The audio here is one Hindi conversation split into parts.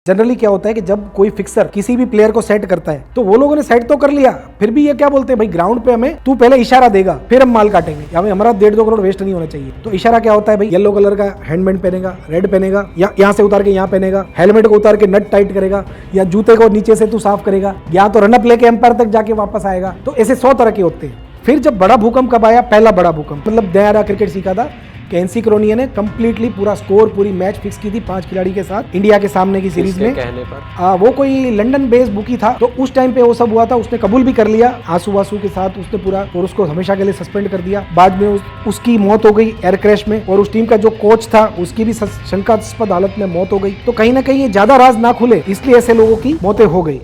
जनरली क्या होता है कि जब कोई फिक्सर किसी भी प्लेयर को सेट करता है तो वो लोगों ने सेट तो कर लिया, फिर भी ये क्या बोलते हैं, भाई ग्राउंड पे हमें तू पहले इशारा देगा फिर हम माल काटेंगे, या हमारा 1.5-2 करोड़ वेस्ट नहीं होना चाहिए। तो इशारा क्या होता है, भाई येलो कलर का हैंडबैंड पहनेगा, रेड पहनेगा, या यहाँ से उतार के यहाँ पहनेगा, हेलमेट को उतार के नट टाइट करेगा, या जूते को नीचे से तू साफ करेगा, या तो रनअप लेके एम्पायर तक जाके वापस आएगा। तो ऐसे 100 तरह के होते हैं। फिर जब बड़ा भूकंप कब आया, पहला बड़ा भूकंप, मतलब नया क्रिकेट सीखा था कि एनसी क्रोनिया ने कंप्लीटली पूरा स्कोर, पूरी मैच फिक्स की थी 5 खिलाड़ी के साथ इंडिया के सामने की सीरीज में कहने पर। वो कोई लंदन बेस्ड बुकी था, तो उस टाइम पे वो सब हुआ था। उसने कबूल भी कर लिया आंसू वासू के साथ, उसने पूरा, और उसको हमेशा के लिए सस्पेंड कर दिया। बाद में उसकी मौत हो गई एयर क्रैश में, और उस टीम का जो कोच था उसकी भी शंकास्पद हालत में मौत हो गई। तो कहीं ना कहीं ये ज्यादा राज ना खुले, इसलिए ऐसे लोगों की मौतें हो गई।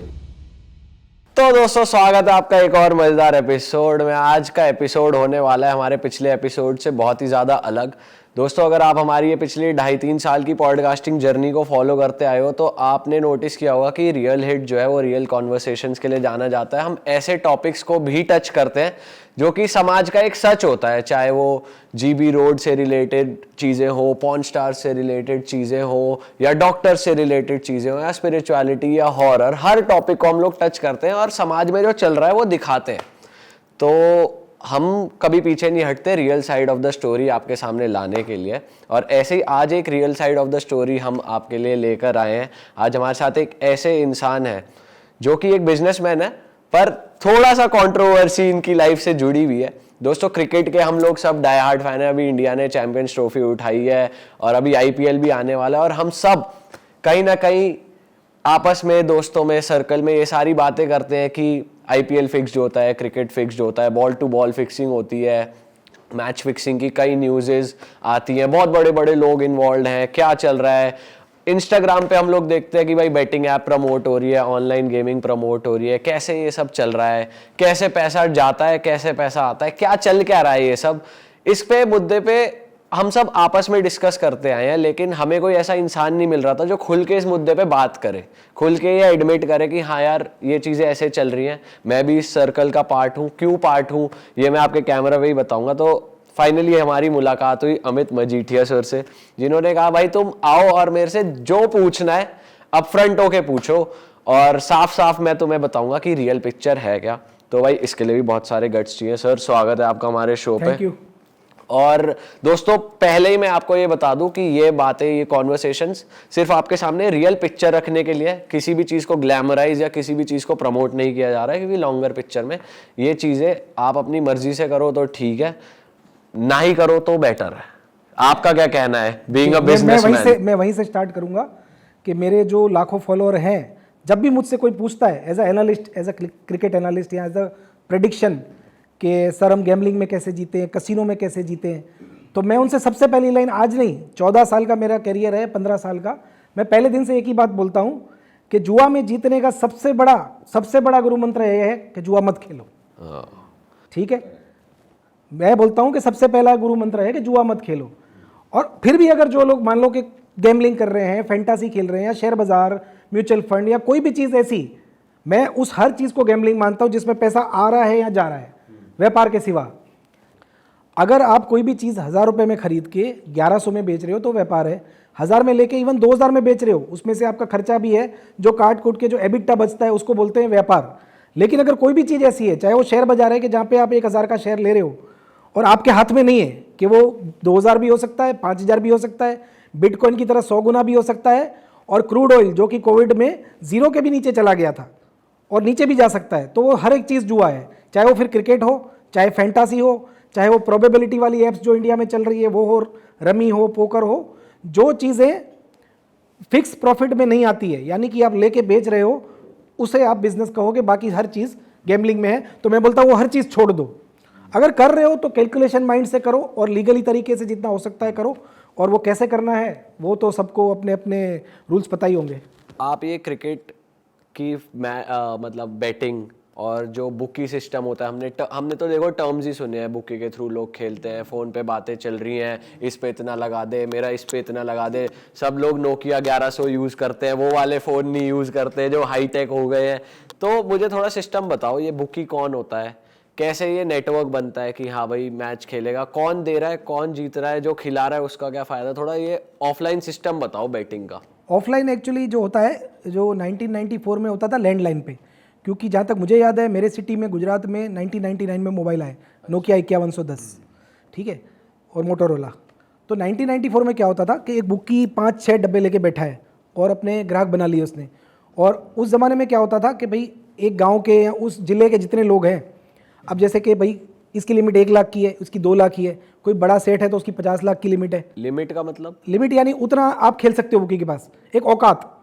तो दोस्तों, स्वागत है आपका एक और मजेदार एपिसोड में। आज का एपिसोड होने वाला है हमारे पिछले एपिसोड से बहुत ही ज़्यादा अलग। दोस्तों, अगर आप हमारी ये पिछली 2.5-3 साल की पॉडकास्टिंग जर्नी को फॉलो करते आए हो तो आपने नोटिस किया होगा कि रियल हिट जो है वो रियल कॉन्वर्सेशंस के लिए जाना जाता है। हम ऐसे टॉपिक्स को भी टच करते हैं जो कि समाज का एक सच होता है, चाहे वो जीबी रोड से रिलेटेड चीज़ें हो, पॉर्न स्टार से रिलेटेड चीज़ें हो, या डॉक्टर से रिलेटेड चीज़ें हो, या स्पिरिचुअलिटी या हॉरर। हर टॉपिक को हम लोग टच करते हैं और समाज में जो चल रहा है वो दिखाते हैं। तो हम कभी पीछे नहीं हटते real side of the story आपके सामने लाने के लिए, और ऐसे ही आज एक real side of the story हम आपके लिए लेकर आए हैं। आज हमारे साथ एक ऐसे इंसान है जो कि एक बिजनेसमैन है, पर थोड़ा सा कंट्रोवर्सी इनकी लाइफ से जुड़ी हुई है। दोस्तों, क्रिकेट के हम लोग सब डाई हार्ड फैन है। अभी इंडिया ने चैंपियंस ट्रॉफी उठाई है और अभी आईपीएल भी आने वाला है, और हम सब कहीं ना कहीं आपस में, दोस्तों में, सर्कल में ये सारी बातें करते हैं कि आईपीएल फिक्स्ड होता है, क्रिकेट फिक्स्ड होता है, बॉल टू बॉल फिक्सिंग होती है, मैच फिक्सिंग की कई न्यूज़ेस आती हैं, बहुत बड़े बड़े लोग इन्वॉल्व हैं, क्या चल रहा है। इंस्टाग्राम पे हम लोग देखते हैं कि भाई बैटिंग ऐप प्रमोट हो रही है, ऑनलाइन गेमिंग प्रमोट हो रही है, कैसे ये सब चल रहा है, कैसे पैसा जाता है, कैसे पैसा आता है, क्या चल क्या रहा है ये सब। इस पे मुद्दे पे हम सब आपस में डिस्कस करते आए हैं, लेकिन हमें कोई ऐसा इंसान नहीं मिल रहा था जो खुल के इस मुद्दे पे बात करे, खुल के ये एडमिट करे कि हाँ यार ये चीज़ें ऐसे चल रही हैं, मैं भी इस सर्कल का पार्ट हूँ। क्यों पार्ट हूँ ये मैं आपके कैमरा पे ही बताऊंगा। तो फाइनली हमारी मुलाकात हुई अमित मजीठिया सर से, जिन्होंने कहा भाई तुम आओ और मेरे से जो पूछना है अपफ्रंट होके पूछो, और साफ साफ मैं तुम्हें बताऊंगा कि रियल पिक्चर है क्या। तो भाई इसके लिए भी बहुत सारे गट्स चाहिए। सर, स्वागत है आपका हमारे शो पे। Thank you. और दोस्तों, पहले ही मैं आपको ये बता दूं कि ये बातें, ये कॉन्वर्सेशंस सिर्फ आपके सामने रियल पिक्चर रखने के लिए, किसी भी चीज़ को ग्लैमराइज या किसी भी चीज़ को प्रमोट नहीं किया जा रहा है, क्योंकि लॉन्गर पिक्चर में ये चीज़ें आप अपनी मर्जी से करो तो ठीक है, ना ही करो तो बेटर है। आपका क्या कहना है बीइंग अ बिजनेसमैन? मैं वहीं से स्टार्ट करूंगा कि मेरे जो लाखों फॉलोअर हैं, जब भी मुझसे कोई पूछता है as a analyst, as a cricket analyst, या एज अ प्रेडिक्शन कि सर हम गैम्बलिंग में कैसे जीते हैं, कसिनो में कैसे जीते हैं, तो मैं उनसे सबसे पहली लाइन, आज नहीं 14 साल का मेरा करियर है, 15 साल का, मैं पहले दिन से एक ही बात बोलता हूँ कि जुआ में जीतने का सबसे बड़ा गुरु मंत्र यह है कि जुआ मत खेलो। ठीक है, मैं बोलता हूँ कि सबसे पहला गुरु मंत्र है कि जुआ मत खेलो। और फिर भी अगर जो लोग मान लो कि गैम्बलिंग कर रहे हैं, फैंटासी खेल रहे हैं, या शेयर बाजार, म्यूचुअल फंड, या कोई भी चीज़ ऐसी, मैं उस हर चीज़ को गैम्बलिंग मानता हूँ जिसमें पैसा आ रहा है या जा रहा है, व्यापार के सिवा। अगर आप कोई भी चीज़ 1000 रुपये में खरीद के 1100 में बेच रहे हो तो व्यापार है, 1000 में लेके इवन 2000 में बेच रहे हो, उसमें से आपका खर्चा भी है, जो काट कूट के जो एबिटा बचता है उसको बोलते हैं व्यापार। लेकिन अगर कोई भी चीज़ ऐसी है, चाहे वो शेयर बाजार है कि जहाँ पे आप 1000 का शेयर ले रहे हो और आपके हाथ में नहीं है, कि वो 2000 भी हो सकता है, 5000 भी हो सकता है, बिटकॉइन की तरह 100 गुना भी हो सकता है, और क्रूड ऑयल जो कि कोविड में 0 के भी नीचे चला गया था और नीचे भी जा सकता है। तो वो हर एक चीज़ जुआ है, चाहे वो फिर क्रिकेट हो, चाहे फैंटासी हो, चाहे वो प्रोबेबिलिटी वाली एप्स जो इंडिया में चल रही है वो हो, रमी हो, पोकर हो, जो चीज़ें फिक्स प्रॉफिट में नहीं आती है, यानी कि आप लेके बेच रहे हो, उसे आप बिजनेस कहोगे। बाकी हर चीज़ गैम्बलिंग में है। तो मैं बोलता हूँ वो हर चीज़ छोड़ दो। अगर कर रहे हो तो कैलकुलेशन माइंड से करो, और लीगली तरीके से जितना हो सकता है करो, और वो कैसे करना है वो तो सबको अपने अपने रूल्स पता ही होंगे। आप ये क्रिकेट की मतलब बैटिंग और जो बुकी सिस्टम होता है, हमने तो देखो टर्म्स ही सुने हैं, बुकी के थ्रू लोग खेलते हैं, फ़ोन पे बातें चल रही हैं, इस पे इतना लगा दे, मेरा इस पे इतना लगा दे। सब लोग नोकिया 1100 यूज़ करते हैं, वो वाले फ़ोन नहीं यूज़ करते जो हाई टेक हो गए हैं। तो मुझे थोड़ा सिस्टम बताओ, ये बुकी कौन होता है, कैसे ये नेटवर्क बनता है कि हाँ भाई मैच खेलेगा, कौन दे रहा है, कौन जीत रहा है, जो खिला रहा है उसका क्या फ़ायदा। थोड़ा ये ऑफलाइन सिस्टम बताओ बैटिंग का। ऑफलाइन एक्चुअली जो होता है, जो 1994 में होता था लैंडलाइन पे, क्योंकि जहाँ तक मुझे याद है मेरे सिटी में गुजरात में 1999 में मोबाइल आए, नोकिया 5110, ठीक है, और मोटोरोला। तो 1994 में क्या होता था कि एक बुक की 5-6 डब्बे लेके बैठा है और अपने ग्राहक बना लिए उसने। और उस ज़माने में क्या होता था कि भाई एक गांव के या उस ज़िले के जितने लोग हैं, अब जैसे कि भाई इसकी लिमिट 1 लाख की है, उसकी 2 लाख की है, कोई बड़ा सेट है तो उसकी 50 लाख की लिमिट है। लिमिट का मतलब? लिमिट यानी उतना आप खेल सकते हो बुकी के पास, एक औकात,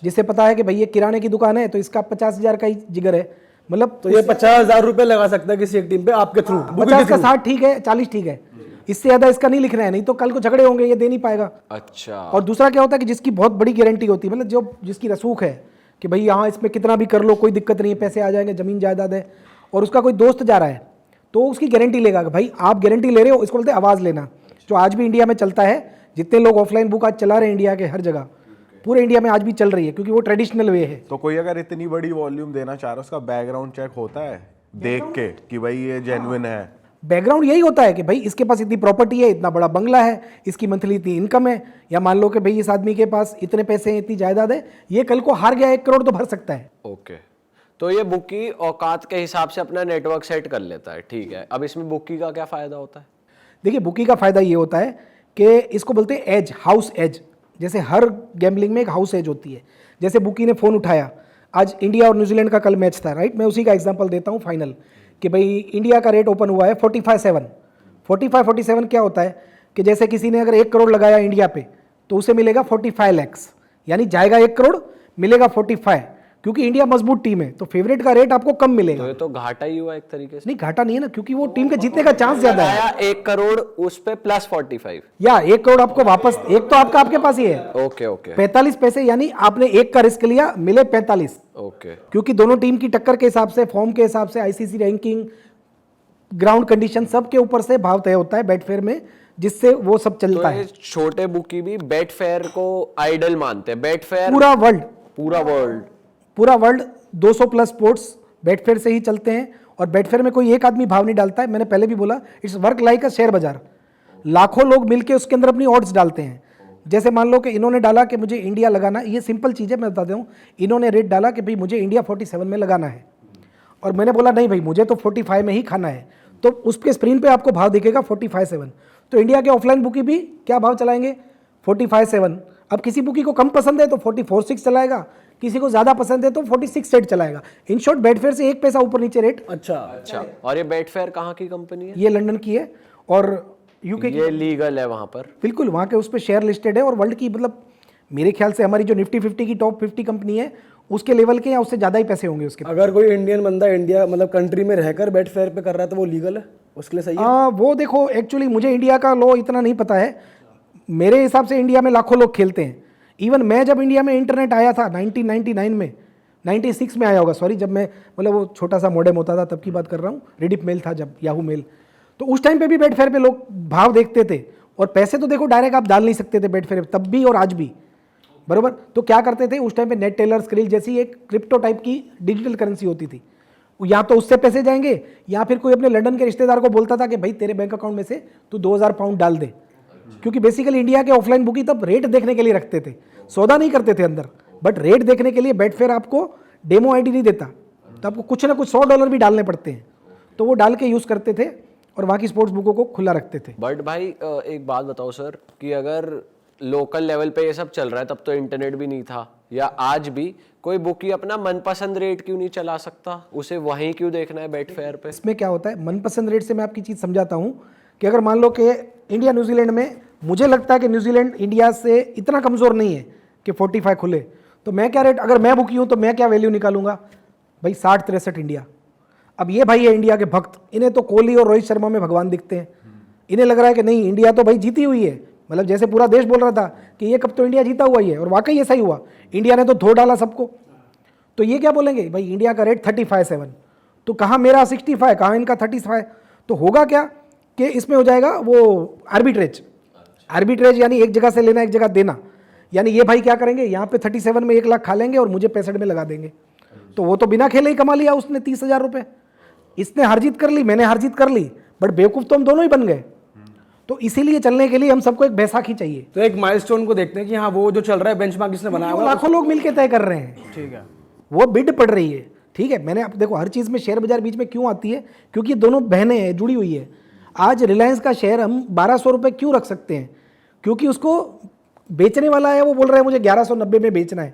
जिससे पता है कि भाई ये किराने की दुकान है तो इसका 50,000 का ही जिगर है, मतलब तो ये 50,000 रुपए लगा सकता है किसी एक टीम पे आपके थ्रू। 50 का 60 ठीक है, 40 ठीक है, इससे ज़्यादा इसका नहीं लिखना है, नहीं तो कल को झगड़े होंगे, ये दे नहीं पाएगा। अच्छा। और दूसरा क्या होता है कि जिसकी बहुत बड़ी गारंटी होती है, मतलब जो जिसकी रसूख है कि भाई यहाँ इसमें कितना भी कर लो कोई दिक्कत नहीं है, पैसे आ जाएंगे, ज़मीन जायदाद है, और उसका कोई दोस्त जा रहा है तो उसकी गारंटी लेगा कि भाई आप गारंटी ले रहे हो, इसको बोलते हैं आवाज़ लेना, जो आज भी इंडिया में चलता है। जितने लोग ऑफलाइन बुक आज चला रहे हैं इंडिया के हर जगह, पूरे इंडिया में आज भी चल रही है, क्योंकि वो ट्रेडिशनल वे है। तो कोई अगर इतनी बड़ी वॉल्यूम देना चाह रहा है, उसका बैकग्राउंड चेक होता है देख के कि भाई ये जेन्युइन है? बैकग्राउंड यही होता है कि भाई इसके पास इतनी प्रॉपर्टी है, इतना बड़ा बंगला है, इसकी मंथली इतनी इनकम है, या मान लो कि भाई इस आदमी के पास इतने पैसे हैं, इतनी जायदाद है, ये कल को हार गया 1 करोड़ तो भर सकता है। ओके, तो ये बुकी औकात के हिसाब से अपना नेटवर्क सेट कर लेता है, ठीक है। अब इसमें बुकी का क्या फ़ायदा होता है? देखिए बुकी का फ़ायदा ये होता है कि इसको बोलते हैं एज, हाउस एज। जैसे हर गैम्बलिंग में एक हाउस एज होती है। जैसे बुकी ने फ़ोन उठाया, आज इंडिया और न्यूजीलैंड का कल मैच था, राइट, मैं उसी का एग्जांपल देता हूँ फाइनल, कि भाई इंडिया का रेट ओपन हुआ है 45-7। 45-47 क्या होता है कि जैसे किसी ने अगर 1 करोड़ लगाया इंडिया पे तो उसे मिलेगा 45 लाख, यानी जाएगा 1 करोड़ मिलेगा 45, क्योंकि इंडिया मजबूत टीम है तो फेवरेट का रेट आपको कम मिलेगा। तो ये तो घाटा ही हुआ एक तरीके से। नहीं घाटा नहीं है ना, क्योंकि वो टीम के जीतने का चांस ज्यादा है। आया 1 करोड़ उस पे प्लस 45, या 1 करोड़ आपको वापस, एक तो आपका आपके पास ही है। ओके ओके 45 पैसे, यानी आपने 1 का रिस्क लिया, मिले 45। ओके। क्योंकि दोनों टीम की टक्कर के हिसाब से, फॉर्म के हिसाब से, आईसीसी रैंकिंग, ग्राउंड कंडीशन, सब के ऊपर से भाव तय होता है बेटफेयर में, जिससे वो सब तो चलता ये है। छोटे बुकी भी बेटफेयर को आइडल मानते हैं। बेटफेयर पूरा वर्ल्ड, पूरा वर्ल्ड 200 प्लस स्पोर्ट्स बेटफेयर से ही चलते हैं। और बेटफेयर में कोई एक आदमी भाव नहीं डालता है, मैंने पहले भी बोला, it's work like a share बाजार। लाखों लोग मिलके उसके अंदर अपनी ऑड्स डालते हैं। जैसे मान लो कि इन्होंने डाला कि मुझे इंडिया लगाना, ये सिंपल चीज़ है, मैं बता दूँ, इन्होंने रेट डाला कि भाई मुझे इंडिया 47 में लगाना है, और मैंने बोला नहीं भाई मुझे तो 45 में ही खाना है, तो उसके स्क्रीन पे आपको भाव दिखेगा 45-7। तो इंडिया के ऑफलाइन बुकी भी क्या भाव चलाएंगे? 45-7। अब किसी बुकी को कम पसंद है तो 44-6 चलाएगा, किसी को ज़्यादा पसंद है तो 46-8 चलाएगा। इन शॉर्ट बेटफेयर से 1 पैसा ऊपर नीचे रेट। अच्छा। और ये बेटफेयर कहाँ की कंपनी है? ये लंदन की है और यूके की। ये लीगल है वहाँ पर? बिल्कुल, वहाँ के उस पर शेयर लिस्टेड है, और वर्ल्ड की, मतलब मेरे ख्याल से हमारी जो निफ्टी 50 की टॉप 50 कंपनी है उसके लेवल के या उससे ज़्यादा ही पैसे होंगे उसके। अगर कोई इंडियन बंदा इंडिया मतलब कंट्री में रहकर बेटफेयर पे कर रहा है तो वो लीगल है उसके लिए? सही है। वो देखो एक्चुअली मुझे इंडिया का लॉ इतना नहीं पता है, मेरे हिसाब से इंडिया में लाखों लोग खेलते हैं। इवन मैं जब इंडिया में इंटरनेट आया था 1999 में, 96 में आया होगा, सॉरी, जब मैं, मतलब वो छोटा सा मॉडेम होता था तब की बात कर रहा हूँ, रेडिप मेल था जब, याहू मेल, तो उस टाइम पे भी बेटफेयर पे लोग भाव देखते थे। और पैसे तो देखो डायरेक्ट आप डाल नहीं सकते थे बेटफेयर पे, तब भी और आज भी, बरोबर। तो क्या करते थे उस टाइम पे, नेट टेलर, स्क्रिल जैसी एक क्रिप्टो टाइप की डिजिटल करेंसी होती थी, या तो उससे पैसे जाएंगे, या फिर कोई अपने लंदन के रिश्तेदार को बोलता था कि भाई तेरे बैंक अकाउंट में से तू 2000 पाउंड डाल दे। क्योंकि बेसिकली इंडिया के ऑफलाइन बुकी तब रेट देखने के लिए रखते थे, सौदा नहीं करते थे अंदर, बट रेट देखने के लिए। बेटफेयर आपको डेमो आईडी नहीं देता, तो आपको कुछ ना कुछ $100 भी डालने पड़ते हैं, तो वो डाल के यूज़ करते थे और वहाँ की स्पोर्ट्स बुकों को खुला रखते थे। बट भाई एक बात बताओ सर, कि अगर लोकल लेवल पे ये सब चल रहा है, तब तो इंटरनेट भी नहीं था, या आज भी कोई बुकी अपना मनपसंद रेट क्यों नहीं चला सकता? उसे वहीं क्यों देखना है बेटफेयर पे? इसमें क्या होता है, मनपसंद रेट से मैं आपकी चीज़ समझाता हूँ कि अगर मान लो कि इंडिया न्यूजीलैंड में, मुझे लगता है कि न्यूजीलैंड इंडिया से इतना कमज़ोर नहीं है कि 45 खुले, तो मैं क्या रेट, अगर मैं बुकी हूँ तो मैं क्या वैल्यू निकालूंगा भाई? 60-63 इंडिया। अब ये भाई है इंडिया के भक्त, इन्हें तो कोहली और रोहित शर्मा में भगवान दिखते हैं। इन्हें लग रहा है कि नहीं, इंडिया तो भाई जीती हुई है, मतलब जैसे पूरा देश बोल रहा था कि ये कब तो इंडिया जीता हुआ ही है, और वाकई ऐसा ही हुआ, इंडिया ने तो धो डाला सबको। तो ये क्या बोलेंगे भाई, इंडिया का रेट 35-7, तो कहाँ मेरा 65, कहाँ इनका 35? तो होगा क्या कि इसमें हो जाएगा वो आर्बिट्रेज। आर्बिट्रेज यानी एक जगह से लेना, एक जगह देना। यानी ये भाई क्या करेंगे, यहाँ पे 37 में 1 लाख खा लेंगे और मुझे 65 में लगा देंगे, तो वो तो बिना खेले ही कमा लिया उसने 30,000 रुपये। इसने हार जीत कर ली, मैंने हार जीत कर ली, बट बेवकूफ़ तो हम दोनों ही बन गए। तो इसीलिए चलने के लिए हम सबको एक बैसाखी चाहिए। तो एक माइलस्टोन को देखते हैं कि हाँ वो जो चल रहा है बेंचमार्क जिसने बनाया वो हुआ है, लाखों लोग मिलके तय कर रहे हैं, ठीक है। वो बिड पड़ रही है। ठीक है, मैंने अब देखो हर चीज़ में शेयर बाजार बीच में क्यों आती है, क्योंकि ये दोनों बहनें हैं, जुड़ी हुई है। आज रिलायंस का शेयर हम 1200 रुपये क्यों रख सकते हैं, क्योंकि उसको बेचने वाला है वो बोल रहा है मुझे 1190 में बेचना है,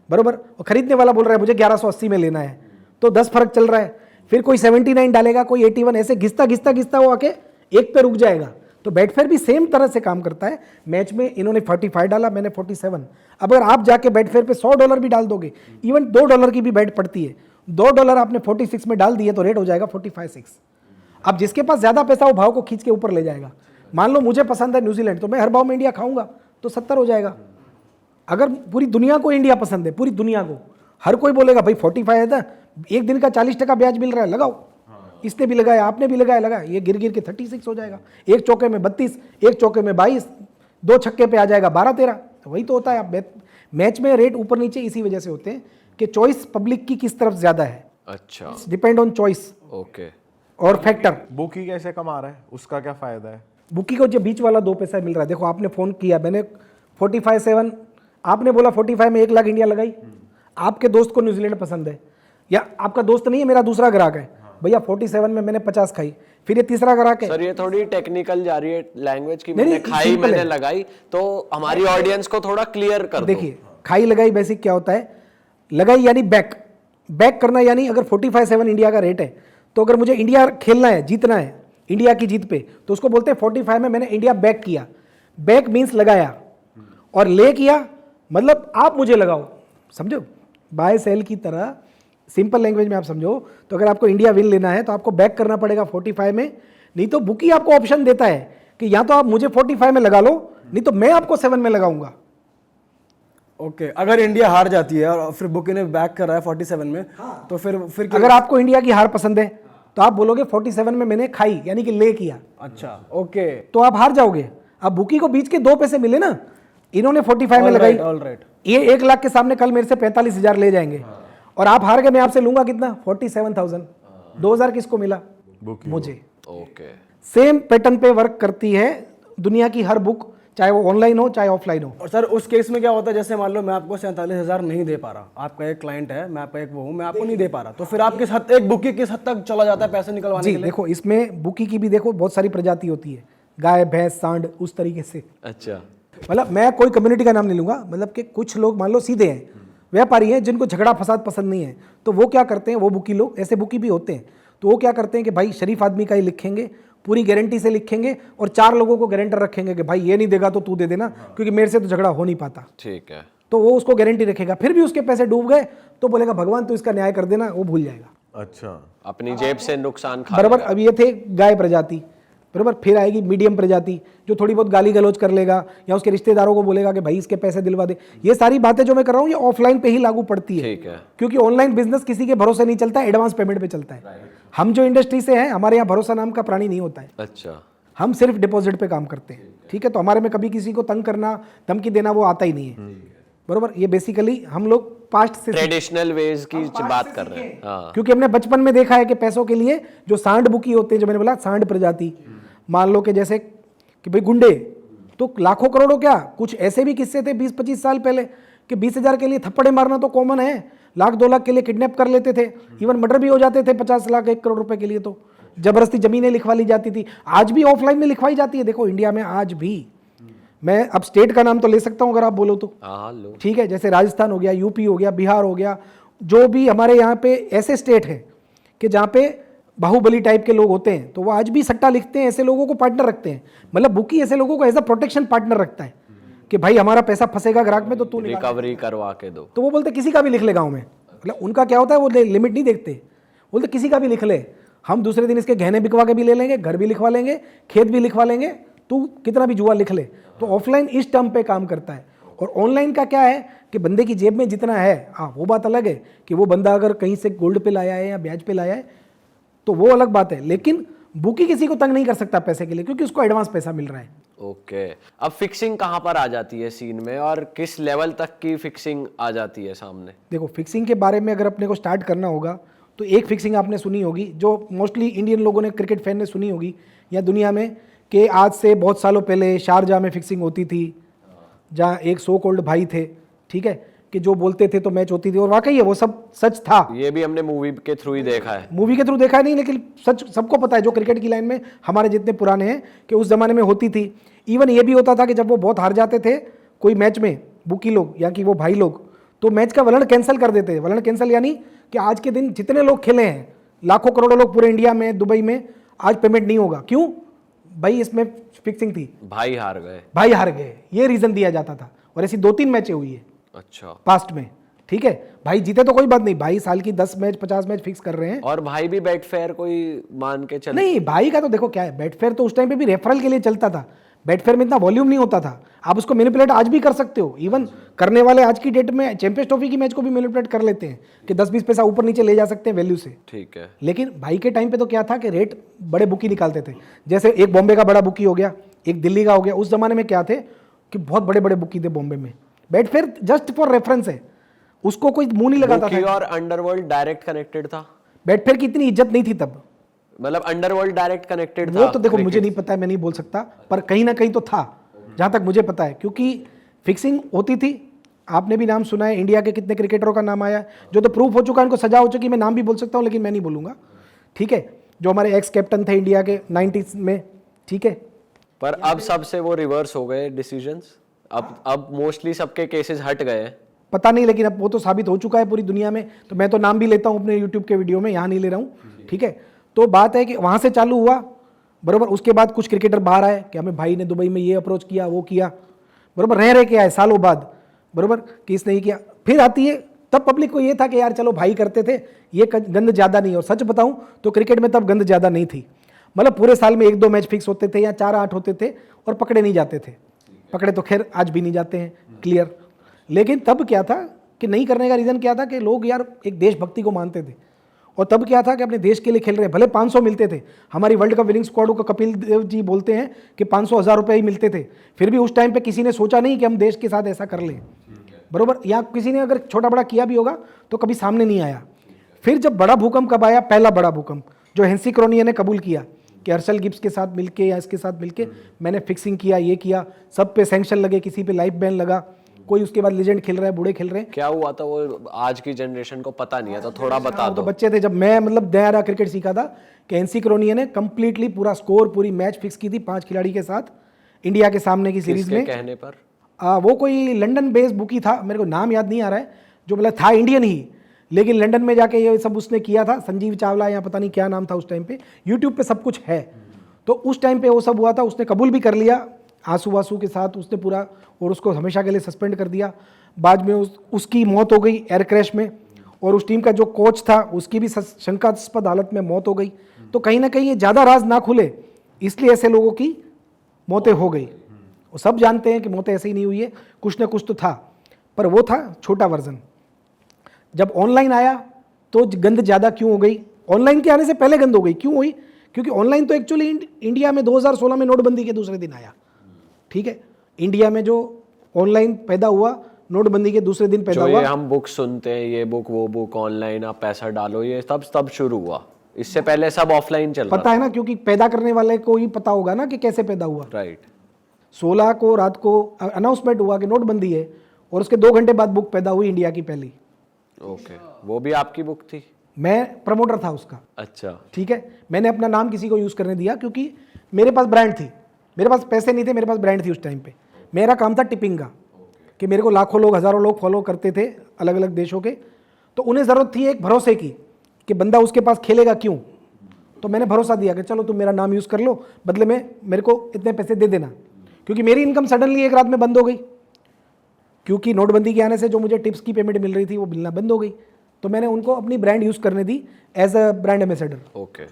बरोबर, और खरीदने वाला बोल रहा है मुझे 1180 में लेना है, तो 10 फर्क चल रहा है। फिर कोई 79 डालेगा, कोई 81, ऐसे घिसता घिसता घिसता वो आके एक पे रुक जाएगा। तो बेटफेयर भी सेम तरह से काम करता है। मैच में इन्होंने 45 डाला, मैंने 47। अब अगर आप जाके बेटफेयर पे $100 भी डाल दोगे, इवन $2 की भी बेट पड़ती है, $2 आपने 46 में डाल दिए तो रेट हो जाएगा 45-6। अब जिसके पास ज्यादा पैसा वो भाव को खींच के ऊपर ले जाएगा। मान लो मुझे पसंद है न्यूजीलैंड, तो मैं हर भाव में इंडिया खाऊंगा तो 70 हो जाएगा। अगर पूरी दुनिया को इंडिया पसंद है, पूरी दुनिया को, हर कोई बोलेगा भाई 45 है था, एक दिन का 40% ब्याज मिल रहा है, लगाओ। इसने भी लगाया, आपने भी लगाया, लगा, ये गिर गिर के 36 हो जाएगा। एक चौके में 32, एक चौके में 22, 2 छक्के पे आ जाएगा 12-13। वही तो होता है। आप मैच में रेट ऊपर नीचे इसी वजह से होते हैं कि चॉइस पब्लिक की किस तरफ ज्यादा है। अच्छा, डिपेंड ऑन चॉइस ओके। और फैक्टर। बुकी कैसे कमा रहा है, उसका क्या फायदा है? बुकी को जो बीच वाला 2 पैसा मिल रहा है। देखो आपने फोन किया, मैंने 45-7, आपने बोला 45 में 1 लाख इंडिया लगाई, आपके दोस्त को न्यूजीलैंड पसंद है, या आपका दोस्त नहीं है, मेरा दूसरा ग्राहक है, भैया 47 में मैंने 50 खाई, फिर ये तीसरा ग्राहक है। सर ये थोड़ी टेक्निकल जा रही है लैंग्वेज की, नहीं, मैंने नहीं, खाई, simple मैंने है। लगाई, तो हमारी ऑडियंस को थोड़ा क्लियर कर दो। देखिए खाई लगाई बेसिक क्या होता है, लगाई यानी बैक, बैक करना यानी अगर 45-7 इंडिया का रेट है, तो अगर मुझे इंडिया खेलना है, जीतना है इंडिया की जीत पे, तो उसको बोलते हैं 45 में मैंने इंडिया बैक किया। बैक मीन्स लगाया, और ले किया मतलब आप मुझे लगाओ, समझो, बाय सेल की तरह सिंपल लैंग्वेज में आप समझो। तो अगर आपको इंडिया विन लेना है तो आपको बैक करना पड़ेगा 45 में, नहीं तो बुकी आपको ऑप्शन देता है कि या तो आप मुझे 45 में लगा लो, नहीं तो मैं आपको 7 में लगाऊंगा। ओके, अगर इंडिया हार जाती है और फिर बुकी ने बैक कर रहा है 47 में, तो फिर अगर आपको इंडिया की हार पसंद है तो आप बोलोगे 47 में मैंने खाई यानी कि ले किया, अच्छा ओके, तो आप हार जाओगे। अब बुकी को बीच के 2 पैसे मिले ना, इन्होंने 45 में लगाई, ऑल राइट, ये 1 लाख के सामने कल मेरे से 45,000 ले जाएंगे, और आप हार गए, मैं आपसे लूंगा कितना, 47,000। 2,000 किसको मिला, मुझे। ओके, सेम पैटर्न पे वर्क करती है दुनिया की हर बुक, चाहे वो ऑनलाइन हो चाहे ऑफलाइन हो। और सर उस केस में क्या होता है, जैसे मान लो मैं आपको 47,000 नहीं दे पा रहा, आपका एक क्लाइंट है, मैं आपका एक वो हूँ, मैं आपको नहीं दे पा रहा, तो फिर आप किस हद, एक बुकी किस हद तक चला जाता है पैसे निकलवाने जी के लिए? देखो इसमें बुकी की भी देखो बहुत सारी प्रजाति होती है, गाय भैंस सांड, उस तरीके से। अच्छा, मतलब मैं कोई कम्युनिटी का नाम नहीं लूंगा, मतलब कि कुछ लोग मान लो सीधे हैं, व्यापारी हैं, जिनको झगड़ा फसाद पसंद नहीं है, तो वो क्या करते हैं, वो बुकी लोग, ऐसे बुकी भी होते हैं, तो वो क्या करते हैं कि भाई शरीफ आदमी का ही लिखेंगे, पूरी गारंटी से लिखेंगे, और 4 लोगों को गारंटर रखेंगे कि भाई ये नहीं देगा तो तू दे देना, क्योंकि मेरे से तो झगड़ा हो नहीं पाता। ठीक है, तो वो उसको गारंटी रखेगा, फिर भी उसके पैसे डूब गए तो बोलेगा भगवान तू इसका न्याय कर देना, वो भूल जाएगा। अच्छा, अपनी जेब से नुकसान खा बराबर। लेगा। अब ये थे गाय प्रजाति, बराबर, फिर आएगी मीडियम प्रजाति, जो थोड़ी बहुत गाली गलौज कर लेगा या उसके रिश्तेदारों को बोलेगा कि भाई इसके पैसे दिलवा दे। ये सारी बातें जो मैं कर रहा हूँ ये ऑफलाइन पे ही लागू पड़ती है, ठीक है, क्योंकि ऑनलाइन बिजनेस किसी के भरोसे नहीं चलता है, एडवांस पेमेंट पे चलता है। हम जो इंडस्ट्री से हैं, हमारे यहाँ भरोसा नाम का प्राणी नहीं होता है, अच्छा, हम सिर्फ डिपॉजिट पे काम करते हैं। ठीक है, तो हमारे में कभी किसी को तंग करना, धमकी देना वो आता ही नहीं है, बरोबर। ये बेसिकली हम लोग पास्ट से ट्रेडिशनल वेज की बात कर रहे हैं। हाँ, क्योंकि हमने बचपन में देखा है कि पैसों के लिए जो सांड बुकी होते हैं, जो मैंने बोला सांड प्रजाति, मान लो कि जैसे कि भाई गुंडे तो लाखों करोड़ों, क्या कुछ ऐसे भी किस्से थे 20-25 साल पहले कि 20,000 के लिए थप्पड़े मारना तो कॉमन है, 1-2 लाख के लिए किडनैप कर लेते थे, इवन मर्डर भी हो जाते थे 50 लाख 1 करोड़ रुपए के लिए, तो जबरदस्ती जमीनें लिखवा ली जाती थी। आज भी ऑफलाइन में लिखवाई जाती है, देखो इंडिया में आज भी। मैं अब स्टेट का नाम तो ले सकता हूं अगर आप बोलो तो, हाँ, लो, ठीक है, जैसे राजस्थान हो गया, यूपी हो गया, बिहार हो गया, जो भी हमारे यहाँ पे ऐसे स्टेट हैं कि जहाँ पे बाहुबली टाइप के लोग होते हैं, तो वो आज भी सट्टा लिखते हैं, ऐसे लोगों को पार्टनर रखते हैं। मतलब बुकी ऐसे लोगों को एज अ प्रोटेक्शन पार्टनर रखता है कि भाई हमारा पैसा फंसेगा ग्राहक में तो तू निकाल। रिकवरी करवा के दो। तो वो बोलते किसी का भी लिख ले गाँव में, मतलब उनका क्या होता है वो लिमिट नहीं देखते, बोलते किसी का भी लिख ले, हम दूसरे दिन इसके गहने बिकवा के भी ले लेंगे, घर भी लिखवा लेंगे, खेत भी लिखवा लेंगे, तू कितना भी जुआ लिख ले। तो ऑफलाइन इस टर्म पे काम करता है। और ऑनलाइन का क्या है कि बंदे की जेब में जितना है, हाँ वो बात अलग है कि वो बंदा अगर कहीं से गोल्ड पे लाया है या ब्याज पे लाया है तो वो अलग बात है, लेकिन बुकी किसी को तंग नहीं कर सकता पैसे के लिए, क्योंकि उसको एडवांस पैसा मिल रहा है। ओके, अब फिक्सिंग कहाँ पर आ जाती है सीन में, और किस लेवल तक की फिक्सिंग आ जाती है सामने? देखो फिक्सिंग के बारे में अगर अपने को स्टार्ट करना होगा तो एक फिक्सिंग आपने सुनी होगी, जो मोस्टली इंडियन लोगों ने, क्रिकेट फैन ने सुनी होगी या दुनिया में, कि आज से बहुत सालों पहले शारजाह में फिक्सिंग होती थी, जहाँ एक सो कॉल्ड भाई थे, ठीक है, कि जो बोलते थे तो मैच होती थी, और वाकई है वो सब सच था। ये भी हमने मूवी के थ्रू ही देखा है। मूवी के थ्रू देखा नहीं, लेकिन सच सबको पता है जो क्रिकेट की लाइन में हमारे जितने पुराने हैं कि उस जमाने में होती थी। इवन ये भी होता था कि जब वो बहुत हार जाते थे कोई मैच में, बुकी लोग या कि वो भाई लोग, तो मैच का वलन कैंसिल कर देते। वलन कैंसिल यानी कि आज के दिन जितने लोग खेले हैं, लाखों करोड़ों लोग पूरे इंडिया में, दुबई में, आज पेमेंट नहीं होगा। क्यों भाई? इसमें फिक्सिंग थी, भाई हार गए, भाई हार गए, ये रीजन दिया जाता था। और ऐसी 2-3 मैचें हुई है अच्छा पास्ट में, ठीक है। भाई जीते तो कोई बात नहीं, भाई साल की 10 मैच 50 मैच फिक्स कर रहे हैं। और भाई भी बेट फेयर कोई मान के चल नहीं, भाई का तो देखो क्या है, बेटफेयर तो उस टाइम पे भी रेफरल के लिए चलता था। बेटफेयर में इतना वॉल्यूम नहीं होता था, आप उसको मैनिपुलेट आज भी कर सकते हो। इवन करने वाले आज की डेट में चैंपियंस ट्रॉफी की मैच को भी मैनिपुलेट कर लेते हैं कि 10-20 पैसा ऊपर नीचे ले जा सकते हैं वैल्यू से। ठीक है। लेकिन भाई के टाइम पे तो क्या था कि रेट बड़े बुकी निकालते थे, जैसे एक बॉम्बे का बड़ा बुकी हो गया, एक दिल्ली का हो गया। उस जमाने में क्या थे कि बहुत बड़े बड़े बुकी थे बॉम्बे में। बेटफेयर जस्ट फॉर रेफरेंस है, उसको कोई मुंह नहीं लगाता बुकी था। और अंडरवर्ल्ड डायरेक्ट कनेक्टेड था, बेटफेयर की इतनी इज्जत नहीं थी तब। मतलब अंडरवर्ल्ड डायरेक्ट कनेक्टेड था। वो तो देखो मुझे नहीं पता है, मैं नहीं बोल सकता, पर कहीं ना कहीं तो था, जहां तक मुझे पता है, क्योंकि फिक्सिंग होती थी। आपने भी नाम सुना है, इंडिया के कितने क्रिकेटरों का नाम आया जो तो प्रूफ हो चुका है, उनको सजा हो चुकी। मैं नाम भी बोल सकता हूं लेकिन मैं नहीं बोलूंगा, ठीक है, जो हमारे एक्स कैप्टन थे इंडिया के 90s में, ठीक है। पर अब सबसे वो रिवर्स हो गए डिसीजंस, अब मोस्टली सबके केसेस हट गए हैं। पता नहीं, लेकिन अब वो तो साबित हो चुका है पूरी दुनिया में। तो मैं तो नाम भी लेता हूं अपने यूट्यूब के वीडियो में, यहाँ नहीं ले रहा हूँ, ठीक है। तो बात है कि वहाँ से चालू हुआ, बरोबर। उसके बाद कुछ क्रिकेटर बाहर आए कि हमें भाई ने दुबई में ये अप्रोच किया, वो किया, बरोबर, रह के आए सालों बाद, बरोबर, कि इसने ये किया। फिर आती है, तब पब्लिक को ये था कि यार चलो भाई करते थे, ये गंद ज़्यादा नहीं। और सच बताऊं तो क्रिकेट में तब गंद ज़्यादा नहीं थी, मतलब पूरे साल में 1-2 मैच फिक्स होते थे या 4-8 होते थे और पकड़े नहीं जाते थे। पकड़े तो खैर आज भी नहीं जाते हैं, क्लियर। लेकिन तब क्या था कि नहीं करने का रीज़न क्या था कि लोग यार एक देशभक्ति को मानते थे। और तब क्या था कि अपने देश के लिए खेल रहे हैं, भले 500 मिलते थे। हमारी वर्ल्ड कप विनिंग स्क्वाड को कपिल देव जी बोलते हैं कि 500-1000 रुपये ही मिलते थे, फिर भी उस टाइम पे किसी ने सोचा नहीं कि हम देश के साथ ऐसा कर लें, बरोबर। या किसी ने अगर छोटा बड़ा किया भी होगा तो कभी सामने नहीं आया। फिर जब बड़ा भूकंप कब आया, पहला बड़ा भूकंप जो हेंसी क्रोनिया ने कबूल किया कि हर्षल गिब्स के साथ मिलके या इसके साथ मिलके मैंने फिक्सिंग किया, ये किया, सब पे सैंक्शन लगे, किसी पे लाइफ बैन लगा, कोई उसके बाद लेजेंड खेल रहा है, बूढ़े खेल रहे हैं। क्या हुआ था वो आज की जनरेशन को पता नहीं है, तो थोड़ा बता तो दो। बच्चे थे जब मैं मतलब नया क्रिकेट सीखा था कि एनसी क्रोनिया ने कंप्लीटली पूरा स्कोर, पूरी मैच फिक्स की थी 5 खिलाड़ी के साथ इंडिया के सामने की सीरीज किसके में। कहने पर? वो कोई लंदन बेस्ड बुकी था, मेरे को नाम याद नहीं आ रहा है, जो मतलब था इंडियन ही, लेकिन लंदन में जाके ये सब उसने किया था। संजीव चावला या पता नहीं क्या नाम था उस टाइम पे, यूट्यूब पे सब कुछ है। तो उस टाइम पे वो सब हुआ था, उसने कबूल भी कर लिया आंसू वासू के साथ उसने पूरा, और उसको हमेशा के लिए सस्पेंड कर दिया। बाद में उसकी मौत हो गई एयर क्रैश में, और उस टीम का जो कोच था उसकी भी शंकास्पद हालत में मौत हो गई। तो कहीं ना कहीं ये ज़्यादा राज ना खुले, इसलिए ऐसे लोगों की मौतें हो गई। वो सब जानते हैं कि मौतें ऐसे ही नहीं हुई है, कुछ ना कुछ तो था, पर वो था छोटा वर्जन। जब ऑनलाइन आया तो गंद ज़्यादा क्यों हो गई? ऑनलाइन के आने से पहले गंद हो गई, क्यों हुई? क्योंकि ऑनलाइन तो एक्चुअली इंडिया में 2016 में नोटबंदी के दूसरे दिन आया, ठीक है। इंडिया में जो ऑनलाइन पैदा हुआ नोटबंदी के दूसरे दिन पैदा जो हुआ। ये हम बुक सुनते हैं, ये बुक वो बुक, ऑनलाइन आप पैसा डालो, ये तब शुरू हुआ। इससे पहले सब ऑफलाइन चल रहा पता है ना, क्योंकि पैदा करने वाले को ही पता होगा ना कि कैसे पैदा हुआ। राइट। 16 को रात को अनाउंसमेंट हुआ कि नोटबंदी है, और उसके 2 घंटे बाद बुक पैदा हुई इंडिया की पहली। ओके, वो भी आपकी बुक थी? मैं प्रमोटर था उसका। अच्छा, ठीक है, मैंने अपना नाम किसी को यूज़ करने दिया क्योंकि मेरे पास ब्रांड थी, मेरे पास पैसे नहीं थे, मेरे पास ब्रांड थी उस टाइम पे। मेरा काम था टिपिंग का, कि मेरे को लाखों लोग, हज़ारों लोग फॉलो करते थे अलग अलग देशों के, तो उन्हें ज़रूरत थी एक भरोसे की कि बंदा उसके पास खेलेगा क्यों। तो मैंने भरोसा दिया कि चलो तुम मेरा नाम यूज़ कर लो, बदले में मेरे को इतने पैसे दे देना। क्योंकि मेरी इनकम सडनली एक रात में बंद हो गई, क्योंकि नोटबंदी के आने से जो मुझे टिप्स की पेमेंट मिल रही थी वो मिलना बंद हो गई। तो मैंने उनको अपनी ब्रांड यूज़ करने दी as a brand ambassador. Okay.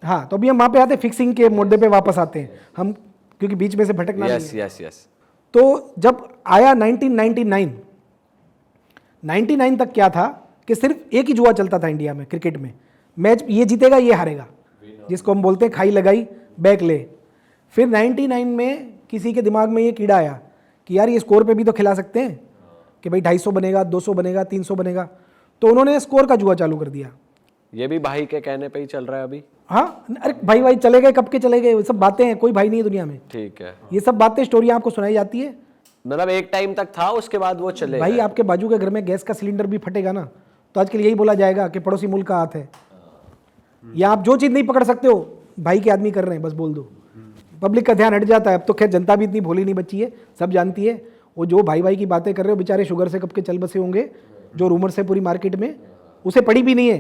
हाँ, तो अभी हम वहाँ पे आते हैं, फिक्सिंग के मुद्दे पे वापस आते हैं हम, क्योंकि बीच में से भटकना नहीं है। Yes yes yes. तो जब आया 1999 तक क्या था कि सिर्फ एक ही जुआ चलता था इंडिया में क्रिकेट में, मैच ये जीतेगा ये हारेगा, जिसको हम बोलते हैं खाई लगाई बैक ले। फिर 99 में किसी के दिमाग में ये कीड़ा आया कि यार ये स्कोर पे भी तो खिला सकते हैं, कि भाई 250 बनेगा, 200 बनेगा, 300 बनेगा। तो उन्होंने स्कोर का जुआ चालू कर दिया ये भी भाई के कहने पे ही चल रहा है अभी? हाँ, अरे भाई भाई चले गए, कब के चले गए, वो सब बातें हैं, कोई भाई नहीं है दुनिया में। ठीक है, ये सब बातें, स्टोरियाँ आपको सुनाई जाती है। मतलब एक टाइम तक था, उसके बाद वो चले भाई गए। आपके बाजू के घर में गैस का सिलेंडर भी फटेगा ना, तो आजकल यही बोला जाएगा कि पड़ोसी मुल्क का हाथ है। या आप जो चीज़ नहीं पकड़ सकते हो, भाई के आदमी कर रहे हैं, बस बोल दो, पब्लिक का ध्यान हट जाता है। अब तो खैर जनता भी इतनी भोली नहीं बची है, सब जानती है। वो जो भाई भाई की बातें कर रहे हो, बेचारे शुगर से कब के चल बसे होंगे, जो रूमर्स है पूरी मार्केट में, उसे पड़ी भी नहीं है,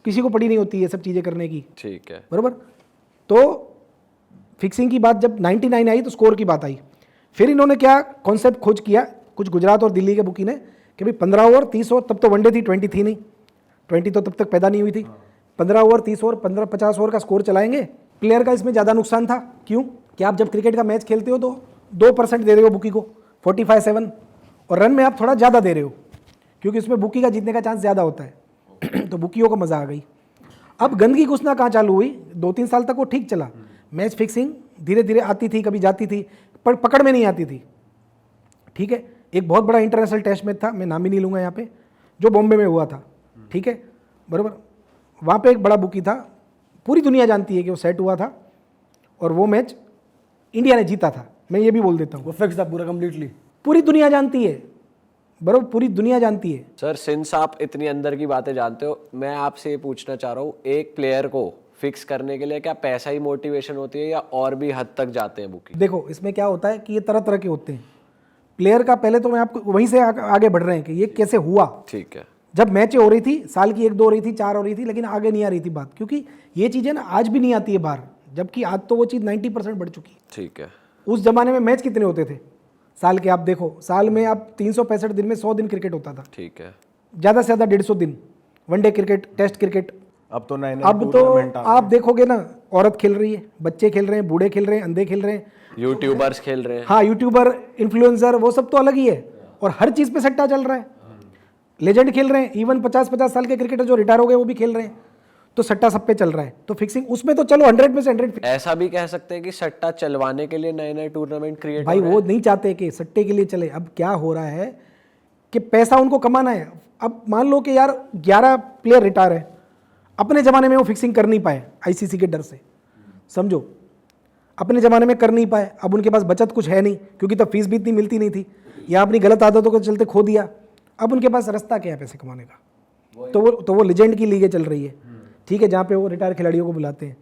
किसी को पड़ी नहीं होती है सब चीज़ें करने की। ठीक है, बराबर। तो फिक्सिंग की बात जब 99 आई तो स्कोर की बात आई। फिर इन्होंने क्या कॉन्सेप्ट खोज किया, कुछ गुजरात और दिल्ली के बुकी ने, कि भाई 15 ओवर 30 ओवर, तब तो वनडे थी, 20 थी नहीं, 20 तो तब तक पैदा नहीं हुई थी। 15 ओवर 30 ओवर 15-50 ओवर का स्कोर चलाएंगे। प्लेयर का इसमें ज़्यादा नुकसान था। क्यों? कि आप जब क्रिकेट का मैच खेलते हो तो 2% दे रहे हो बुकी को, 45-7, और रन में आप थोड़ा ज़्यादा दे रहे हो, क्योंकि उसमें बुकी का जीतने का चांस ज़्यादा होता है। तो बुकियों को मज़ा आ गई। अब गंदगी घुसना कहाँ चालू हुई? 2-3 साल तक वो ठीक चला, मैच फिक्सिंग धीरे धीरे आती थी, कभी जाती थी, पर पकड़ में नहीं आती थी। ठीक है, एक बहुत बड़ा इंटरनेशनल टेस्ट मैच था, मैं नाम ही नहीं लूँगा यहाँ पे, जो बॉम्बे में हुआ था। ठीक है, बराबर। वहाँ पे एक बड़ा बुकी था, पूरी दुनिया जानती है कि वो सेट हुआ था, और वो मैच इंडिया ने जीता था। मैं ये भी बोल देता हूँ, वो फिक्स था पूरा कंप्लीटली। पूरी दुनिया जानती है, बराबर, पूरी दुनिया जानती है। सर सिंस आप इतनी अंदर की बातें जानते हो, मैं आपसे ये पूछना चाह रहा हूँ, एक प्लेयर को फिक्स करने के लिए क्या पैसा ही मोटिवेशन होती है, या और भी हद तक जाते हैं बुकी? देखो, इसमें क्या होता है कि ये तरह तरह के होते हैं। प्लेयर का पहले तो मैं आपको वहीं से आगे बढ़ रहे हैं कि ये कैसे हुआ। ठीक है, जब मैचें हो रही थी, साल की 1-2 हो रही थी, 4 हो रही थी, लेकिन आगे नहीं आ रही थी बात, क्योंकि ये चीज़ें ना आज भी नहीं आती है बाहर, जबकि आज तो वो चीज़ 90% बढ़ चुकी है। ठीक है, उस जमाने में मैच कितने होते थे साल के? आप देखो, साल में आप 365 दिन में 100 दिन क्रिकेट होता था, ठीक है, ज़्यादा से ज़्यादा 150 दिन वनडे क्रिकेट, टेस्ट क्रिकेट। अब तो नए अब तो आप देखोगे ना, औरत खेल रही है, बच्चे खेल रहे हैं, बूढ़े खेल रहे हैं, अंधे खेल रहे हैं, यूट्यूबर्स खेल रहे हैं। हाँ, यूट्यूबर, इन्फ्लुएंसर, वो सब तो अलग ही है, और हर चीज़ पे सट्टा चल रहा है। लेजेंड खेल रहे हैं, इवन 50-50 साल के क्रिकेटर जो रिटायर हो गए वो भी खेल रहे हैं, तो सट्टा सब पे चल रहा है। तो फिक्सिंग उसमें तो चलो 100 में से 100। ऐसा भी कह सकते हैं कि सट्टा चलवाने के लिए नए नए टूर्नामेंट क्रिएट भाई वो नहीं चाहते कि सट्टे के लिए चले। अब क्या हो रहा है कि पैसा उनको कमाना है। अब मान लो कि यार 11 प्लेयर रिटायर है, अपने ज़माने में वो फिक्सिंग कर नहीं पाए आईसीसी के डर से, समझो, अपने ज़माने में कर नहीं पाए। अब उनके पास बचत कुछ है नहीं, क्योंकि तब फीस भी इतनी मिलती नहीं थी, या अपनी गलत आदतों के चलते खो दिया। अब उनके पास रास्ता क्या है पैसे कमाने का? तो वो लेजेंड की लीगें चल रही है, ठीक है, जहाँ पे वो रिटायर खिलाड़ियों को बुलाते हैं।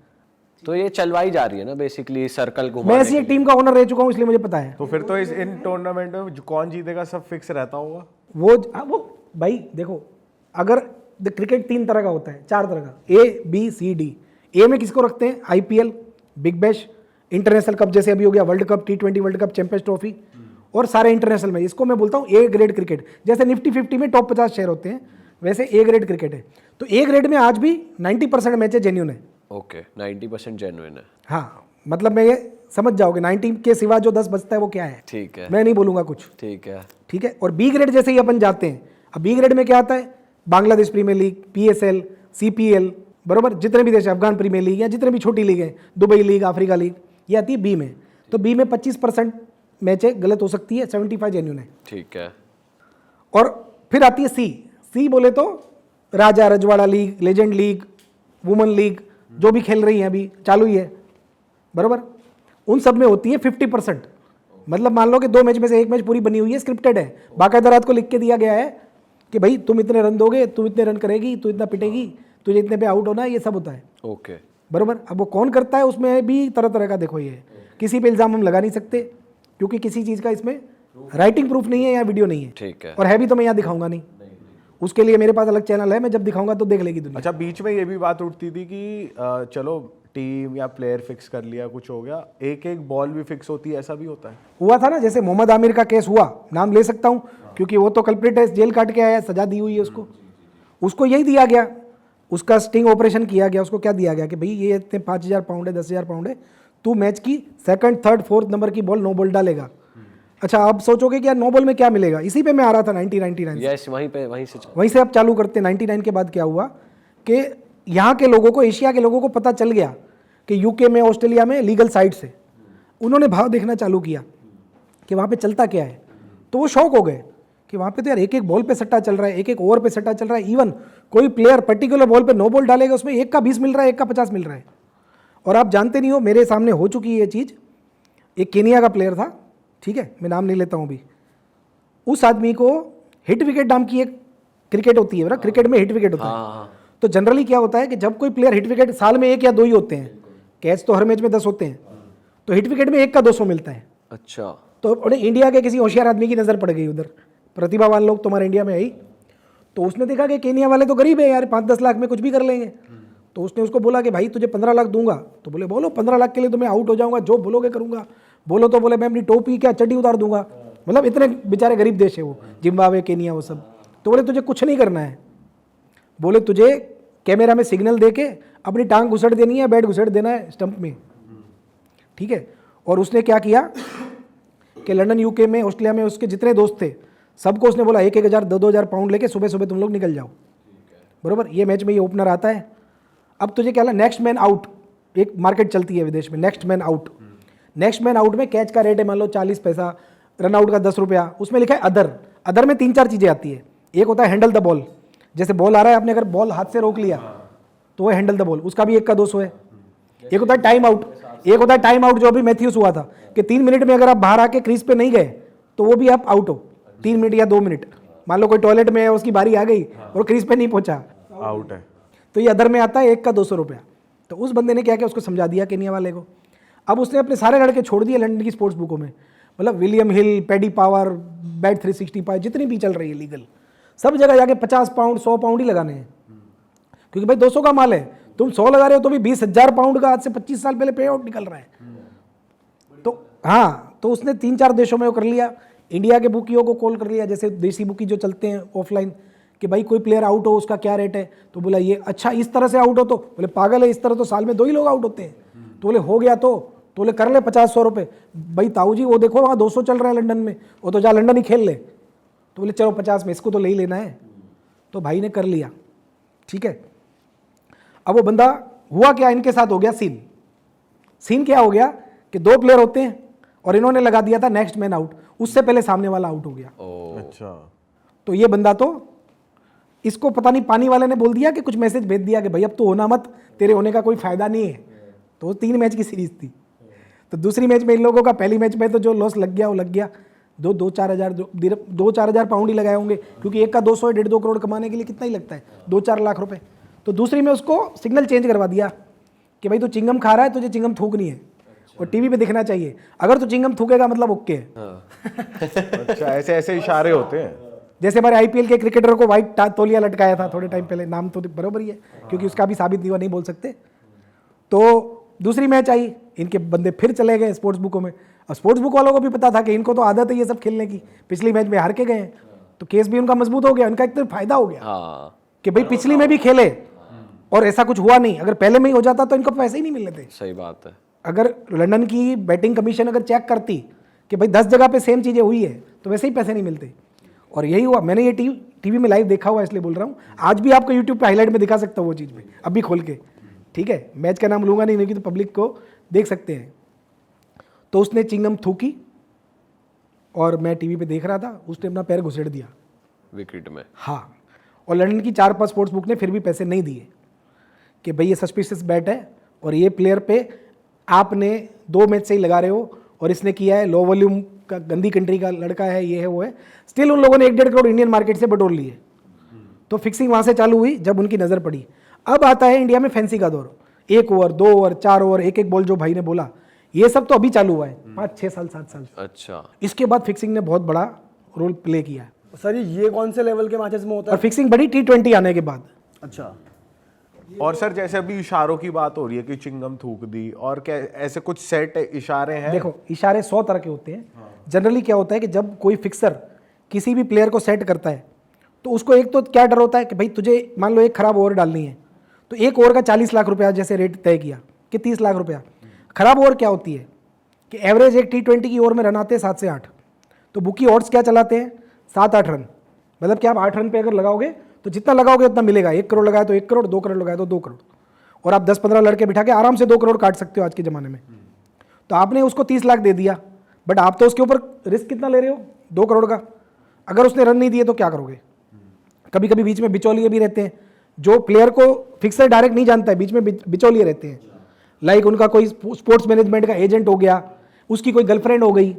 तो ये चलवाई जा रही है ना बेसिकली, सर्कल मैं घुमाने ऐसी एक टीम का ओनर रह चुका हूँ, इसलिए मुझे पता है। तो फिर तो इन टूर्नामेंट में कौन जीतेगा सब फिक्स रहता होगा। वो भाई देखो, अगर क्रिकेट 3 तरह का होता है, 4 तरह का, A B C D। ए में किसको रखते हैं? IPL, big bash, international cup, जैसे अभी हो गया world cup, T20 world cup, champions trophy, और सारे इंटरनेशनल में। इसको मैं बोलता हूँ A ग्रेड क्रिकेट। जैसे निफ्टी 50 में टॉप 50 शेयर होते हैं, वैसे A ग्रेड क्रिकेट है। तो A ग्रेड में आज भी 90% मैच जेन्यून है। ओके, 90% जेन्युइन है। हाँ, मतलब मैं ये समझ जाओगे, 90 के सिवा जो 10 बचता है वो क्या है, ठीक है, मैं नहीं बोलूँगा कुछ। ठीक है, ठीक है। और बी ग्रेड जैसे ही अपन जाते हैं, अब बी ग्रेड में क्या आता है? Bangladesh premier league, PSL, CPL, बराबर, जितने भी देश, अफगान प्रीमियर लीग, या जितने भी छोटी लीग हैं, दुबई लीग, अफ्रीका लीग, ये आती है बी में। तो बी में 25% मैचें गलत हो सकती है, 75 जेन्यून है। ठीक है, और फिर आती है सी बोले तो Raja Rajwada league, legend league, women league, जो भी खेल रही हैं अभी चालू ही है, बराबर, उन सब में होती है 50%। मतलब मान लो कि 2 मैच में से 1 मैच पूरी बनी हुई है, स्क्रिप्टेड है, बाकायदा रात को लिख के दिया गया है कि भाई तुम इतने रन दोगे, तुम इतने रन करेगी, तू इतना पिटेगी, तुझे इतने पे आउट होना है, ये सब होता है, ओके, बराबर। अब वो कौन करता है, उसमें भी तरह तरह का, देखो ये किसी पे इल्ज़ाम हम लगा नहीं सकते, क्योंकि किसी चीज़ का इसमें राइटिंग प्रूफ नहीं है या वीडियो नहीं है, ठीक है, और है भी तो मैं यहाँ दिखाऊंगा नहीं। उसके लिए मेरे पास अलग चैनल है, मैं जब दिखाऊंगा तो देख लेगी दुनिया। अच्छा, बीच में ये भी बात उठती थी कि चलो टीम या प्लेयर फिक्स कर लिया, कुछ हो गया, एक एक बॉल भी फिक्स होती है, ऐसा भी होता है? हुआ था ना, जैसे मोहम्मद आमिर का केस हुआ, नाम ले सकता हूँ क्योंकि वो तो कल्प्रिट है, जेल काट के आया, सजा दी हुई है उसको यही दिया गया, उसका स्टिंग ऑपरेशन किया गया। उसको क्या दिया गया कि भाई ये इतने 5,000 पाउंड है, 10,000 पाउंड है, तू मैच की 2nd, 3rd, 4th नंबर की बॉल नो बॉल डालेगा। अच्छा, आप सोचोगे कि यार नो बॉल में क्या मिलेगा? इसी पे मैं आ रहा था 1999 से। यस, वहीं से अब चालू करते हैं। 99 के बाद क्या हुआ कि यहाँ के लोगों को, एशिया के लोगों को पता चल गया कि यूके में, ऑस्ट्रेलिया में लीगल साइट से उन्होंने भाव देखना चालू किया कि वहाँ पे चलता क्या है। तो वो शौक हो गए कि वहाँ पे तो यार एक एक बॉल पे सट्टा चल रहा है, एक एक ओवर पे सट्टा चल रहा है। इवन कोई प्लेयर पर्टिकुलर बॉल पे 9 बॉल डालेगा, उसमें एक का 20 मिल रहा है, एक का 50 मिल रहा है। और आप जानते नहीं हो, मेरे सामने हो चुकी है ये चीज़। एक केनिया का प्लेयर था, ठीक है, मैं नाम नहीं लेता हूँ अभी। उस आदमी को हिट विकेट नाम की एक क्रिकेट होती है ना, क्रिकेट में हिट विकेट होता है। तो जनरली क्या होता है कि जब कोई प्लेयर हिट विकेट, साल में 1 या 2 ही होते हैं, कैच तो हर मैच में 10 होते हैं, तो हिट विकेट में 1 का 200 मिलता है। अच्छा, तो उन्हें इंडिया के किसी होशियार आदमी की नज़र पड़ गई उधर, प्रतिभावान लोग तुम्हारे इंडिया में है ही। तो उसने देखा कि केनिया वाले तो गरीब है यार, 5-10 लाख में कुछ भी कर लेंगे। तो उसने उसको बोला कि भाई तुझे 15 लाख दूंगा। तो बोले बोलो, 15 लाख के लिए तो मैं आउट हो जाऊंगा, जो बोलोगे करूंगा। बोलो तो बोले मैं अपनी टोपी क्या चड्डी उतार दूंगा। मतलब इतने बेचारे गरीब देश है वो, जिम्बाब्वे, केनिया, वो सब। तो बोले तुझे कुछ नहीं करना है, बोले तुझे कैमरा में सिग्नल दे के अपनी टांग घुसड़ देनी है, बैट घुसड़ देना है स्टंप में, ठीक है। और उसने क्या किया कि लंदन, यूके में, ऑस्ट्रेलिया में उसके जितने दोस्त थे सबको उसने बोला 1,000 2,000 पाउंड लेके सुबह सुबह तुम लोग निकल जाओ, बरोबर। ये मैच में ये ओपनर आता है। अब तुझे क्या, नेक्स्ट मैन आउट एक मार्केट चलती है विदेश में, next man out. Next man out में कैच का रेट है मान लो 40 पैसा, रन आउट का 10 रुपया। उसमें लिखा है अदर। अदर में 3-4 चीज़ें आती है। एक होता है हैंडल द बॉल, जैसे बॉल आ रहा है, आपने अगर बॉल हाथ से रोक लिया तो वो हैंडल द बॉल, उसका भी 1 का 200 है। एक होता है टाइम आउट, एक होता है टाइम आउट जो अभी मैथ्यूस हुआ था कि 3 मिनट में अगर आप बाहर आके क्रीज पे नहीं गए तो वो भी आप आउट हो, 3 मिनट या 2 मिनट। मान लो कोई टॉयलेट में है, उसकी बारी आ गई और क्रीज पे नहीं पहुंचा, आउट है। तो ये अदर में आता है 1 का 200 रुपया। तो उस बंदे ने क्या किया, उसको समझा दिया केनिया वाले को। अब उसने अपने सारे लड़के छोड़ दिए लंदन की स्पोर्ट्स बुकों में, मतलब विलियम हिल, पैडी पावर, बैट 365, जितनी भी चल रही है लीगल, सब जगह जाके 50 पाउंड 100 पाउंड ही लगाने हैं, क्योंकि भाई 200 का माल है। तुम 100 लगा रहे हो तो भी 20,000 पाउंड का आज से 25 साल पहले पे आउट निकल रहा है। तो हाँ, तो उसने 3-4 देशों में वो कर लिया। इंडिया के बुकियों को कॉल कर लिया, जैसे देसी बुकी जो चलते हैं ऑफलाइन, कि भाई कोई प्लेयर आउट हो उसका क्या रेट है। तो बोला ये अच्छा इस तरह से आउट हो, तो बोले पागल है, इस तरह तो साल में 2 ही लोग आउट होते हैं। तो बोले हो गया तो बोले कर ले 50-100 रुपये। भाई ताऊ जी वो देखो वहाँ 200 चल रहा है लंदन में, वो तो जा लंदन ही खेल ले। तो बोले चलो 50 में, इसको तो ले ही लेना है। तो भाई ने कर लिया, ठीक है। अब वो बंदा, हुआ क्या इनके साथ हो गया सीन क्या हो गया कि 2 प्लेयर होते हैं और इन्होंने लगा दिया था नेक्स्ट मैन आउट, उससे पहले सामने वाला आउट हो गया। अच्छा, तो ये बंदा तो, इसको पता नहीं पानी वाले ने बोल दिया कि कुछ मैसेज भेज दिया कि भाई अब तो होना मत, तेरे होने का कोई फायदा नहीं है। तो वो 3 मैच की सीरीज थी। तो दूसरी मैच में इन लोगों का, पहली मैच में तो जो लॉस लग गया वो लग गया, 2-4 हज़ार पाउंड ही लगाए होंगे, क्योंकि 1 का 200 है, 1.5-2 करोड़ कमाने के लिए कितना ही लगता है, 2-4 लाख रुपए। तो दूसरी में उसको सिग्नल चेंज करवा दिया कि भाई तू चिंगम खा रहा है, तुझे चिंगम थूकनी है और टीवी पे दिखना चाहिए, अगर तू चिंगम थूकेगा मतलब ओके है। अच्छा, ऐसे ऐसे इशारे होते हैं। जैसे हमारे आईपीएल के क्रिकेटर को व्हाइट तौलिया लटकाया था थोड़े टाइम पहले, नाम तो बराबर ही है क्योंकि उसका भी साबित नहीं बोल सकते। तो दूसरी मैच आई, इनके बंदे फिर चले गए स्पोर्ट्स बुकों में। और स्पोर्ट्स बुक वालों को भी पता था कि इनको तो आदत है ये सब खेलने की, पिछली मैच में हार के गए, तो केस भी उनका मजबूत हो गया। इनका एक तो फायदा हो गया कि भाई पिछली में भी खेले और ऐसा कुछ हुआ नहीं। अगर पहले में ही हो जाता तो इनको पैसे ही नहीं मिलने थे। सही बात है। अगर लंदन की बैटिंग कमीशन अगर चेक करती कि भाई 10 जगह पे सेम चीज़ें हुई है तो वैसे ही पैसे नहीं मिलते। और यही हुआ। मैंने ये टीवी में लाइव देखा हुआ, इसलिए बोल रहा हूँ। आज भी आपको यूट्यूब पे हाईलाइट में दिखा सकता हूँ वो चीज़ में, अभी खोल के, ठीक है। मैच का नाम लूँगा नहीं कि तो पब्लिक को देख सकते हैं। तो उसने चिंगम थूकी और मैं टीवी पे देख रहा था, उसने अपना पैर घुसेड़ दिया विकेट में। हाँ, और लंदन की 4-5 स्पोर्ट्स बुक ने फिर भी पैसे नहीं दिए कि भाई ये सस्पिशियस बैट है और ये प्लेयर पे आपने 2 मैच से ही लगा रहे हो और इसने किया है, लो वॉल्यूम का, गंदी कंट्री का लड़का है, ये है वो है। स्टिल उन लोगों ने 1-1.5 करोड़ इंडियन मार्केट से बटोर लिए। तो फिक्सिंग वहाँ से चालू हुई जब उनकी नज़र पड़ी। अब आता है इंडिया में फैंसी का दौर, 1 ओवर 2 ओवर 4 ओवर, एक बॉल जो भाई ने बोला, ये सब तो अभी चालू हुआ है 5-6 साल 7 साल। अच्छा, इसके बाद फिक्सिंग ने बहुत बड़ा रोल प्ले किया है। सर ये कौन से लेवल के मैचेस में होता और है? फिक्सिंग बड़ी T20 आने के बाद। अच्छा, और सर जैसे अभी इशारों की बात हो रही है कि चिंगम थूक दी, और क्या ऐसे कुछ सेट इशारे हैं? देखो, इशारे 100 तरह के होते हैं। जनरली क्या होता है कि जब कोई फिक्सर किसी भी प्लेयर को सेट करता है तो उसको एक तो क्या डर होता है कि भाई तुझे मान लो एक खराब ओवर डालनी है, तो 1 ओवर का 40 लाख रुपया जैसे रेट तय किया कि 30 लाख रुपया। खराब ओवर क्या होती है कि एवरेज एक T20 की ओवर में रन आते हैं 7 से 8, तो बुकी ऑड्स क्या चलाते हैं 7-8 रन। मतलब कि आप 8 रन पे अगर लगाओगे तो जितना लगाओगे उतना मिलेगा। 1 करोड़ लगाया तो 1 करोड़, 2 करोड़ लगाया तो 2 करोड़, और आप 10-15 लड़के बिठा के आराम से 2 करोड़ काट सकते हो आज के ज़माने में। तो आपने उसको 30 लाख दे दिया, बट आप तो उसके ऊपर रिस्क कितना ले रहे हो, 2 करोड़ का। अगर उसने रन नहीं दिए तो क्या करोगे? कभी कभी बीच में बिचौलिए भी रहते हैं, जो प्लेयर को फिक्सर डायरेक्ट नहीं जानता है, बीच में बिचौलिए रहते हैं। लाइक उनका कोई स्पोर्ट्स मैनेजमेंट का एजेंट हो गया, उसकी कोई गर्लफ्रेंड हो गई,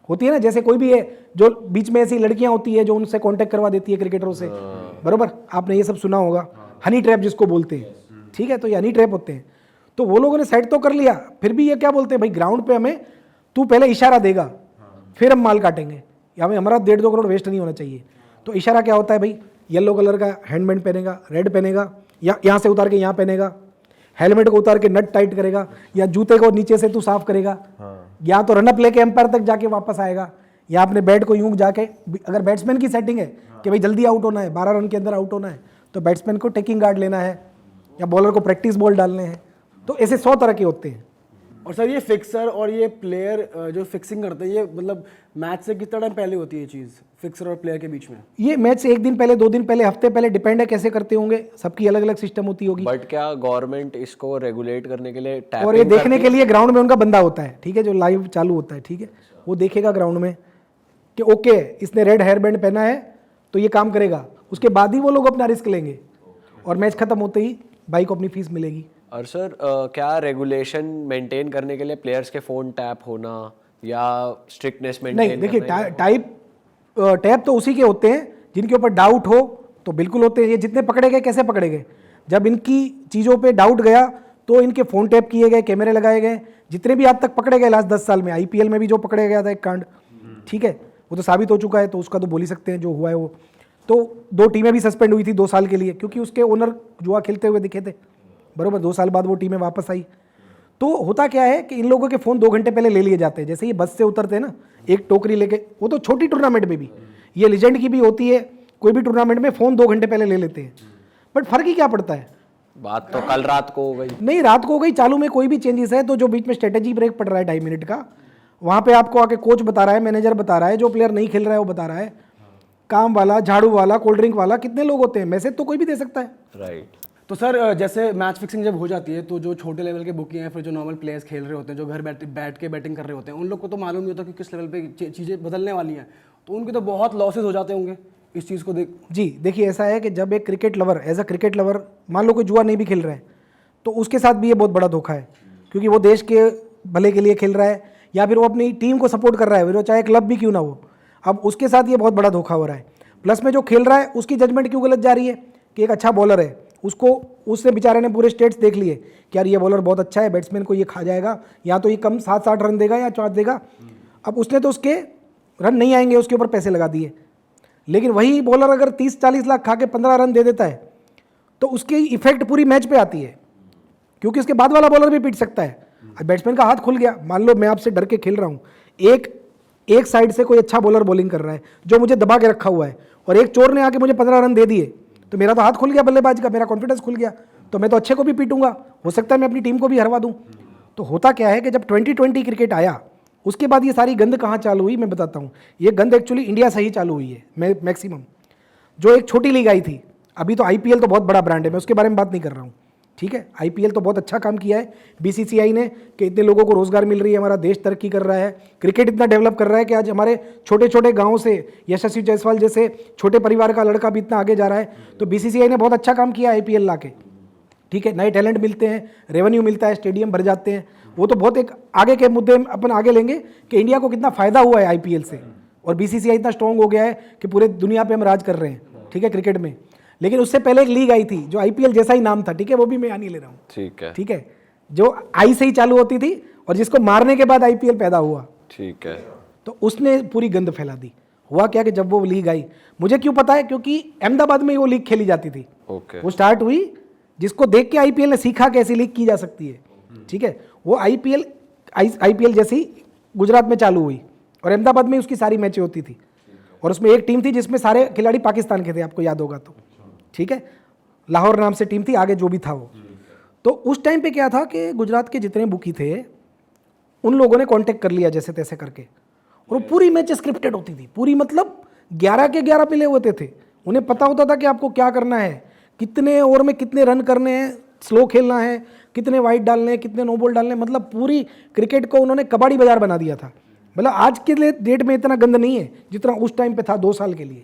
होती है ना, जैसे कोई भी है जो बीच में ऐसी लड़कियां होती है जो उनसे कांटेक्ट करवा देती है क्रिकेटरों से, बरोबर, आपने ये सब सुना होगा, हनी ट्रैप जिसको बोलते हैं, ठीक है, तो ये हनी ट्रैप होते हैं। तो वो लोगों ने सेट तो कर लिया, फिर भी ये क्या बोलते हैं, भाई ग्राउंड पे हमें तू पहले इशारा देगा फिर हम माल काटेंगे, या हमारा 1.5-2 करोड़ वेस्ट नहीं होना चाहिए। तो इशारा क्या होता है भाई, येलो कलर का हैंडबैंड पहनेगा, रेड पहनेगा, या यहाँ से उतार के यहाँ पहनेगा, हेलमेट को उतार के नट टाइट करेगा, या जूते को नीचे से तू साफ करेगा, या तो रनअप लेके एम्पायर तक जाके वापस आएगा, या अपने बैट को यूं जाके, अगर बैट्समैन की सेटिंग है कि भाई जल्दी आउट होना है, 12 रन के अंदर आउट होना है, तो बैट्समैन को टेकिंग गार्ड लेना है, या बॉलर को प्रैक्टिस बॉल डालने हैं। तो ऐसे 100 तरह के होते हैं। और सर ये फिक्सर और ये प्लेयर जो फिक्सिंग करते हैं, ये मतलब मैच से कितना टाइम पहले होती है ये चीज़, फिक्सर और प्लेयर के बीच में? ये मैच से 1 दिन पहले, 2 दिन पहले, हफ्ते पहले, डिपेंड है कैसे करते होंगे, सबकी अलग अलग सिस्टम होती होगी। बट क्या गवर्नमेंट इसको रेगुलेट करने के लिए और ये देखने के लिए ग्राउंड में उनका बंदा होता है, ठीक है, जो लाइव चालू होता है, ठीक है, वो देखेगा ग्राउंड में कि ओके इसने रेड हेयर बैंड पहना है तो ये काम करेगा, उसके बाद ही वो लोग अपना रिस्क लेंगे, और मैच खत्म होते ही भाई को अपनी फीस मिलेगी। और सर क्या रेगुलेशन मेंटेन करने के लिए प्लेयर्स के फोन टैप होना या स्ट्रिक्टनेस मेंटेन? नहीं, देखिए टैप तो उसी के होते हैं जिनके ऊपर डाउट हो, तो बिल्कुल होते हैं। ये जितने पकड़े गए, कैसे पकड़े गए, जब इनकी चीज़ों पे डाउट गया तो इनके फ़ोन टैप किए गए, कैमरे लगाए गए। जितने भी आज तक पकड़े गए लास्ट 10 साल में, IPL में भी जो पकड़े गया था एक कांड, ठीक है, वो तो साबित हो चुका है, तो उसका तो बोल ही सकते हैं जो हुआ है वो। तो 2 टीमें भी सस्पेंड हुई थी 2 साल के लिए, क्योंकि उसके ओनर जुआ खेलते हुए दिखे थे, बराबर। 2 साल बाद वो टीमें वापस आई। तो होता क्या है कि इन लोगों के फ़ोन 2 घंटे पहले ले लिए जाते हैं। जैसे ये बस से उतरते हैं ना, एक टोकरी लेके, वो तो छोटी टूर्नामेंट में भी, ये लीजेंड की भी होती है, कोई भी टूर्नामेंट में फ़ोन 2 घंटे पहले ले लेते हैं। बट फ़र्क ही क्या पड़ता है, बात तो कल रात को हो गई। नहीं, रात को हो गई, चालू में कोई भी चेंजेस है तो जो बीच में स्ट्रेटेजी ब्रेक पड़ रहा है 2.5 मिनट का, वहाँ पे आपको आके कोच बता रहा है, मैनेजर बता रहा है, जो प्लेयर नहीं खेल रहा है वो बता रहा है, काम वाला, झाड़ू वाला, कोल्ड ड्रिंक वाला, कितने लोग होते हैं, मैसेज तो कोई भी दे सकता है। राइट। तो सर जैसे मैच फिक्सिंग जब हो जाती है तो जो छोटे लेवल के बुकी हैं, फिर जो नॉर्मल प्लेयर्स खेल रहे होते हैं, जो घर बैठ के बैटिंग कर रहे होते हैं, उन लोग को तो मालूम नहीं होता कि किस लेवल पे चीज़ें बदलने वाली हैं, तो उनके तो बहुत लॉसेज हो जाते होंगे इस चीज़ को देख। जी देखिए, ऐसा है कि जब एक cricket lover, as a cricket lover, मान लो कोई जुआ नहीं भी खेल रहा है, तो उसके साथ भी ये बहुत बड़ा धोखा है, क्योंकि वो देश के भले के लिए खेल रहा है, या फिर वो अपनी टीम को सपोर्ट कर रहा है, फिर वो चाहे क्लब भी क्यों ना हो। अब उसके साथ ये बहुत बड़ा धोखा हो रहा है। प्लस में जो खेल रहा है उसकी जजमेंट क्यों गलत जा रही है कि एक अच्छा बॉलर है, उसको, उससे बेचारे ने पूरे स्टेट्स देख लिए कि यार ये बॉलर बहुत अच्छा है, बैट्समैन को ये खा जाएगा, या तो ये कम 7-8 रन देगा या 4 देगा। अब उसने तो उसके रन नहीं आएंगे, उसके ऊपर पैसे लगा दिए। लेकिन वही बॉलर अगर 30-40 लाख खा के 15 रन दे देता है तो उसकी इफेक्ट पूरी मैच पे आती है, क्योंकि उसके बाद वाला बॉलर भी पीट सकता है। अब बैट्समैन का हाथ खुल गया, मान लो मैं आपसे डर के खेल रहा हूँ, एक साइड से कोई अच्छा बॉलर बॉलिंग कर रहा है जो मुझे दबा के रखा हुआ है, और एक चोर ने आके मुझे 15 रन दे दिए, तो मेरा तो हाथ खुल गया बल्लेबाज का, मेरा कॉन्फिडेंस खुल गया, तो मैं तो अच्छे को भी पीटूंगा, हो सकता है मैं अपनी टीम को भी हरवा दूं। तो होता क्या है कि जब 2020 क्रिकेट आया, उसके बाद ये सारी गंद कहाँ चालू हुई, मैं बताता हूँ। ये गंद एक्चुअली इंडिया से ही चालू हुई है मैक्सिमम। जो एक छोटी लीग आई थी, अभी तो IPL तो बहुत बड़ा ब्रांड है, मैं उसके बारे में बात नहीं कर रहा हूँ, ठीक है। IPL तो बहुत अच्छा काम किया है BCCI ने, कि इतने लोगों को रोजगार मिल रही है, हमारा देश तरक्की कर रहा है, क्रिकेट इतना डेवलप कर रहा है कि आज हमारे छोटे छोटे गाँव से यशस्वी जायसवाल जैसे छोटे परिवार का लड़का भी इतना आगे जा रहा है। तो BCCI ने बहुत अच्छा काम किया है IPL ला के, ठीक है। नए टैलेंट मिलते हैं, रेवेन्यू मिलता है, स्टेडियम भर जाते हैं। वो तो बहुत एक आगे के मुद्दे अपन आगे लेंगे कि इंडिया को कितना फ़ायदा हुआ है IPL से, और BCCI इतना स्ट्रॉन्ग हो गया है कि पूरे दुनिया पे हम राज कर रहे हैं, ठीक है, क्रिकेट में। लेकिन उससे पहले एक लीग आई थी जो IPL जैसा ही नाम था, ठीक है, वो भी मैं यहाँ नहीं ले रहा हूँ, ठीक है, जो आई से ही चालू होती थी और जिसको मारने के बाद IPL पैदा हुआ, ठीक है। तो उसने पूरी गंद फैला दी। हुआ क्या कि जब वो लीग आई, मुझे क्यों पता है, क्योंकि अहमदाबाद में ही वो लीग खेली जाती थी, वो स्टार्ट हुई, जिसको देख के IPL ने सीखा कैसी लीग की जा सकती है, ठीक है। वो IPL जैसी गुजरात में चालू हुई, और अहमदाबाद में उसकी सारी मैचें होती थी, और उसमें एक टीम थी जिसमें सारे खिलाड़ी पाकिस्तान के थे, आपको याद होगा तो, ठीक है। लाहौर नाम से टीम थी, आगे जो भी था वो। तो उस टाइम पे क्या था कि गुजरात के जितने बुकी थे उन लोगों ने कांटेक्ट कर लिया जैसे तैसे करके, और वो पूरी मैच स्क्रिप्टेड होती थी, पूरी मतलब 11 के 11 प्ले होते थे। उन्हें पता होता था कि आपको क्या करना है, कितने ओवर में कितने रन करने हैं, स्लो खेलना है, कितने वाइड डालने हैं, कितने नो बॉल डालने हैं, मतलब पूरी क्रिकेट को उन्होंने कबाड़ी बाजार बना दिया था। मतलब आज के डेट में इतना गंद नहीं है जितना उस टाइम पे था 2 साल के लिए।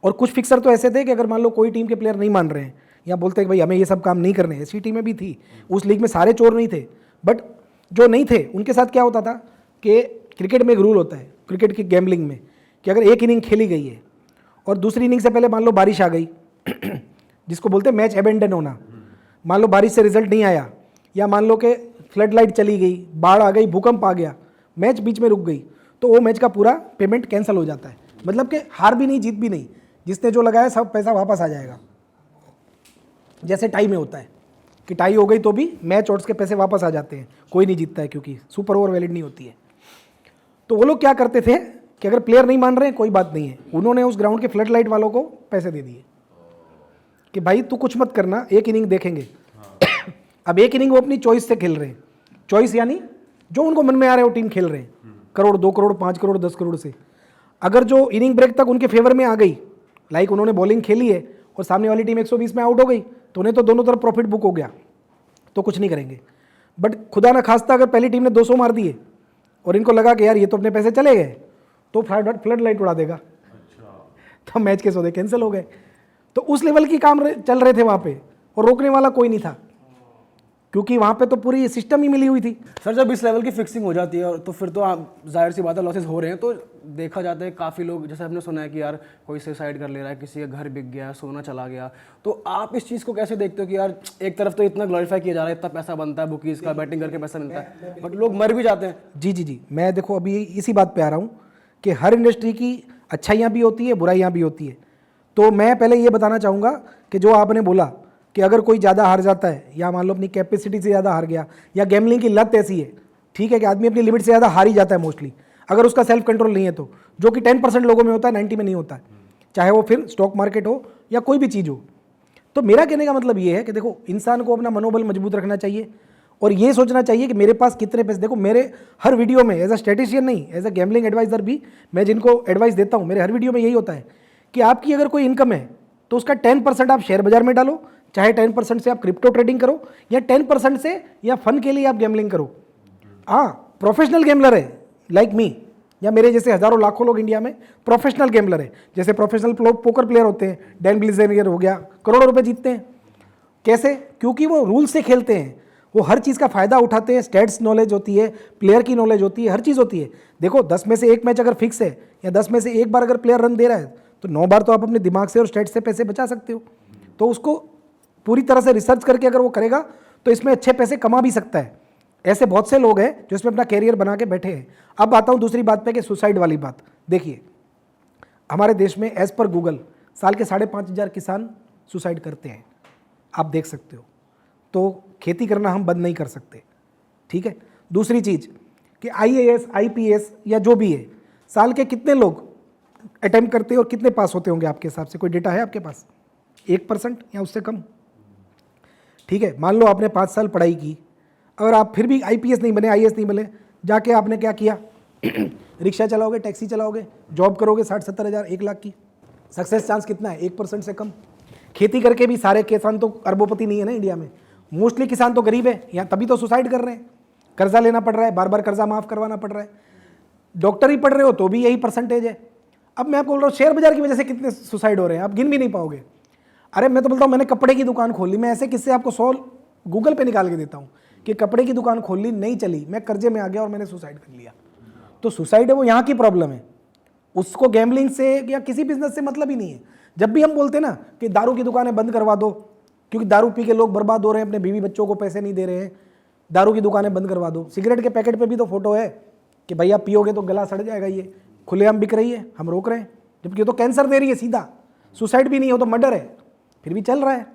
और कुछ फिक्सर तो ऐसे थे कि अगर मान लो कोई टीम के प्लेयर नहीं मान रहे हैं या बोलते हैं कि भाई हमें ये सब काम नहीं करने, ऐसी टीमें भी थी। उस लीग में सारे चोर नहीं थे, बट जो नहीं थे उनके साथ क्या होता था कि क्रिकेट में एक रूल होता है, क्रिकेट की गैम्बलिंग में, कि अगर एक इनिंग खेली गई है और दूसरी इनिंग से पहले मान लो बारिश आ गई जिसको बोलते हैं मैच अबेंडन होना, मान लो बारिश से रिजल्ट नहीं आया, या मान लो कि फ्लड लाइट चली गई, बाढ़ आ गई, भूकंप आ गया, मैच बीच में रुक गई, तो वो मैच का पूरा पेमेंट कैंसिल हो जाता है। मतलब कि हार भी नहीं, जीत भी नहीं, जिसने जो लगाया सब पैसा वापस आ जाएगा। जैसे टाई में होता है कि टाई हो गई तो भी मैच और उसके पैसे वापस आ जाते हैं, कोई नहीं जीतता है क्योंकि सुपर ओवर वैलिड नहीं होती है। तो वो लोग क्या करते थे कि अगर प्लेयर नहीं मान रहे हैं कोई बात नहीं है, उन्होंने उस ग्राउंड के फ्लड लाइट वालों को पैसे दे दिए कि भाई तू कुछ मत करना, एक इनिंग देखेंगे। अब एक इनिंग वो अपनी चॉइस से खेल रहे हैं, चॉइस यानी जो उनको मन में आ रहा है वो टीम खेल रहे हैं, करोड़ 2 करोड़ 5 करोड़ 10 करोड़ से। अगर जो इनिंग ब्रेक तक उनके फेवर में आ गई, लाइक उन्होंने बॉलिंग खेली है और सामने वाली टीम 120 में आउट हो गई, तो उन्हें तो दोनों तरफ प्रॉफिट बुक हो गया, तो कुछ नहीं करेंगे। बट खुदा ना खास्ता अगर पहली टीम ने 200 मार दिए और इनको लगा कि यार ये तो अपने पैसे चले गए, तो फ्लड लाइट उड़ा देगा। तो मैच के सौदे कैंसिल हो गए। तो उस लेवल की काम चल रहे थे वहाँ पे, और रोकने वाला कोई नहीं था, क्योंकि वहाँ पे तो पूरी सिस्टम ही मिली हुई थी। सर जब इस लेवल की फिक्सिंग हो जाती है तो फिर तो आप जाहिर सी बात है लॉसेस हो रहे हैं, तो देखा जाता है काफ़ी लोग, जैसे हमने सुना है कि यार कोई सुसाइड कर ले रहा है, किसी का घर बिक गया, सोना चला गया, तो आप इस चीज़ को कैसे देखते हो कि यार एक तरफ तो इतना ग्लोरीफाई किया जा रहा है, इतना पैसा बनता है बुकीज़ का, बैटिंग करके पैसा मिलता है, बट लोग मर भी जाते हैं। जी, मैं देखो अभी इसी बात पे आ रहा हूँ कि हर इंडस्ट्री की अच्छाइयाँ भी होती है, बुराइयाँ भी होती है। तो मैं पहले ये बताना चाहूँगा कि जो आपने बोला कि अगर कोई ज़्यादा हार जाता है, या मान लो अपनी कैपेसिटी से ज़्यादा हार गया, या गैमलिंग की लत ऐसी है, ठीक है कि आदमी अपनी लिमिट से ज़्यादा हार ही जाता है मोस्टली, अगर उसका सेल्फ कंट्रोल नहीं है तो, जो कि 10% लोगों में होता है, 90 में नहीं होता है, चाहे वो फिर स्टॉक मार्केट हो या कोई भी चीज़ हो। तो मेरा कहने का मतलब ये है कि देखो इंसान को अपना मनोबल मजबूत रखना चाहिए और ये सोचना चाहिए कि मेरे पास कितने पैसे। देखो मेरे हर वीडियो में एज अ स्टैटिस्टिशियन नहीं, एज अ गैमलिंग एडवाइज़र भी मैं जिनको एडवाइस देता हूँ, मेरे हर वीडियो में यही होता है कि आपकी अगर कोई इनकम है तो उसका 10% आप शेयर बाजार में डालो, चाहे 10% से आप क्रिप्टो ट्रेडिंग करो, या 10% से या फन के लिए आप गैमलिंग करो। हाँ, प्रोफेशनल गैमलर है लाइक मी, या मेरे जैसे हज़ारों लाखों लोग इंडिया में प्रोफेशनल गैमलर है। जैसे प्रोफेशनल पोकर प्लेयर होते हैं, डैन ब्लिज़नियर हो गया, करोड़ों रुपए जीतते हैं। कैसे? क्योंकि वो रूल से खेलते हैं, वो हर चीज़ का फ़ायदा उठाते हैं, स्टैट्स नॉलेज होती है, प्लेयर की नॉलेज होती है, हर चीज़ होती है। देखो 10 में से 1 मैच अगर फिक्स है, या 10 में से 1 बार अगर प्लेयर रन दे रहा है, तो 9 बार तो आप अपने दिमाग से और स्टैट्स से पैसे बचा सकते हो। तो उसको पूरी तरह से रिसर्च करके अगर वो करेगा तो इसमें अच्छे पैसे कमा भी सकता है। ऐसे बहुत से लोग हैं जो इसमें अपना कैरियर बना के बैठे हैं। अब आता हूँ दूसरी बात पे कि सुसाइड वाली बात। देखिए हमारे देश में एज़ पर गूगल साल के 5,500 किसान सुसाइड करते हैं, आप देख सकते हो। तो खेती करना हम बंद नहीं कर सकते, ठीक है। दूसरी चीज़ कि IAS IPS या जो भी है, साल के कितने लोग अटेम्प्ट करते हैं और कितने पास होते होंगे आपके हिसाब से? कोई डेटा है आपके पास? 1% या उससे कम, ठीक है। मान लो आपने 5 साल पढ़ाई की, अगर आप फिर भी IPS नहीं बने, IAS नहीं बने, जाके आपने क्या किया रिक्शा चलाओगे, टैक्सी चलाओगे, जॉब करोगे 60-70 हज़ार 1 लाख की, सक्सेस चांस कितना है? 1% से कम। खेती करके भी सारे किसान तो अरबोपति नहीं है ना इंडिया में, मोस्टली किसान तो गरीब है, यहाँ तभी तो सुसाइड कर रहे हैं। कर्जा लेना पड़ रहा है, बार बार कर्जा माफ़ करवाना पड़ रहा है। डॉक्टर ही पढ़ रहे हो तो भी यही परसेंटेज है। अब मैं आपको बोल रहा हूँ शेयर बाजार की वजह से कितने सुसाइड हो रहे हैं, आप गिन भी नहीं पाओगे। अरे मैं तो बोलता हूँ मैंने कपड़े की दुकान खोल ली, मैं ऐसे किससे आपको 100 गूगल पे निकाल के देता हूँ कि कपड़े की दुकान खोल ली, नहीं चली, मैं कर्जे में आ गया और मैंने सुसाइड कर लिया। तो सुसाइड है वो यहाँ की प्रॉब्लम है, उसको गैम्बलिंग से या किसी बिजनेस से मतलब ही नहीं है। जब भी हम बोलते हैं ना कि दारू की दुकानें बंद करवा दो, क्योंकि दारू पी के लोग बर्बाद हो रहे हैं, अपने बीवी बच्चों को पैसे नहीं दे रहे हैं, दारू की दुकानें बंद करवा दो। सिगरेट के पैकेट पे भी तो फोटो है कि भैया पियोगे तो गला सड़ जाएगा, ये खुलेआम बिक रही है, हम रोक रहे हैं, जबकि ये तो कैंसर दे रही है सीधा, सुसाइड भी नहीं हो तो मर्डर है, फिर भी चल रहा है।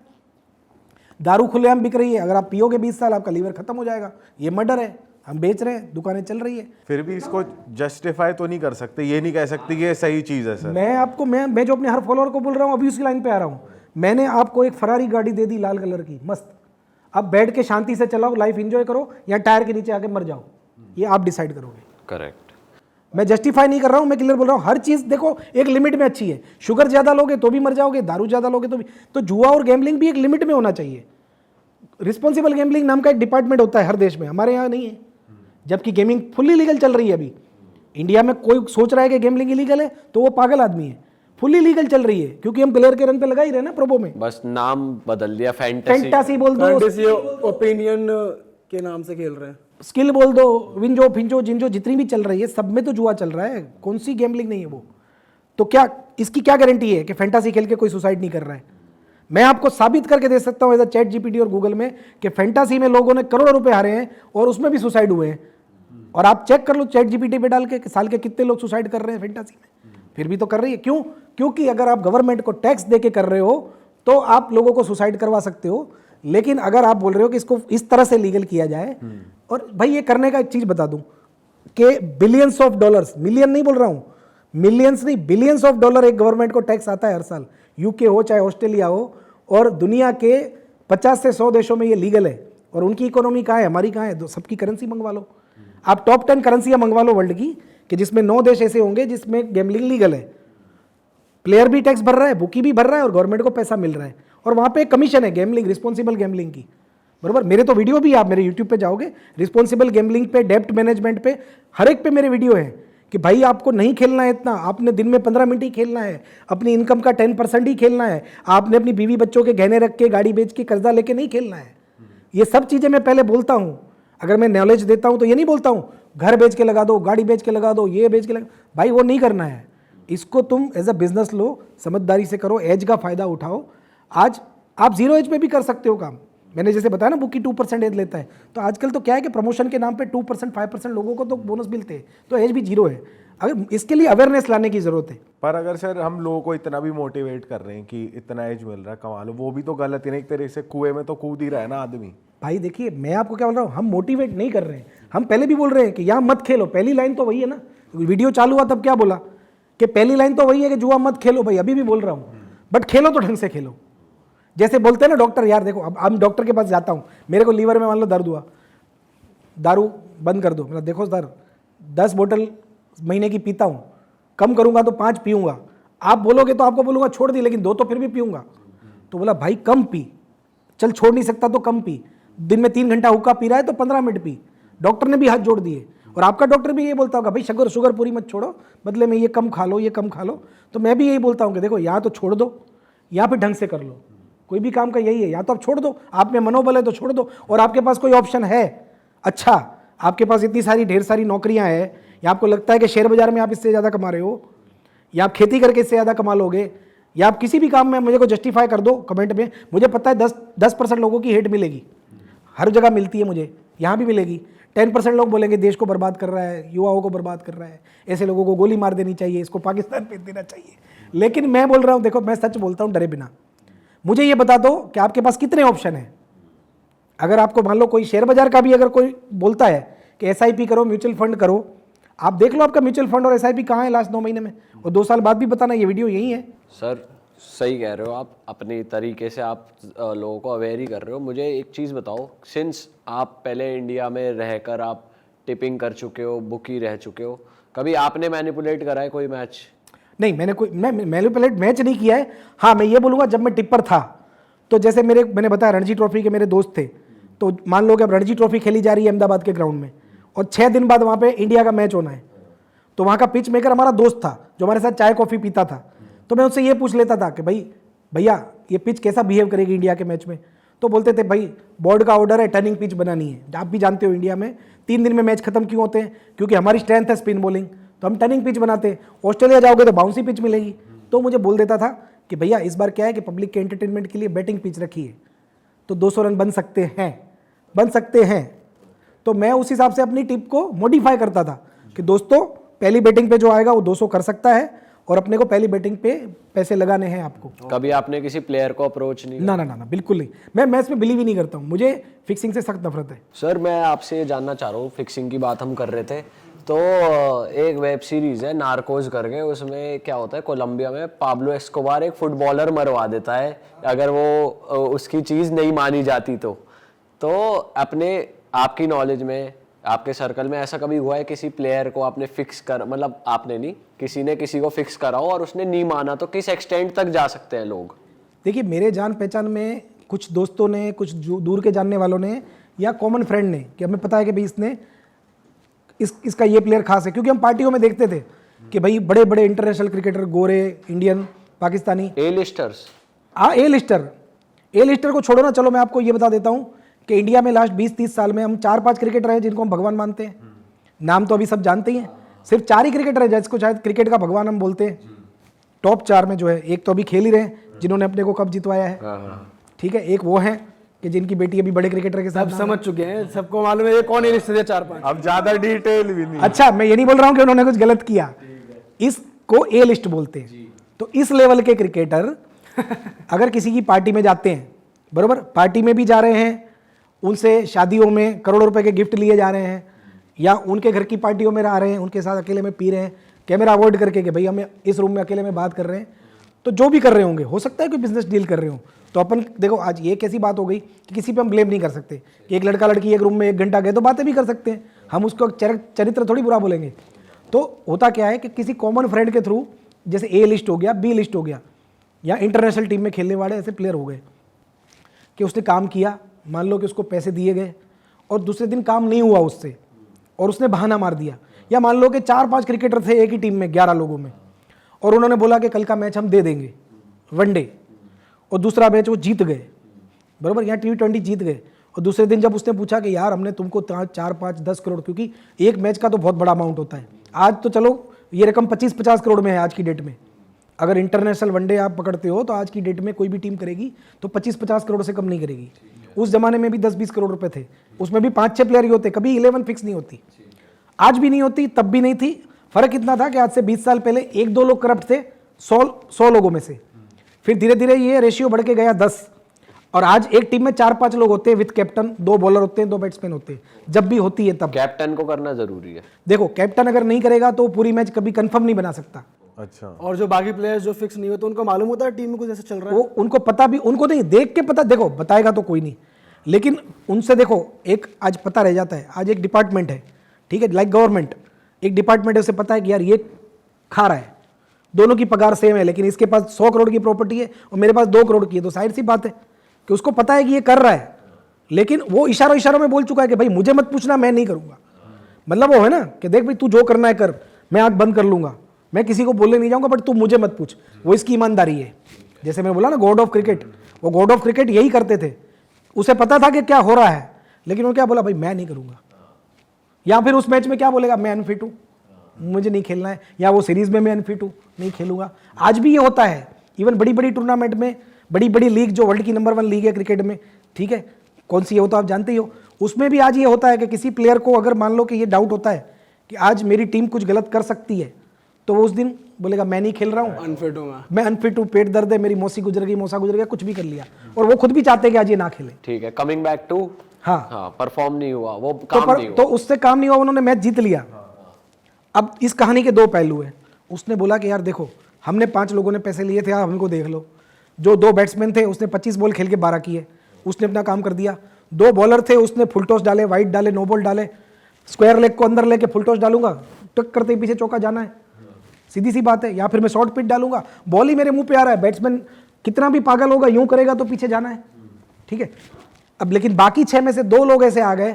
दारू खुलेआम बिक रही है, अगर आप पियोगे 20 साल आपका लीवर खत्म हो जाएगा, ये मर्डर है, हम बेच रहे हैं, दुकानें चल रही है। फिर भी इसको जस्टिफाई तो नहीं कर सकते, ये नहीं कह सकते कि ये सही चीज़ है सर। मैं जो अपने हर फॉलोअर को बोल रहा हूँ, अभी उसकी लाइन पे आ रहा हूँ। मैंने आपको एक फरारी गाड़ी दे दी लाल कलर की, मस्त, अब बैठ के शांति से चलाओ, लाइफ एंजॉय करो, या टायर के नीचे आके मर जाओ, ये आप डिसाइड करोगे। करेक्ट। मैं जस्टिफाई नहीं कर रहा हूँ, मैं क्लियर बोल रहा हूँ। हर चीज़ देखो एक लिमिट में अच्छी है। शुगर ज़्यादा लोगे तो भी मर जाओगे, दारू ज़्यादा लोगे तो भी। तो जुआ और गैम्बलिंग भी एक लिमिट में होना चाहिए। रिस्पॉन्सिबल गैम्बलिंग नाम का एक डिपार्टमेंट होता है हर देश में, हमारे यहाँ नहीं है, जबकि गेमिंग फुल्ली लीगल चल रही है अभी। इंडिया में कोई सोच रहा है कि गेमलिंग इलीगल है तो वो पागल आदमी है। फुल्ली लीगल चल रही है क्योंकि हम प्लेयर के रन पे लगा ही रहे ना प्रोबो में। बस नाम बदल दिया, फैंटेसी फैंटासी बोल दो, फैंटेसी ओपिनियन के नाम से खेल रहे हैं। स्किल बोल दो, विंजो फिंजो जिंजो जितनी भी चल रही है सब में तो जुआ चल रहा है। कौन सी गेमलिंग नहीं है वो? तो क्या इसकी क्या गारंटी है कि फैंटासी खेल के कोई सुसाइड नहीं कर रहा है? मैं आपको साबित करके दे सकता हूँ एज चैट जीपीटी और गूगल में कि फैंटासी में लोगों ने करोड़ों रुपए हारे हैं और उसमें भी सुसाइड हुए हैं। और आप चेक कर लो चैट जीपीटी पे डाल के कि साल के कितने लोग सुसाइड कर रहे हैं फैंटासी में, फिर भी तो कर रही है। क्यों? क्योंकि अगर आप गवर्नमेंट को टैक्स दे के कर रहे हो तो आप लोगों को सुसाइड करवा सकते हो, लेकिन अगर आप बोल रहे हो कि इसको इस तरह से लीगल किया जाए, और भाई ये करने का एक चीज बता दूं कि बिलियंस ऑफ डॉलर्स, मिलियन नहीं बोल रहा हूं, मिलियंस नहीं, बिलियंस ऑफ डॉलर एक गवर्नमेंट को टैक्स आता है हर साल। यूके हो चाहे ऑस्ट्रेलिया हो, और दुनिया के 50 से 100 देशों में ये लीगल है। और उनकी इकोनॉमी कहाँ है, हमारी कहाँ है? सबकी करेंसी मंगवा लो, आप टॉप 10 करेंसियां मंगवा लो वर्ल्ड की, कि जिसमें 9 देश ऐसे होंगे जिसमें गैम्बलिंग लीगल है। प्लेयर भी टैक्स भर रहा है, बुकी भी भर रहा है और गवर्नमेंट को पैसा मिल रहा है, और वहाँ पे कमीशन है गैम्बलिंग, रिस्पॉन्सिबल गैम्बलिंग की, बरोबर। मेरे तो वीडियो भी, आप मेरे यूट्यूब पे जाओगे, रिस्पॉन्सिबल गैम्बलिंग पे, डेप्ट मैनेजमेंट पे, हर एक पे मेरे वीडियो है कि भाई आपको नहीं खेलना है इतना, आपने दिन में 15 मिनट ही खेलना है, अपनी इनकम का 10% ही खेलना है, आपने अपनी बीवी बच्चों के गहने रख के, गाड़ी बेच के, कर्जा लेके नहीं खेलना है। ये सब चीज़ें मैं पहले बोलता हूँ। अगर मैं नॉलेज देता हूँ तो ये नहीं बोलता हूँ घर बेच के लगा दो, गाड़ी बेच के लगा दो, ये बेच के लगा, भाई वो नहीं करना है। इसको तुम एज अ बिजनेस लो, समझदारी से करो, एज का फायदा उठाओ। आज आप 0 एज पे भी कर सकते हो काम। मैंने जैसे बताया ना बुकी 2% एज लेता है, तो आजकल तो क्या है कि प्रमोशन के नाम पे 2% 5% लोगों को तो बोनस मिलते हैं, तो एज भी 0 है। अगर इसके लिए अवेयरनेस लाने की जरूरत है। पर अगर सर हम लोगों को इतना भी मोटिवेट कर रहे हैं कि इतना एज मिल रहा है कमा लो, वो भी तो गलत है ना। एक तरह से कुएं में तो कूद ही रहा है ना आदमी। भाई देखिए, मैं आपको क्या बोल रहा हूँ, हम मोटिवेट नहीं कर रहे हैं, हम पहले भी बोल रहे हैं कि यहाँ मत खेलो। पहली लाइन तो वही है ना, वीडियो चालू हुआ तब क्या बोला कि पहली लाइन तो वही है कि जुआ मत खेलो। भाई अभी भी बोल रहा हूँ, बट खेलो तो ढंग से खेलो। जैसे बोलते हैं ना डॉक्टर, यार देखो अब हम डॉक्टर के पास जाता हूँ, मेरे को लीवर में मान लो दर्द हुआ, दारू बंद कर दो, मतलब देखो सर 10 बोतल महीने की पीता हूँ, कम करूँगा तो 5 पीऊँगा। आप बोलोगे तो आपको बोलूँगा छोड़ दी, लेकिन 2 तो फिर भी पीऊँगा। तो बोला भाई कम पी, चल छोड़ नहीं सकता तो कम पी। दिन में 3 घंटा हुक्का पी रहा है तो 15 मिनट पी। डॉक्टर ने भी हाथ जोड़ दिए, और आपका डॉक्टर भी ये बोलता होगा भाई शुगर पूरी मत छोड़ो, बदले में ये कम खा लो, ये कम खा लो। तो मैं भी यही बोलता हूँ कि देखो यहाँ तो छोड़ दो, यहाँ पे ढंग से कर लो। कोई भी काम का यही है, या तो आप छोड़ दो, आप में मनोबल है तो छोड़ दो, और आपके पास कोई ऑप्शन है, अच्छा आपके पास इतनी सारी ढेर सारी नौकरियां हैं, या आपको लगता है कि शेयर बाजार में आप इससे ज़्यादा कमा रहे हो, या आप खेती करके इससे ज़्यादा कमा लोगे, या आप किसी भी काम में, मुझे को जस्टिफाई कर दो कमेंट में। मुझे पता है 10% लोगों की हेट मिलेगी, हर जगह मिलती है, मुझे यहाँ भी मिलेगी। 10% लोग बोलेंगे देश को बर्बाद कर रहा है, युवाओं को बर्बाद कर रहा है, ऐसे लोगों को गोली मार देनी चाहिए, इसको पाकिस्तान भेज देना चाहिए। लेकिन मैं बोल रहा हूँ, देखो मैं सच बोलता हूँ डरे बिना। मुझे ये बता दो कि आपके पास कितने ऑप्शन हैं। अगर आपको मान लो कोई शेयर बाजार का भी अगर कोई बोलता है कि SIP करो, म्यूचुअल फंड करो, आप देख लो आपका म्यूचुअल फंड और SIP कहाँ है लास्ट 9 महीने में, और 2 साल बाद भी बताना ये वीडियो यही है। सर सही कह रहे हो आप, अपनी तरीके से आप लोगों को अवेयर ही कर रहे हो। मुझे एक चीज़ बताओ, सिंस आप पहले इंडिया में रहकर आप टिपिंग कर चुके हो, बुकी रह चुके हो, कभी आपने मैनिपुलेट करा है कोई मैच? नहीं, मैं मैनिपुलेट मैच नहीं किया है। हाँ मैं ये बोलूँगा, जब मैं टिप्पर था तो जैसे मैंने बताया रणजी ट्रॉफी के मेरे दोस्त थे, तो मान लो कि अब रणजी ट्रॉफी खेली जा रही है अहमदाबाद के ग्राउंड में, और 6 दिन बाद वहाँ पे इंडिया का मैच होना है, तो वहाँ का पिच मेकर हमारा दोस्त था जो हमारे साथ चाय कॉफ़ी पीता था। तो मैं उससे ये पूछ लेता था कि भैया ये पिच कैसा बिहेव करेगी इंडिया के मैच में। तो बोलते थे भाई बोर्ड का ऑर्डर है, टर्निंग पिच बनानी है। आप भी जानते हो इंडिया में 3 दिन में मैच खत्म क्यों होते हैं, क्योंकि हमारी स्ट्रेंथ है स्पिन बॉलिंग, तो हम टर्निंग पिच बनाते हैं। ऑस्ट्रेलिया जाओगे तो बाउंसी पिच मिलेगी। तो मुझे बोल देता था कि भैया इस बार क्या है कि पब्लिक के एंटरटेनमेंट के लिए बैटिंग पिच रखी है, तो 200 रन बन सकते हैं। तो मैं उस हिसाब से अपनी टिप को मॉडिफाई करता था कि दोस्तों पहली बैटिंग पे जो आएगा वो 200 कर सकता है, और अपने को पहली बैटिंग पे पैसे लगाने हैं आपको। कभी आपने किसी प्लेयर को अप्रोच नहीं? ना बिल्कुल नहीं। मैं मैच में बिलीव ही नहीं करता हूँ, मुझे फिक्सिंग से सख्त नफरत है। सर मैं आपसे ये जानना चाह रहा हूँ, फिक्सिंग की बात हम कर रहे थे, तो एक वेब सीरीज है नार्कोज करके, उसमें क्या होता है कोलंबिया में पाब्लो एस्कोबार एक फुटबॉलर मरवा देता है अगर वो उसकी चीज़ नहीं मानी जाती तो अपने आपकी नॉलेज में, आपके सर्कल में ऐसा कभी हुआ है किसी प्लेयर को आपने फिक्स कर, मतलब आपने नहीं, किसी ने किसी को फिक्स करा हो और उसने नहीं माना, तो किस एक्सटेंट तक जा सकते हैं लोग? देखिए मेरे जान पहचान में कुछ दोस्तों ने, कुछ दूर के जानने वालों ने, या कॉमन फ्रेंड ने, कि हमें पता है कि भाई इसने इसका ये प्लेयर खास है, क्योंकि हम पार्टियों में देखते थे कि भाई बड़े बड़े इंटरनेशनल क्रिकेटर, गोरे, Indian, Pakistani, A listers. A lister को छोड़ो ना, चलो मैं आपको ये बता देता हूँ कि इंडिया में लास्ट 20-30 साल में हम 4-5 क्रिकेटर हैं जिनको हम भगवान मानते हैं। नाम तो अभी सब जानते ही हैं, सिर्फ 4 ही क्रिकेटर हैं जिसको शायद क्रिकेट का भगवान हम बोलते हैं। टॉप 4 में जो है, एक तो अभी खेल ही रहे हैं जिन्होंने अपने को कप जितवाया है, ठीक है, एक वो है कि जिनकी बेटी अभी बड़े क्रिकेटर के साथ सब समझ चुके हैं, सबको मालूम है ये कौन है लिस्ट है 4-5। अब ज्यादा डिटेल भी नहीं। अच्छा, मैं ये नहीं बोल रहा हूँ कि उन्होंने कुछ गलत किया, इसको ए लिस्ट बोलते हैं। तो इस लेवल के क्रिकेटर अगर किसी की पार्टी में जाते हैं, बरोबर, पार्टी में भी जा रहे हैं, उनसे शादियों में करोड़ों रुपए के गिफ्ट लिए जा रहे हैं, या उनके घर की पार्टियों में आ रहे हैं, उनके साथ अकेले में पी रहे हैं, कैमरा अवॉइड करके कि भाई हम इस रूम में अकेले में बात कर रहे हैं, तो जो भी कर रहे होंगे, हो सकता है कोई बिजनेस डील कर रहे हो, तो अपन देखो आज ये कैसी बात हो गई कि किसी पे हम ब्लेम नहीं कर सकते कि एक लड़का लड़की एक रूम में 1 घंटा गए, तो बातें भी कर सकते हैं, हम उसको चरित्र थोड़ी बुरा बोलेंगे। तो होता क्या है कि किसी कॉमन फ्रेंड के थ्रू, जैसे ए लिस्ट हो गया, बी लिस्ट हो गया, या इंटरनेशनल टीम में खेलने वाले ऐसे प्लेयर हो गए कि उसने काम किया, मान लो कि उसको पैसे दिए गए और दूसरे दिन काम नहीं हुआ उससे और उसने बहाना मार दिया, या मान लो कि 4-5 क्रिकेटर थे एक ही टीम में 11 लोगों में, और उन्होंने बोला कि कल का मैच हम दे देंगे वनडे, और दूसरा मैच वो जीत गए, बराबर, यहाँ T20 जीत गए, और दूसरे दिन जब उसने पूछा कि यार हमने तुमको 4-5-10 करोड़, क्योंकि एक मैच का तो बहुत बड़ा अमाउंट होता है, आज तो चलो ये रकम 25-50 करोड़ में है आज की डेट में, अगर इंटरनेशनल वनडे आप पकड़ते हो तो आज की डेट में कोई भी टीम करेगी तो 25-50 करोड़ से कम नहीं करेगी। उस जमाने में भी 10-20 करोड़ रुपए थे, उसमें भी 5-6 प्लेयर ही होते, कभी 11 फिक्स नहीं होती, आज भी नहीं होती, तब भी नहीं थी। फर्क इतना था कि आज से 20 साल पहले 1-2 लोग करप्ट थे 100 लोगों में से, फिर धीरे धीरे ये रेशियो बढ़ के गया 10, और आज एक टीम में 4-5 लोग होते हैं विद कैप्टन, 2 बॉलर होते हैं, 2 बैट्समैन होते हैं, जब भी होती है तब। कैप्टन को करना जरूरी है। देखो कैप्टन अगर नहीं करेगा तो पूरी मैच कभी कंफर्म नहीं बना सकता। अच्छा, और जो बाकी प्लेयर्स जो फिक्स नहीं होते उनको मालूम होता है टीम में कुछ ऐसा चल रहा है, वो उनको पता भी, उनको नहीं देख के पता, देखो बताएगा तो कोई नहीं, लेकिन उनसे देखो एक आज पता रह जाता है। आज एक डिपार्टमेंट है, ठीक है, लाइक गवर्नमेंट, एक डिपार्टमेंट है, उसे पता है कि यार ये खा रहा है, दोनों की पगार सेम है, लेकिन इसके पास 100 करोड़ की प्रॉपर्टी है और मेरे पास 2 करोड़ की है, तो जाहिर सी बात है कि उसको पता है कि ये कर रहा है, लेकिन वो इशारों में बोल चुका है कि भाई मुझे मत पूछना, मैं नहीं करूंगा। मतलब वो है ना कि देख भाई तू जो करना है कर, मैं आंख बंद कर लूंगा, मैं किसी को बोलने नहीं जाऊंगा, बट तू मुझे मत पूछ। वो इसकी ईमानदारी है। जैसे मैंने बोला ना गॉड ऑफ क्रिकेट, वो गॉड ऑफ क्रिकेट यही करते थे, उसे पता था कि क्या हो रहा है, लेकिन वो क्या बोला, भाई मैं नहीं करूंगा। या फिर उस मैच में क्या बोलेगा, मैं अनफिट हूं, मुझे नहीं खेलना है, या वो सीरीज में मैं अनफिट हूं, नहीं खेलूंगा। आज भी ये होता है, इवन बड़ी बड़ी टूर्नामेंट में, बड़ी बड़ी लीग जो वर्ल्ड की नंबर 1 लीग है क्रिकेट में, ठीक है, कौन सी है वो तो आप जानते ही हो, उसमें भी आज ये होता है कि किसी प्लेयर को अगर मान लो कि ये डाउट होता है कि आज मेरी टीम कुछ गलत कर सकती है, तो वो उस दिन बोलेगा मैं नहीं खेल रहा हूँ, अनफिट हूँ मैं अनफिट हूँ, पेट दर्द है, मेरी मौसी गुजर गई, मौसा गुजर गया, कुछ भी कर लिया, और वो खुद भी चाहते हैं कि आज ये ना खेले। ठीक है, कमिंग बैक टू, हाँ, परफॉर्म नहीं हुआ, वो काम नहीं हुआ, तो उससे काम नहीं हुआ, उन्होंने मैच जीत लिया। अब इस कहानी के 2 पहलू हैं। उसने बोला कि यार देखो हमने 5 लोगों ने पैसे लिए थे, आप हमको देख लो। जो 2 बैट्समैन थे उसने 25 बॉल खेल के 12 किए, उसने अपना काम कर दिया। 2 बॉलर थे, उसने फुल टॉस डाले, वाइड डाले, नो बॉल डाले, स्क्वायर लेग को अंदर लेके फुल टॉस डालूंगा, टक करते ही पीछे चौका जाना है, सीधी सी बात है। या फिर मैं शॉर्ट पिच डालूंगा, बॉल ही मेरे मुंह पे आ रहा है, बैट्समैन कितना भी पागल होगा यूं करेगा तो पीछे जाना है, ठीक है। अब लेकिन बाकी 6 में से 2 लोग ऐसे आ गए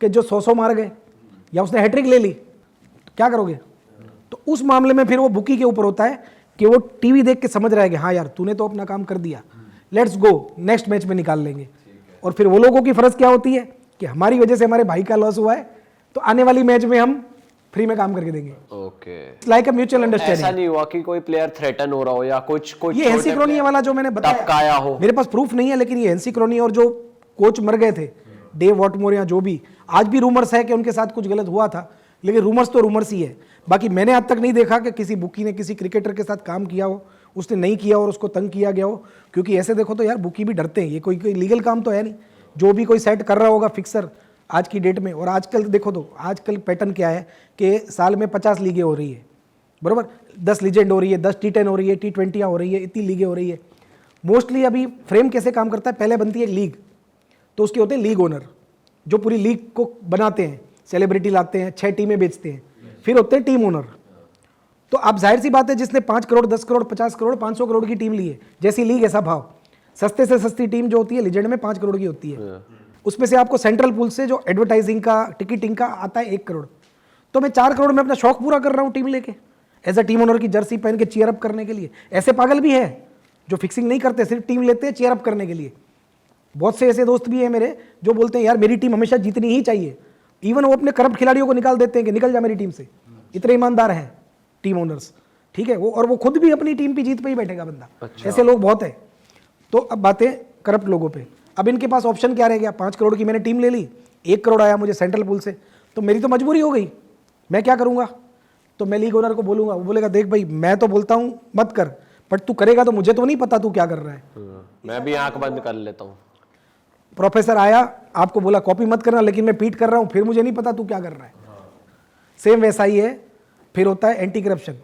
कि जो 100 मार गए, या उसने हैट्रिक ले ली, तो क्या करोगे? तो उस मामले में फिर वो बुकी के ऊपर होता है कि वो टीवी देख के समझ रहा है कि हाँ यार तूने तो अपना काम कर दिया, लेट्स गो नेक्स्ट मैच में निकाल लेंगे। और फिर वो लोगों की फर्ज क्या होती है कि हमारी वजह से हमारे भाई का लॉस हुआ है, तो आने वाली मैच में हम फ्री में काम करके देंगे। Okay, like a mutual understanding. ऐसा नहीं हुआ कि कोई प्लेयर थ्रेटन हो रहा हो या कुछ ये हेंसी क्रोनिया वाला जो मैंने बताया, टपकाया हो, मेरे पास प्रूफ नहीं है, लेकिन ये हेंसी क्रोनिया और जो कोच मर गए थे, डेव वॉटमोर या जो भी, आज भी रूमर्स है कि उनके साथ कुछ गलत हुआ था, लेकिन रूमर्स तो रूमर्स ही है। बाकी मैंने आज तक नहीं देखा कि किसी बुकी ने किसी क्रिकेटर के साथ काम किया हो, उसने नहीं किया और उसको तंग किया गया हो, क्योंकि ऐसे देखो तो यार बुकी भी डरते हैं, ये कोई लीगल काम तो है नहीं। जो भी कोई सेट कर रहा होगा फिक्सर आज की डेट में, और आजकल देखो तो आजकल पैटर्न क्या है कि साल में 50 लीगें हो रही है, बराबर, 10 लीजेंड हो रही है, 10 T10 हो रही है, T20 हो रही है, इतनी लीगें हो रही है। मोस्टली अभी फ्रेम कैसे काम करता है, पहले बनती है लीग, तो उसके होते हैं लीग ओनर जो पूरी लीग को बनाते हैं, सेलिब्रिटी लाते हैं, 6 टीमें बेचते हैं, फिर होते हैं टीम ओनर। तो अब जाहिर सी बात है जिसने 5 करोड़, 10 करोड़, 50 करोड़, 500 करोड़ की टीम ली है, जैसी लीग ऐसा भाव। सस्ते से सस्ती टीम जो होती है लीजेंड में 5 करोड़ की होती है, उसमें से आपको सेंट्रल पूल से जो एडवर्टाइजिंग का, टिकटिंग का आता है 1 करोड़। तो मैं 4 करोड़ में अपना शौक पूरा कर रहा हूँ टीम लेके, एज अ टीम ओनर की जर्सी पहन के चीयर अप करने के लिए। ऐसे पागल भी है जो फिक्सिंग नहीं करते, सिर्फ टीम लेते हैं चीयर अप करने के लिए। बहुत से ऐसे दोस्त भी हैं मेरे जो बोलते हैं यार मेरी टीम हमेशा जीतनी ही चाहिए। इवन वो अपने करप्ट खिलाड़ियों को निकाल देते हैं कि निकल जा मेरी टीम से, इतने ईमानदार हैं टीम ओनर्स, ठीक है। वो और वो खुद भी अपनी टीम की जीत पे ही बैठेगा बंदा। ऐसे लोग बहुत है। तो अब बातें करप्ट लोगों पे। अब इनके पास ऑप्शन क्या रह गया? 5 करोड़ की मैंने टीम ले ली, 1 करोड़ आया मुझे सेंट्रल पूल से, तो मेरी तो मजबूरी हो गई, मैं क्या करूंगा? तो मैं लीग ओनर को बोलूंगा, वो बोलेगा देख भाई मैं तो बोलता हूँ मत कर, बट तू करेगा तो मुझे तो नहीं पता तू क्या कर रहा है। मैं भी आंख बंद कर लेता हूँ। प्रोफेसर आया, आपको बोला कॉपी मत करना, लेकिन मैं पीट कर रहा हूँ, फिर मुझे नहीं पता तू क्या कर रहा है। सेम वैसा ही है। फिर होता है एंटी करप्शन,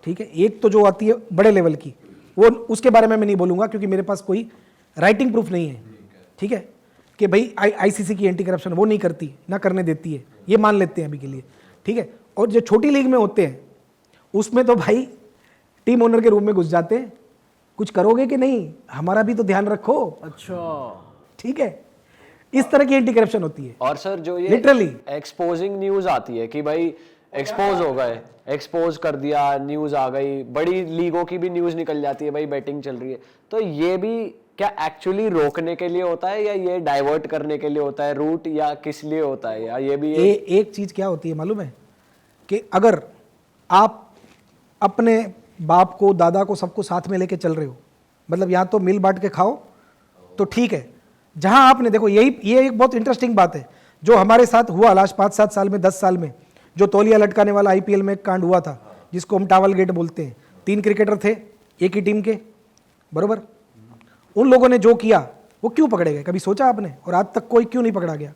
ठीक है। एक तो जो आती है बड़े लेवल की, वो उसके बारे में मैं नहीं बोलूंगा क्योंकि मेरे पास कोई राइटिंग प्रूफ नहीं है, ठीक है, कि भाई आईसीसी की एंटी करप्शन वो नहीं करती, ना करने देती है, ये मान लेते हैं अभी के लिए, ठीक है। और जो छोटी लीग में होते हैं उसमें तो भाई टीम ओनर के रूम में घुस जाते हैं, कुछ करोगे कि नहीं, हमारा भी तो ध्यान रखो। अच्छा, ठीक है, इस तरह की एंटी करप्शन होती है। और सर जो ये लिटरली एक्सपोजिंग न्यूज आती है कि भाई एक्सपोज हो गए, एक्सपोज कर दिया, न्यूज आ गई, बड़ी लीगों की भी न्यूज निकल जाती है भाई बैटिंग चल रही है, तो ये भी क्या एक्चुअली रोकने के लिए होता है या ये डाइवर्ट करने के लिए होता है रूट, या किस लिए होता है, या ये भी एक चीज क्या होती है मालूम है कि अगर आप अपने बाप को, दादा को, सबको साथ में लेके चल रहे हो, मतलब यहाँ तो मिल बांट के खाओ तो ठीक है। जहां आपने देखो ये एक बहुत इंटरेस्टिंग बात है जो हमारे साथ हुआ लास्ट 5-7 साल में, 10 साल में, जो तौलिया लटकाने वाला आईपीएल में एक कांड हुआ था जिसको हम टावल गेट बोलते हैं। 3 क्रिकेटर थे एक ही टीम के, बरोबर। उन लोगों ने जो किया वो क्यों पकड़े गए, कभी सोचा आपने? और आज तक कोई क्यों नहीं पकड़ा गया?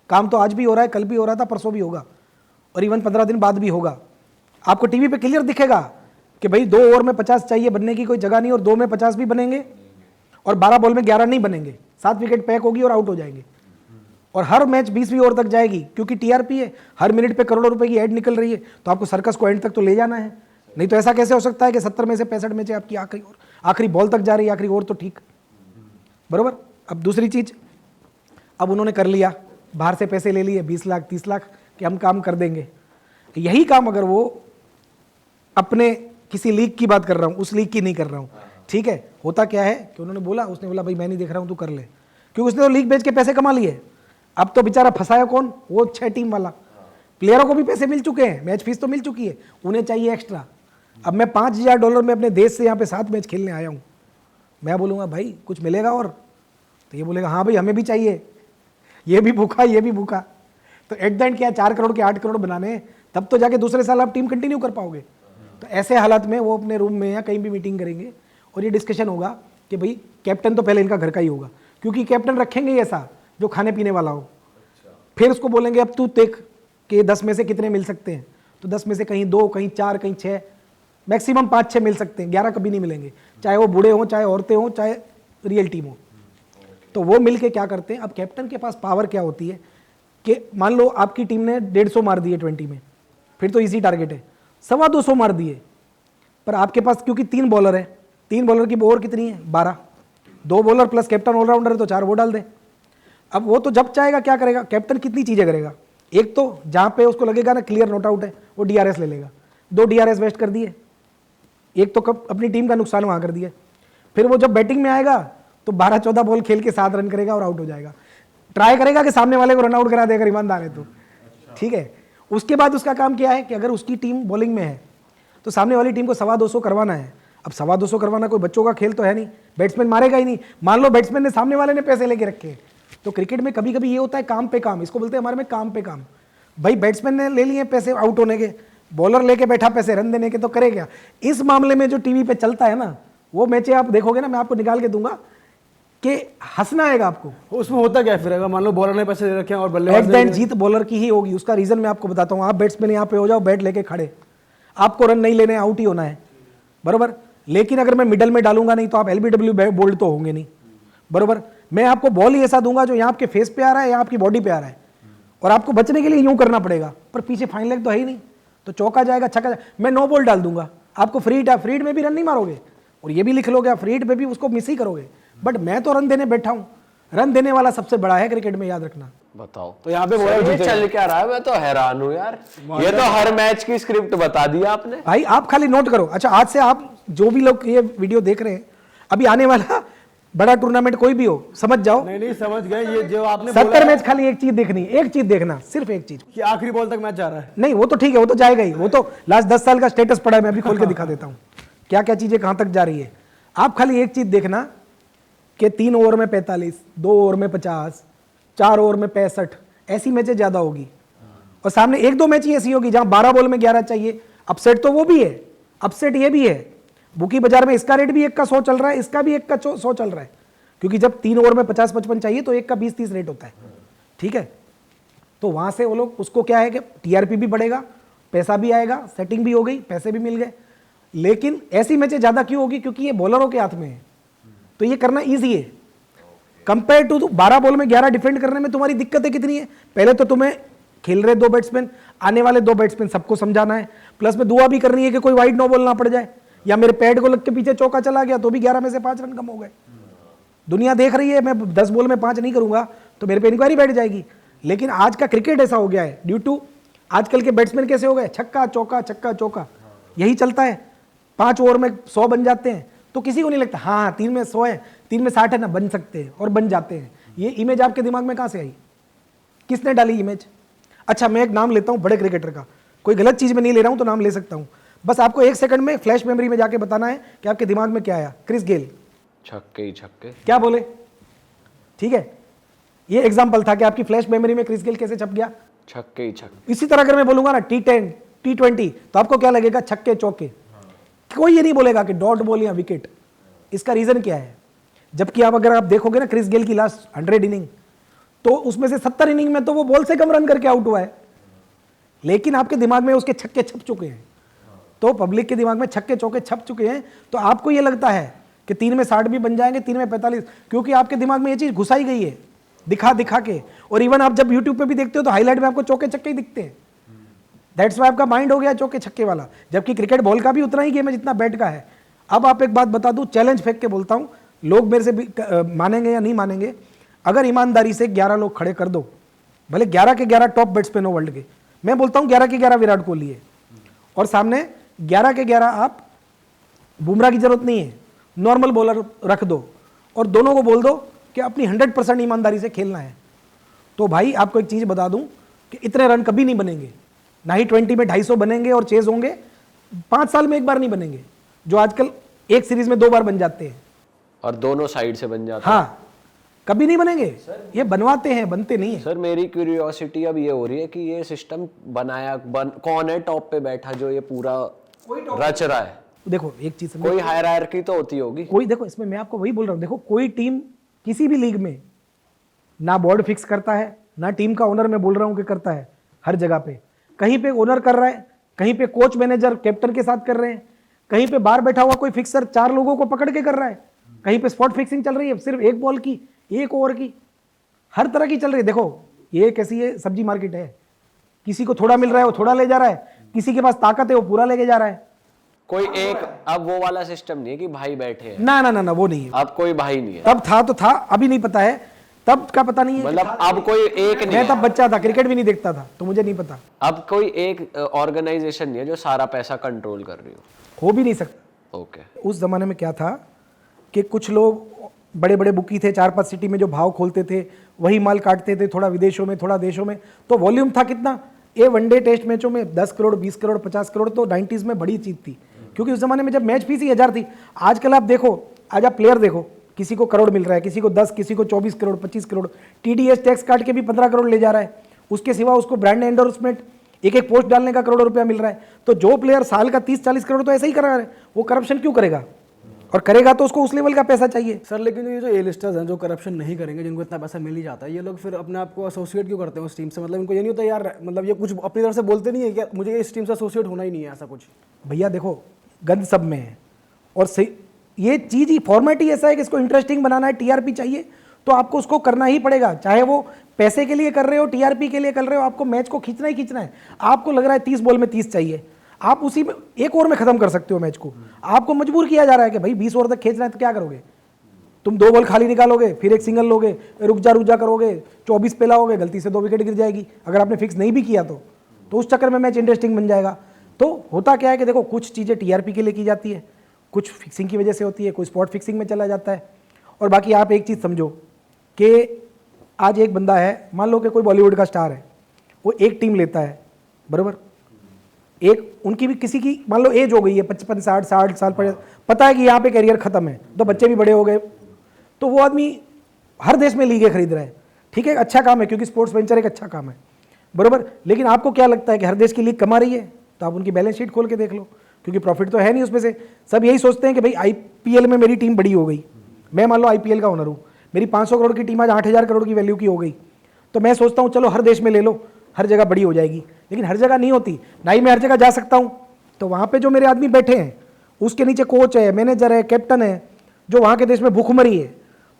काम तो आज भी हो रहा है, कल भी हो रहा था, परसों भी होगा, और इवन 15 दिन बाद भी होगा। आपको टीवी पे क्लियर दिखेगा कि भाई 2 ओवर में 50 चाहिए, बनने की कोई जगह नहीं, और 2 में 50 भी बनेंगे, और 12 बॉल में 11 नहीं बनेंगे, 7 विकेट पैक होगी और आउट हो जाएंगे। और हर मैच 20वीं ओवर तक जाएगी क्योंकि टीआरपी है, हर मिनट पे करोड़ों रुपए की एड निकल रही है, तो आपको सर्कस को एंड तक तो ले जाना है। नहीं तो ऐसा कैसे हो सकता है कि 70 में से 65 मैच आपकी आखिरी बॉल तक जा रही है, आखिरी ओवर तो ठीक, बरोबर। अब दूसरी चीज, अब उन्होंने कर लिया, बाहर से पैसे ले लिए 20 लाख 30 लाख कि हम काम कर देंगे। यही काम अगर वो अपने किसी लीग की बात कर रहा हूँ, उस लीग की नहीं कर रहा हूँ, ठीक है, होता क्या है कि उन्होंने बोला, उसने बोला भाई मैं नहीं देख रहा हूँ तू कर ले, क्योंकि उसने तो लीग बेच के पैसे कमा लिए। अब तो बेचारा फंसाया कौन? वो 6 टीम वाला। प्लेयरों को भी पैसे मिल चुके हैं, मैच फीस तो मिल चुकी है, उन्हें चाहिए एक्स्ट्रा। अब मैं $5000 में अपने देश से यहाँ पे 7 मैच खेलने आया हूँ, मैं बोलूँगा भाई कुछ मिलेगा, और तो ये बोलेगा हाँ भाई हमें भी चाहिए, ये भी भूखा ये भी भूखा। तो एट द एंड क्या 4 करोड़ के 8 करोड़ बनाने, तब तो जाके दूसरे साल आप टीम कंटिन्यू कर पाओगे। तो ऐसे हालात में वो अपने रूम में या कहीं भी मीटिंग करेंगे और ये डिस्कशन होगा कि भाई कैप्टन तो पहले इनका घर का ही होगा, क्योंकि कैप्टन रखेंगे ही ऐसा जो खाने पीने वाला हो। फिर उसको बोलेंगे अब तू देख कि 10 में से कितने मिल सकते हैं, तो 10 में से कहीं 2, कहीं 4, कहीं 6, मैक्सिमम 5-6 मिल सकते हैं, 11 कभी नहीं मिलेंगे, चाहे वो बूढ़े हों, चाहे औरतें हों, चाहे रियल टीम हो। तो वो मिल के क्या करते हैं, अब कैप्टन के पास पावर क्या होती है कि मान लो आपकी टीम ने 150 मार दिए 20 में, फिर तो इजी टारगेट है, 225 मार दिए, पर आपके पास क्योंकि 3 बॉलर है, 3 बॉलर की ओवर कितनी है 12, 2 बॉलर प्लस कैप्टन ऑलराउंडर है तो 4 वो डाल दे। अब वो तो जब चाहेगा क्या करेगा कैप्टन, कितनी चीजें करेगा, एक तो जहां पे उसको लगेगा ना क्लियर नॉट आउट है वो डीआरएस ले लेगा, 2 डीआरएस वेस्ट कर दिए, एक तो कब अपनी टीम का नुकसान वहां कर दिया। फिर वो जब बैटिंग में आएगा तो 12-14 बॉल खेल के 7 रन करेगा और आउट हो जाएगा, ट्राई करेगा कि सामने वाले को रन आउट करा देगा, ईमानदार है तो ठीक है। उसके बाद उसका काम क्या है कि अगर उसकी टीम बॉलिंग में है तो सामने वाली टीम को 225 करवाना है। अब 225 करवाना कोई बच्चों का खेल तो है नहीं, बैट्समैन मारेगा ही नहीं। मान लो बैट्समैन ने सामने वाले ने पैसे लेके रखे, तो क्रिकेट में कभी कभी ये होता है काम पे काम, इसको बोलते हैं हमारे में काम पे काम। भाई बैट्समैन ने ले लिए पैसे आउट होने के, बॉलर लेके बैठा पैसे रन देने के, तो करे क्या। इस मामले में जो टीवी पे चलता है ना वो मैचें आप देखोगे ना, मैं आपको निकाल के दूंगा कि हंसना आएगा आपको। उसमें होता क्या फिर, अगर मान लो बॉलर ने पैसे दे रखे हैं और एट बल्लेबाज द एंड जीत बॉलर की ही होगी। उसका रीजन मैं आपको बताता हूँ। आप बैट्समैन यहाँ पे हो जाओ, बैट लेके खड़े, आपको रन नहीं लेने, आउट ही होना है, बरोबर। लेकिन अगर मैं मिडल में डालूंगा नहीं तो आप एलबीडब्ल्यू बोल्ड तो होंगे नहीं, बरोबर। मैं आपको बॉल ही ऐसा दूंगा जो यहाँ आपके फेस पे आ रहा है या आपकी बॉडी पे आ रहा है, और आपको बचने के लिए यूं करना पड़ेगा, पर पीछे फाइन लेग तो है ही नहीं, तो चौका जाएगा छक्का जाएगा। मैं नो बॉल डाल दूंगा, आपको फ्री हिट है, फ्री हिट में भी रन नहीं मारोगे, और ये भी लिख लोगे आप फ्री हिट पे भी उसको मिस ही करोगे, बट मैं तो रन देने बैठा हूं। रन देने वाला सबसे बड़ा है क्रिकेट में, याद रखना। बताओ तो यहाँ पे बोला सर, ये जीतेगा। चल क्या रहा है, मैं तो हैरान हूँ यार। ये तो हर मैच की स्क्रिप्ट बता दी आपने। भाई आप खाली नोट करो। अच्छा, आज से आप जो भी लोग ये वीडियो देख रहे हैं, अभी आने वाला बड़ा टूर्नामेंट कोई भी हो, समझ जाओ नहीं नहीं समझ गए, ये जो आपने 70 मैच, खाली एक चीज देखनी, एक चीज देखना, सिर्फ एक चीज। कि आखिरी बॉल तक मैच जा रहा है। नहीं वो तो ठीक है, वो तो जाएगा ही, वो तो लास्ट 10 साल का स्टेटस पड़ा है, मैं अभी खोल के दिखा देता हूँ क्या क्या चीजें कहां तक जा रही है। आप खाली एक चीज देखना कि 3 ओवर में 45, 2 ओवर में 50, 4 ओवर में 65, ऐसी मैचें ज्यादा होगी। और सामने 1-2 मैच ही ऐसी होगी जहां 12 बॉल में 11 चाहिए। अपसेट तो वो भी है, अपसेट ये भी है। बुकी बाजार में इसका रेट भी 1 का 100 चल रहा है, इसका भी 1 का 100 चल रहा है, क्योंकि जब 3 ओवर में 50-55 चाहिए तो 1 का 20-30 रेट होता है। ठीक है, तो वहां से वो लोग, उसको क्या है कि टीआरपी भी बढ़ेगा, पैसा भी आएगा, सेटिंग भी हो गई, पैसे भी मिल गए। लेकिन ऐसी मैचें ज्यादा क्यों होगी? क्योंकि ये बॉलरों के हाथ में है, तो ये करना ईजी है कंपेयर टू 12 बॉल में 11 डिफेंड करने में तुम्हारी दिक्कतें कितनी है। पहले तो तुम्हें खेल रहे 2 बैट्समैन, आने वाले 2 बैट्समैन, सबको समझाना है, प्लस में दुआ भी करनी है कि कोई वाइड नो बॉल ना पड़ जाए, या मेरे पैड को लग के पीछे चौका चला गया तो भी 11 में से 5 रन कम हो गए। दुनिया देख रही है, मैं 10 बॉल में 5 नहीं करूंगा तो मेरे पे इंक्वायरी बैठ जाएगी। लेकिन आज का क्रिकेट ऐसा हो गया है ड्यू टू आजकल के बैट्समैन कैसे हो गए, छक्का चौका छक्का चौका, यही चलता है। 5 ओवर में 100 बन जाते हैं, तो किसी को नहीं लगता हाँ 3 में 100 है, 3 में 60 है ना, बन सकते हैं, और बन जाते हैं। ये इमेज आपके दिमाग में कहां से आई? किसने डाली इमेज? अच्छा, मैं एक नाम लेता हूं बड़े क्रिकेटर का, कोई गलत चीज में नहीं ले रहा हूं तो नाम ले सकता हूं, बस आपको 1 सेकंड में फ्लैश मेमोरी में जाके बताना है कि आपके दिमाग में क्या आया। क्रिस गेल, छक्के ही छक्के। क्या बोले? ठीक है, ये एग्जांपल था कि आपकी फ्लैश मेमोरी में क्रिस गेल कैसे छप गया। छक्के ही छक्के। इसी तरह अगर मैं बोलूंगा ना T10, T20, तो आपको क्या लगेगा? छक्के चौके। कोई ये नहीं बोलेगा कि डॉट बॉल या विकेट। इसका रीजन क्या है? जबकि आप अगर आप देखोगे ना क्रिस गेल की लास्ट 100 इनिंग, तो उसमें से 70 इनिंग में तो वो बॉल से कम रन करके आउट हुआ है, लेकिन आपके दिमाग में उसके छक्के छप चुके हैं। तो पब्लिक के दिमाग में छक्के चौके छप चुके हैं, तो आपको ये लगता है कि 3 में 60 भी बन जाएंगे, 3 में 45, क्योंकि आपके दिमाग में ये चीज घुसाई गई है दिखा दिखा के। और इवन आप जब यूट्यूब पे भी देखते हो तो हाईलाइट में आपको चौके छक्के ही दिखते हैं। दैट्स वाई आपका माइंड हो गया चौके छक्के वाला, जबकि क्रिकेट बॉल का भी उतना ही गेम है जितना बैट का है। अब आप एक बात बता दूं, चैलेंज फेंक के बोलता हूं, लोग मेरे से भी मानेंगे या नहीं मानेंगे, अगर ईमानदारी से 11 लोग खड़े कर दो, भले 11 के 11 टॉप बैट्समैन हो वर्ल्ड के, मैं बोलता हूं 11 के 11 विराट कोहली है, और सामने 11 के 11 आप, बुमराह की जरूरत नहीं है, नॉर्मल बॉलर रख दो, और दोनों को बोल दो कि अपनी 100% ईमानदारी से खेलना है, तो भाई आपको एक चीज बता दूं कि इतने रन कभी नहीं बनेंगे, ना ही 20 में 250 बनेंगे और चेज होंगे, 5 साल में एक बार नहीं बनेंगे, जो आजकल एक सीरीज में 2 बार बन जाते हैं, और दोनों साइड से बन जाता है। हाँ कभी नहीं बनेंगे। ये बनवाते हैं, बनते नहीं है। सर मेरी क्यूरियोसिटी अब ये हो रही है कि ये सिस्टम बनाया कौन है टॉप पे बैठा जो ये पूरा रच रहा है? देखो एक चीज समझो, कोई हायरार्की तो होती होगी। कोई, देखो इसमें मैं आपको वही बोल रहा हूँ, देखो कोई टीम किसी भी लीग में ना बोर्ड फिक्स करता है, ना टीम का ओनर मैं बोल रहा हूँ कि करता है। हर जगह पे कहीं पे ओनर कर रहा है, कहीं पे कोच मैनेजर कैप्टन के साथ कर रहे हैं, कहीं पे बाहर बैठा हुआ कोई फिक्सर 4 लोगों को पकड़ के कर रहा है, कहीं पे स्पॉट फिक्सिंग चल रही है, सिर्फ 1 बॉल की, 1 ओवर की, हर तरह की चल रही है। देखो ये कैसी है, सब्जी मार्केट है, किसी को थोड़ा मिल रहा है वो थोड़ा ले जा रहा है, किसी के पास ताकत है वो पूरा लेके जा रहा है। कोई एक अब वो वाला सिस्टम नहीं है कि भाई बैठे हैं, ना ना ना ना, वो नहीं है। अब कोई भाई नहीं है। तब था तो था, अभी नहीं पता है, तब का पता नहीं है। मतलब अब कोई एक नहीं मैं है। तब बच्चा था, क्रिकेट भी नहीं देखता था, तो मुझे नहीं पता। अब कोई एक ऑर्गेनाइजेशन नहीं है जो सारा पैसा कंट्रोल कर रही हो भी नहीं सकता। ओके। उस जमाने में क्या था कि कुछ लोग बड़े बड़े बुकी थे, 4-5 सिटी में जो भाव खोलते थे वही माल काटते थे, थोड़ा विदेशों में थोड़ा देशों में, तो वॉल्यूम था कितना, ये वनडे टेस्ट मैचों में 10 करोड़ 20 करोड़ 50 करोड़ तो 90s में बड़ी चीज थी, क्योंकि उस जमाने में जब मैच फीस ही 1000 थी। आजकल आप देखो, आज आप प्लेयर देखो, किसी को करोड़ मिल रहा है, किसी को 10, किसी को 24 करोड़ 25 करोड़, TDS टैक्स काट के भी 15 करोड़ ले जा रहा है, उसके सिवा उसको ब्रांड एंडोर्समेंट एक पोस्ट डालने का करोड़ों रुपया मिल रहा है। तो जो प्लेयर साल का 30-40 करोड़ तो ऐसे ही कर रहा है, वो करप्शन क्यों करेगा? और करेगा तो उसको उस लेवल का पैसा चाहिए। सर लेकिन ये जो ए लिस्टर्स हैं जो करप्शन नहीं करेंगे, जिनको इतना पैसा मिल ही जाता है, ये लोग फिर अपने आप को एसोसिएट क्यों करते हैं उस टीम से? मतलब इनको ये नहीं होता यार, मतलब ये कुछ अपनी तरफ से बोलते नहीं है कि मुझे इस टीम से एसोसिएट होना ही नहीं है, ऐसा कुछ? भैया देखो, गंद सब में है, और ये चीज ही फॉर्मेट ही ऐसा है कि इसको इंटरेस्टिंग बनाना है, TRP चाहिए, तो आपको उसको करना ही पड़ेगा, चाहे वो पैसे के लिए कर रहे हो, TRP के लिए कर रहे हो, आपको मैच को खींचना ही खींचना है। आपको लग रहा है 30 बॉल में 30 चाहिए, आप उसी में 1 ओवर में खत्म कर सकते हो मैच को, आपको मजबूर किया जा रहा है कि भाई 20 ओवर तक खींचना है, तो क्या करोगे? तुम 2 बॉल खाली निकालोगे, फिर एक सिंगल लोगे, रुक जा करोगे, 24 पे लाओगे, गलती से 2 विकेट गिर जाएगी अगर आपने फिक्स नहीं भी किया तो उस चक्कर में मैच इंटरेस्टिंग बन जाएगा। तो होता क्या है कि देखो कुछ चीज़ें टीआरपी के लिए की जाती है, कुछ फिक्सिंग की वजह से होती है, कोई स्पॉट फिक्सिंग में चला जाता है। और बाकी आप एक चीज़ समझो कि आज एक बंदा है, मान लो कि कोई बॉलीवुड का स्टार है, वो एक टीम लेता है, बराबर, एक उनकी भी किसी की मान लो एज हो गई है 55 60 साल पर, पता है कि यहाँ पे करियर खत्म है, तो बच्चे भी बड़े हो गए, तो वो आदमी हर देश में लीगें खरीद रहा है, ठीक है, अच्छा काम है क्योंकि स्पोर्ट्स वेंचर एक अच्छा काम है, बराबर। लेकिन आपको क्या लगता है कि हर देश की लीग कमा रही है? तो आप उनकी बैलेंस शीट खोल के देख लो, क्योंकि प्रॉफिट तो है नहीं उसमें से। सब यही सोचते हैं कि भाई आईपीएल में मेरी टीम बड़ी हो गई, मैं मान लो आईपीएल का ओनर हूँ, मेरी 500 करोड़ की टीम आज 8000 करोड़ की वैल्यू की हो गई, तो मैं सोचता हूँ चलो हर देश में ले लो, हर जगह बड़ी हो जाएगी। लेकिन हर जगह नहीं होती, ना ही मैं हर जगह जा सकता हूँ। तो वहाँ पे जो मेरे आदमी बैठे हैं, उसके नीचे कोच है, मैनेजर है, कैप्टन है, जो वहाँ के देश में भूखमरी है,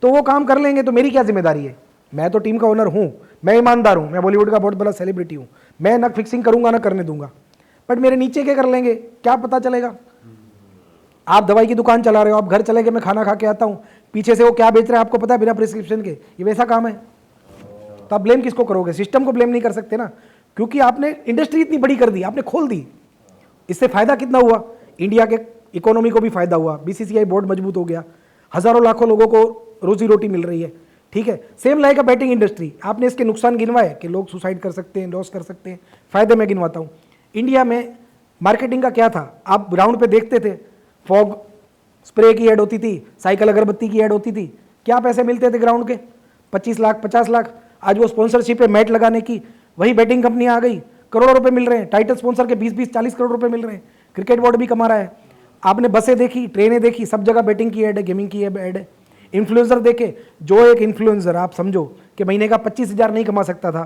तो वो काम कर लेंगे, तो मेरी क्या जिम्मेदारी है? मैं तो टीम का ओनर हूँ, मैं ईमानदार हूँ, मैं बॉलीवुड का बहुत बड़ा सेलिब्रिटी हूँ, मैं ना फिक्सिंग करूँगा ना करने दूंगा, बट मेरे नीचे क्या कर लेंगे क्या पता चलेगा। आप दवाई की दुकान चला रहे हो, आप घर चले गए मैं खाना खा के आता हूँ, पीछे से वो क्या बेच रहे हैं आपको पता है बिना प्रिस्क्रिप्शन के, ये वैसा काम है। तो आप ब्लेम किसको करोगे? सिस्टम को ब्लेम नहीं कर सकते ना, क्योंकि आपने इंडस्ट्री इतनी बड़ी कर दी, आपने खोल दी। इससे फायदा कितना हुआ? इंडिया के इकोनॉमी को भी फायदा हुआ, बीसीसीआई बोर्ड मजबूत हो गया, हजारों लाखों लोगों को रोजी रोटी मिल रही है, ठीक है। सेम लाइक अ बैटिंग इंडस्ट्री, आपने इसके नुकसान गिनवाए कि लोग सुसाइड कर सकते हैं, लॉस कर सकते हैं, फायदे मैं गिनवाता हूँ। इंडिया में मार्केटिंग का क्या था? आप ग्राउंड पे देखते थे, फॉग स्प्रे की ऐड होती थी, साइकिल अगरबत्ती की ऐड होती थी, क्या पैसे मिलते थे ग्राउंड के? 25 लाख 50 लाख। आज वो स्पॉन्सरशिप है मैट लगाने की, वही बैटिंग कंपनी आ गई, करोड़ों रुपए मिल रहे हैं, टाइटल स्पॉन्सर के 20-40 करोड़ रुपए मिल रहे हैं, क्रिकेट बोर्ड भी कमा रहा है। आपने बसें देखी, ट्रेनें देखी, सब जगह बैटिंग की ऐड है, गेमिंग की ऐड है। इन्फ्लुएंसर देखे, जो एक इन्फ्लुएंसर आप समझो कि महीने का 25,000 नहीं कमा सकता था,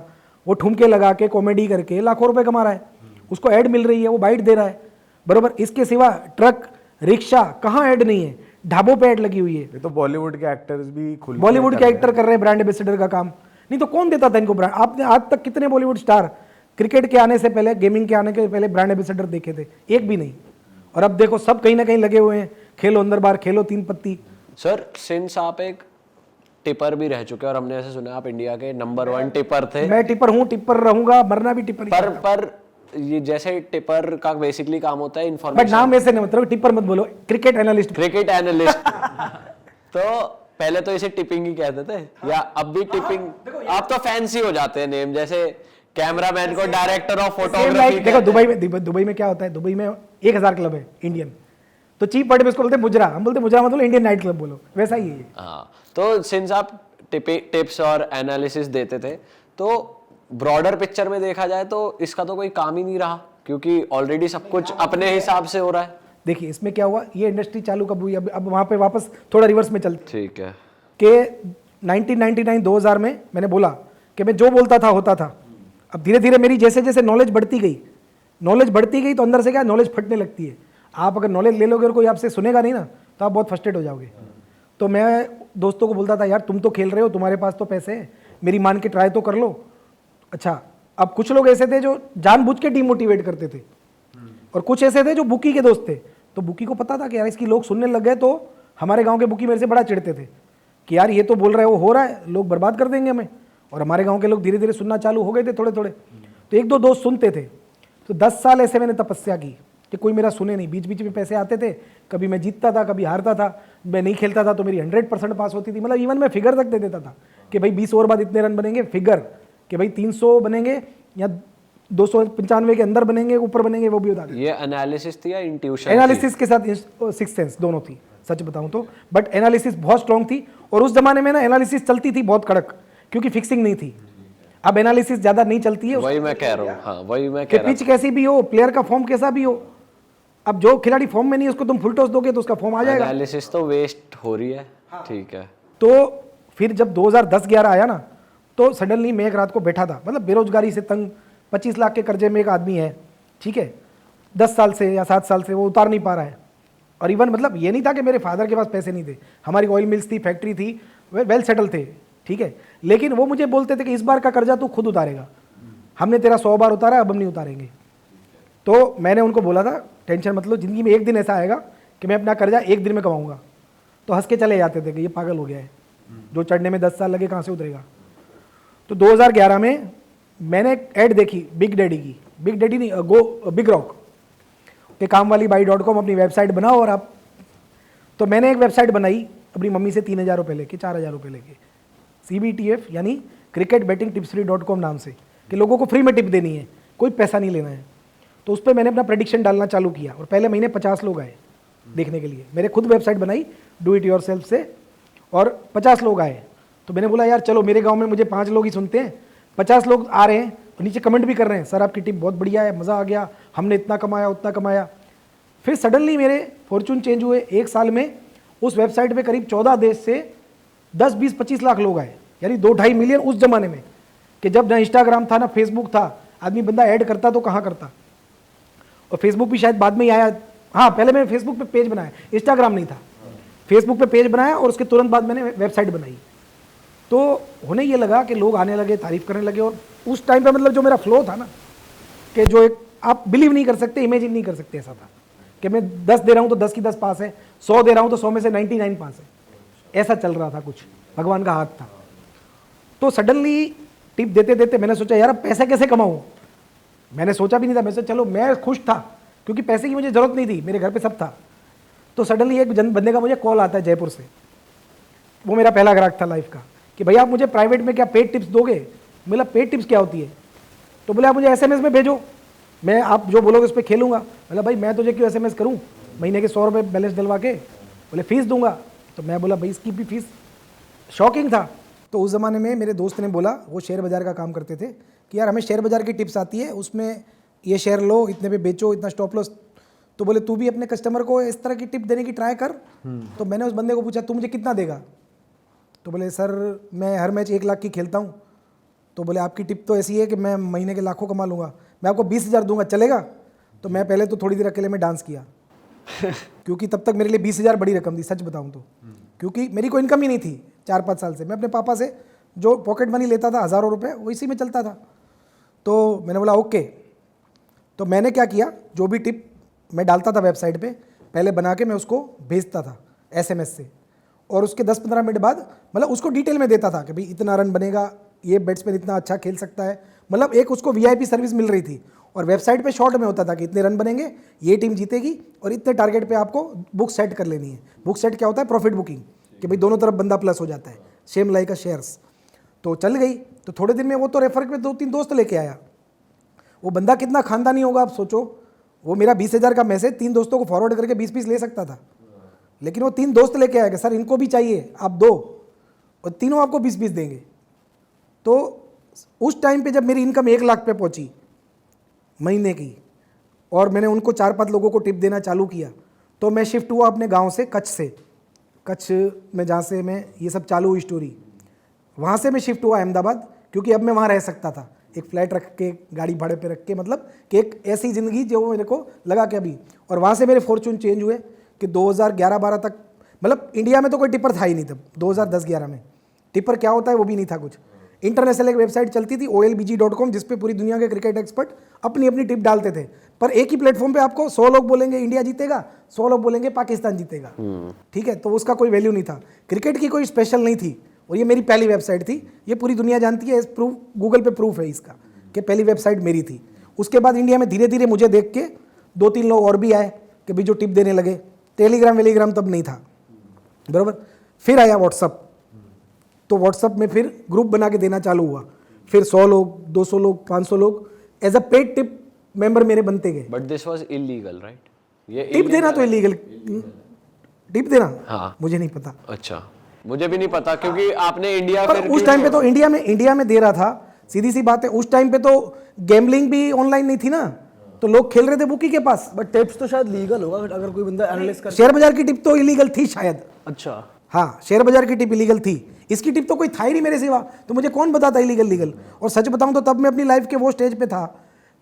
वो ठुमके लगा के कॉमेडी करके लाखों रुपए कमा रहा है, उसको ऐड मिल रही है, वो बाइट दे रहा है, बरोबर। इसके सिवा ट्रक रिक्शा कहाँ ऐड नहीं है, ढाबों पे ऐड लगी हुई है। ये तो बॉलीवुड के एक्टर्स भी खुल बॉलीवुड के एक्टर कर रहे हैं ब्रांड एम्बेसडर का काम, नहीं तो कौन देता था इनको ब्रांड? आपने आज तक कितने बॉलीवुड स्टार क्रिकेट के आने से पहले, गेमिंग के आने के पहले ब्रांड एम्बेसडर देखे थे? एक भी नहीं। और अब देखो सब कहीं ना कहीं लगे हुए हैं, खेलो अंदर बार, खेलो 3 पत्ती। सर सिंस आप एक टिपर भी रह चुके हैं और हमने ऐसे सुना आप इंडिया के नंबर 1 टिपर थे। मैं टिपर हूँ, टिपर रहूंगा, मरना भी टिपर ही। पर ये जैसे टिपर का बेसिकली काम होता है बट इन्फॉर्मेशन, नाम ऐसे नहीं, मतलब टिपर मत बोलो, क्रिकेट एनालिस्ट। क्रिकेट एनालिस्ट तो पहले तो इसे टिपिंग ही कहते थे, या अब भी टिपिंग? आप तो फैंसी हो जाते हैं नेम, जैसे कैमरामैन को डायरेक्टर ऑफ फोटोग्राफी। देखो दुबई में क्या होता है, दुबई में 1000 क्लब है इंडियन, तो चीप वर्ड में इसको बोलते हैं मुजरा, हम बोलते हैं मुजरा मतलब इंडियन नाइट क्लब बोलो, वैसा ही है। हाँ, तो सिंस आप टिप्स और एनालिसिस देते थे, तो ब्रॉडर पिक्चर में देखा जाए तो इसका तो कोई काम ही नहीं रहा, क्योंकि ऑलरेडी सब कुछ अपने हिसाब से हो रहा है। देखिए इसमें क्या हुआ, ये इंडस्ट्री चालू कब हुई? अब वहाँ पे वापस थोड़ा रिवर्स में चलते, ठीक है, कि 1999 2000 में मैंने बोला कि मैं जो बोलता था होता था। अब धीरे धीरे मेरी जैसे जैसे नॉलेज बढ़ती गई तो अंदर से क्या नॉलेज फटने लगती है। आप अगर नॉलेज ले लोगे और कोई आपसे सुनेगा नहीं ना, तो आप बहुत फ्रस्ट्रेट हो जाओगे। तो मैं दोस्तों को बोलता था, यार तुम तो खेल रहे हो, तुम्हारे पास तो पैसे हैं, मेरी मान के ट्राई तो कर लो। अच्छा, अब कुछ लोग ऐसे थे जो जानबूझ के डीमोटिवेट करते थे, और कुछ ऐसे थे जो बुकी के दोस्त थे। तो बुकी को पता था कि यार इसकी लोग सुनने लग गए, तो हमारे गांव के बुकी मेरे से बड़ा चिढ़ते थे कि यार ये तो बोल रहा है, वो हो रहा है, लोग बर्बाद कर देंगे हमें। और हमारे गांव के लोग धीरे धीरे सुनना चालू हो गए थे थोड़े थोड़े, तो 1-2 दोस्त सुनते थे। तो 10 साल ऐसे मैंने तपस्या की कि कोई मेरा सुने नहीं। बीच बीच में पैसे आते थे, कभी मैं जीतता था, कभी हारता था, मैं नहीं खेलता था तो मेरी 100% पास होती थी। मतलब इवन मैं फिगर तक दे देता था कि भाई 20 ओवर बाद इतने रन बनेंगे, फिगर कि भाई 300 बनेंगे या 295 के अंदर बनेंगे, ऊपर बनेंगे, वो भी बता दें। ये एनालिसिस थी या इंट्यूशन? एनालिसिस के साथ सिक्स सेंस दोनों थी, सच बताऊं तो। बट एनालिसिस बहुत स्ट्रांग थी, और उस जमाने में ना एनालिसिस चलती थी बहुत कड़क, क्योंकि फिक्सिंग नहीं थी। अब एनालिसिस ज्यादा नहीं चलती है। वही मैं कह रहा हूँ, हाँ वही मैं कि कह रहा पिच कैसी भी हो, प्लेयर का फॉर्म कैसा भी हो, अब जो खिलाड़ी फॉर्म में नहीं है उसको तुम फुल टॉस दोगे तो उसका फॉर्म आ हूँ। जाएगा। एनालिसिस तो वेस्ट हो रही है, ठीक है। तो फिर जब 2010-11 आया ना, तो सडनली मैं एक रात को बैठा था, मतलब बेरोजगारी से तंग, 25 लाख के कर्जे में एक आदमी है, ठीक है, 10 साल से या 7 साल से वो उतार नहीं पा रहा है। और इवन मतलब ये नहीं था कि मेरे फादर के पास पैसे नहीं थे, हमारी ऑयल मिल्स थी, फैक्ट्री थी, वेल सेटल थे, ठीक है। लेकिन वो मुझे बोलते थे कि इस बार का कर्जा तू खुद उतारेगा, हमने तेरा 100 बार उतारा, अब हम नहीं उतारेंगे। तो मैंने उनको बोला था टेंशन मत लो, जिंदगी में एक दिन ऐसा आएगा कि मैं अपना कर्जा एक दिन में कमाऊंगा। तो हंस के चले जाते थे कि ये पागल हो गया है, जो चढ़ने में 10 साल लगे कहाँ से उतरेगा। तो 2011 में मैंने एक ऐड देखी बिग डैडी की, बिग डैडी नहीं, बिग रॉक के kamwalibai.com अपनी वेबसाइट बनाओ और आप। तो मैंने एक वेबसाइट बनाई अपनी मम्मी से 3,000 रुपये लेके, 4,000 रुपये लेके, CBTF यानी cricketbettingtipsfree.com नाम से, कि लोगों को फ्री में टिप देनी है, कोई पैसा नहीं लेना है। तो उस पर मैंने अपना प्रेडिक्शन डालना चालू किया और पहले महीने 50 लोग आए देखने के लिए। मैंने खुद वेबसाइट बनाई डू इट योरसेल्फ से और 50 लोग आए। तो मैंने बोला यार चलो, मेरे गांव में मुझे 5 लोग ही सुनते हैं, 50 लोग आ रहे हैं और नीचे कमेंट भी कर रहे हैं, सर आपकी टिप बहुत बढ़िया है, मज़ा आ गया, हमने इतना कमाया उतना कमाया। फिर सडनली मेरे फॉर्चून चेंज हुए। एक साल में उस वेबसाइट पे करीब 14 देश से 10, 20, 25 लाख लोग आए, यानी 2-2.5 मिलियन उस जमाने में, कि जब ना इंस्टाग्राम था ना फेसबुक था, आदमी बंदा ऐड करता तो कहाँ करता। और फेसबुक भी शायद बाद में ही आया। हाँ, पहले मैंने फेसबुक पे पेज बनाया, इंस्टाग्राम नहीं था, फेसबुक पे पेज बनाया और उसके तुरंत बाद मैंने वेबसाइट बनाई। तो होने ये लगा कि लोग आने लगे, तारीफ करने लगे। और उस टाइम पे मतलब जो मेरा फ्लो था ना, कि जो एक आप बिलीव नहीं कर सकते, इमेजिन नहीं कर सकते, ऐसा था कि मैं 10 दे रहा हूँ तो 10 की 10 पास है, 100 दे रहा हूँ तो 100 में से 99 पास है, ऐसा चल रहा था, कुछ भगवान का हाथ था। तो सडनली टिप देते देते मैंने सोचा यार अब पैसे कैसे कमाऊँ। मैंने सोचा भी नहीं था, मैं सोचा चलो, मैं खुश था क्योंकि पैसे की मुझे ज़रूरत नहीं थी, मेरे घर पे सब था। तो सडनली एक बंदे का मुझे कॉल आता है जयपुर से, वो मेरा पहला ग्राहक था लाइफ का, कि भैया आप मुझे प्राइवेट में क्या पेड टिप्स दोगे। बोला पेड टिप्स क्या होती है। तो बोले आप मुझे SMS में भेजो, मैं आप जो बोलोगे उस पर खेलूंगा। बोला भाई मैं तुझे क्यों SMS करूँ, महीने के 100 रुपये बैलेंस डलवा के, बोले फीस दूंगा। तो मैं बोला भाई इसकी भी फीस, शॉकिंग था। तो उस ज़माने में मेरे दोस्त ने बोला, वो शेयर बाज़ार का काम करते थे, कि यार हमें शेयर बाज़ार की टिप्स आती है, उसमें ये शेयर लो, इतने पे बेचो, इतना स्टॉप लॉस। तो बोले तू भी अपने कस्टमर को इस तरह की टिप देने की ट्राई कर। तो मैंने उस बंदे को पूछा तू मुझे कितना देगा। तो बोले सर मैं हर मैच 1 लाख की खेलता हूँ। तो बोले आपकी टिप तो ऐसी है कि मैं महीने के लाखों कमा लूँगा, मैं आपको 20,000 दूंगा, चलेगा। तो मैं पहले तो थोड़ी देर अकेले में डांस किया क्योंकि तब तक मेरे लिए 20,000 बड़ी रकम थी, सच बताऊँ तो, क्योंकि मेरी कोई इनकम ही नहीं थी 4-5 साल से। मैं अपने पापा से जो पॉकेट मनी लेता था, हज़ारों रुपये, वो इसी में चलता था। तो मैंने बोला ओके। तो मैंने क्या किया, जो भी टिप मैं डालता था वेबसाइट पे, पहले बना के मैं उसको भेजता था SMS से, और उसके 10-15 मिनट बाद मतलब उसको डिटेल में देता था कि भाई इतना रन बनेगा, ये बैट्समैन इतना अच्छा खेल सकता है, मतलब एक उसको VIP सर्विस मिल रही थी। और वेबसाइट पे शॉर्ट में होता था कि इतने रन बनेंगे, ये टीम जीतेगी और इतने टारगेट पे आपको बुक सेट कर लेनी है। बुक सेट क्या होता है, प्रॉफिट बुकिंग, कि भाई दोनों तरफ बंदा प्लस हो जाता है, सेम लाइक अ शेयर्स। तो चल गई। तो थोड़े दिन में वो तो रेफर पे 2-3 दोस्त लेके आया। वो बंदा कितना खानदानी होगा आप सोचो, वो मेरा 20,000 का मैसेज 3 दोस्तों को फॉरवर्ड करके 20 पीस ले सकता था, लेकिन वो 3 दोस्त लेके आया कि सर इनको भी चाहिए, आप दो, और तीनों आपको 20 पीस देंगे। तो उस टाइम पे जब मेरी इनकम 1 लाख पे पहुंची महीने की, और मैंने उनको 4-5 लोगों को टिप देना चालू किया, तो मैं शिफ्ट हुआ अपने गांव से, कच्छ में, जहाँ से मैं ये सब चालू हुई स्टोरी, वहाँ से मैं शिफ्ट हुआ अहमदाबाद, क्योंकि अब मैं वहाँ रह सकता था, एक फ्लैट रख के, गाड़ी भाड़े पे रख के, मतलब कि एक ऐसी ज़िंदगी जो मेरे को लगा कि अभी। और वहाँ से मेरे फॉर्चून चेंज हुए कि 2011-12 तक, मतलब इंडिया में तो कोई टिपर था ही नहीं तब, 2010-11 में टिपर क्या होता है वो भी नहीं था कुछ। इंटरनेशनल एक वेबसाइट चलती थी OLBG.com, जिसपे पूरी दुनिया के क्रिकेट एक्सपर्ट अपनी अपनी टिप डालते थे, पर एक ही प्लेटफॉर्म पे आपको 100 लोग बोलेंगे इंडिया जीतेगा, 100 लोग बोलेंगे पाकिस्तान जीतेगा, ठीक है। तो उसका कोई वैल्यू नहीं था, क्रिकेट की कोई स्पेशल नहीं थी। और ये मेरी पहली वेबसाइट थी, ये पूरी दुनिया जानती है, प्रूफ गूगल पे प्रूफ है इसका कि पहली वेबसाइट मेरी थी। उसके बाद इंडिया में धीरे धीरे मुझे देख के 2-3 लोग और भी आए कि भाई जो टिप देने लगे। टेलीग्राम तब नहीं था, बराबर। फिर आया व्हाट्सअप, तो व्हाट्सअप में फिर ग्रुप बना के देना चालू हुआ, फिर 100 लोग, 200 लोग, 500 लोग as a paid tip member मेरे बनते गए। But this was illegal, right? ये टिप देना तो इलीगल, टिप देना हाँ, मुझे नहीं पता। अच्छा, मुझे भी नहीं पता, क्योंकि आपने इंडिया पर उस टाइम पे तो इंडिया में दे रहा था, सीधी सी बात है। उस टाइम पे तो गैम्बलिंग भी ऑनलाइन नहीं थी ना, तो लोग खेल रहे थे बुकी के पास। बट टिप्स तो शायद लीगल होगा अगर कोई बंदा एनालिस्ट कर। शेयर बाजार की टिप तो इलीगल थी शायद। अच्छा, हाँ, शेयर बाजार की टिप इलीगल थी, इसकी टिप तो कोई था ही नहीं मेरे सिवा, तो मुझे कौन बताता इलीगल लीगल। और सच बताऊं तो तब मैं अपनी लाइफ के वो स्टेज पे था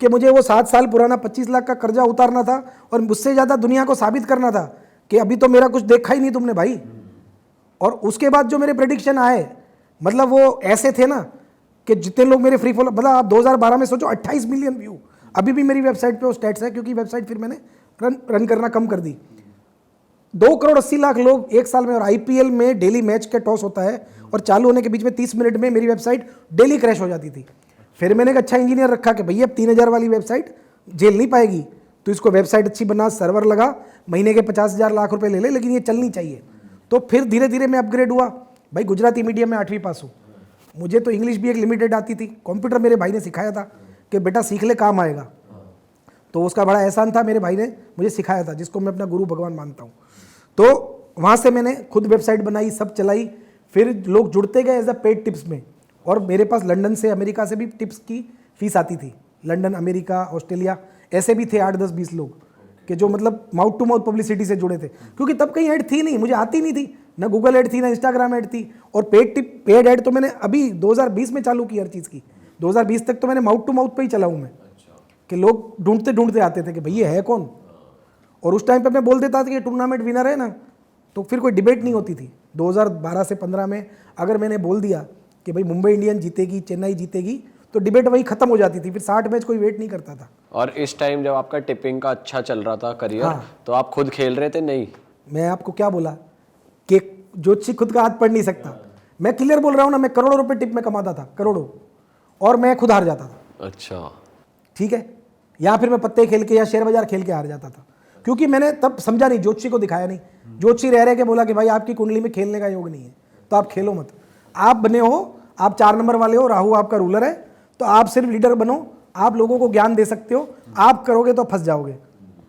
कि मुझे वो 7 साल पुराना 25 लाख का कर्जा उतारना था, और मुझसे ज़्यादा दुनिया को साबित करना था कि अभी तो मेरा कुछ देखा ही नहीं तुमने भाई। और उसके बाद जो मेरे प्रेडिक्शन आए, मतलब वो ऐसे थे ना कि जितने लोग मेरे फ्री फॉलो, मतलब आप 2012 में सोचो 28 मिलियन व्यू, अभी भी मेरी वेबसाइट पे वो स्टैट्स है, क्योंकि वेबसाइट फिर मैंने रन करना कम कर दी। 2,80,00,000 लोग एक साल में, और आईपीएल में डेली मैच का टॉस होता है और चालू होने के बीच में 30 मिनट में मेरी वेबसाइट डेली क्रैश हो जाती थी। फिर मैंने एक अच्छा इंजीनियर रखा कि भैया अब 3,000 वाली वेबसाइट झेल नहीं पाएगी, तो इसको वेबसाइट अच्छी बना, सर्वर लगा, महीने के 50,000 लाख रुपए ले ले, लेकिन ये चलनी चाहिए। तो फिर धीरे धीरे मैं अपग्रेड हुआ। भाई गुजराती मीडियम में 8वीं पास हूँ, मुझे तो इंग्लिश भी एक लिमिटेड आती थी। कंप्यूटर मेरे भाई ने सिखाया था कि बेटा सीख ले, काम आएगा। तो उसका बड़ा एहसान था, मेरे भाई ने मुझे सिखाया था, जिसको मैं अपना गुरु भगवान मानता हूँ। तो वहाँ से मैंने खुद वेबसाइट बनाई, सब चलाई। फिर लोग जुड़ते गए एज अ पेड टिप्स में, और मेरे पास लंदन से, अमेरिका से भी टिप्स की फीस आती थी। लंदन, अमेरिका, ऑस्ट्रेलिया, ऐसे भी थे 8, 10, 20 लोग कि जो मतलब माउथ टू माउथ पब्लिसिटी से जुड़े थे, क्योंकि तब कहीं ऐड थी नहीं, मुझे आती नहीं थी, ना गूगल ऐड थी, ना इंस्टाग्राम ऐड थी। और पेड ऐड तो मैंने अभी 2020 में चालू की हर चीज़ की। 2020 तक तो मैंने माउथ टू माउथ पे ही चला हूँ मैं, कि लोग ढूंढते ढूंढते आते थे कि भैया है कौन। और उस टाइम पे मैं बोल देता था कि टूर्नामेंट विनर है ना, तो फिर कोई डिबेट नहीं होती थी। 2012 से 15 में अगर मैंने बोल दिया कि भाई मुंबई इंडियन जीतेगी, चेन्नई जीतेगी, तो डिबेट वहीं खत्म हो जाती थी। फिर 60 मैच कोई वेट नहीं करता था। और इस टाइम जब आपका टिपिंग का अच्छा चल रहा था करियर, हाँ। तो आप खुद खेल रहे थे? नहीं, मैं आपको क्या बोला कि ज्योतिषी खुद का हाथ पढ़ नहीं सकता। मैं क्लियर बोल रहा हूँ ना, मैं करोड़ों रुपए टिप में कमाता था, करोड़ों, और मैं खुद हार जाता था। अच्छा, ठीक है, या फिर मैं पत्ते खेल के या शेयर बाजार खेल के हार जाता था, क्योंकि मैंने तब समझा नहीं, ज्योतिषी को दिखाया नहीं। ज्योतिषी रह रहे के बोला कि भाई आपकी कुंडली में खेलने का योग नहीं है, तो आप खेलो मत। आप बने हो, आप 4 नंबर वाले हो, राहु आपका रूलर है, तो आप सिर्फ लीडर बनो, आप लोगों को ज्ञान दे सकते हो। आप करोगे तो फंस जाओगे,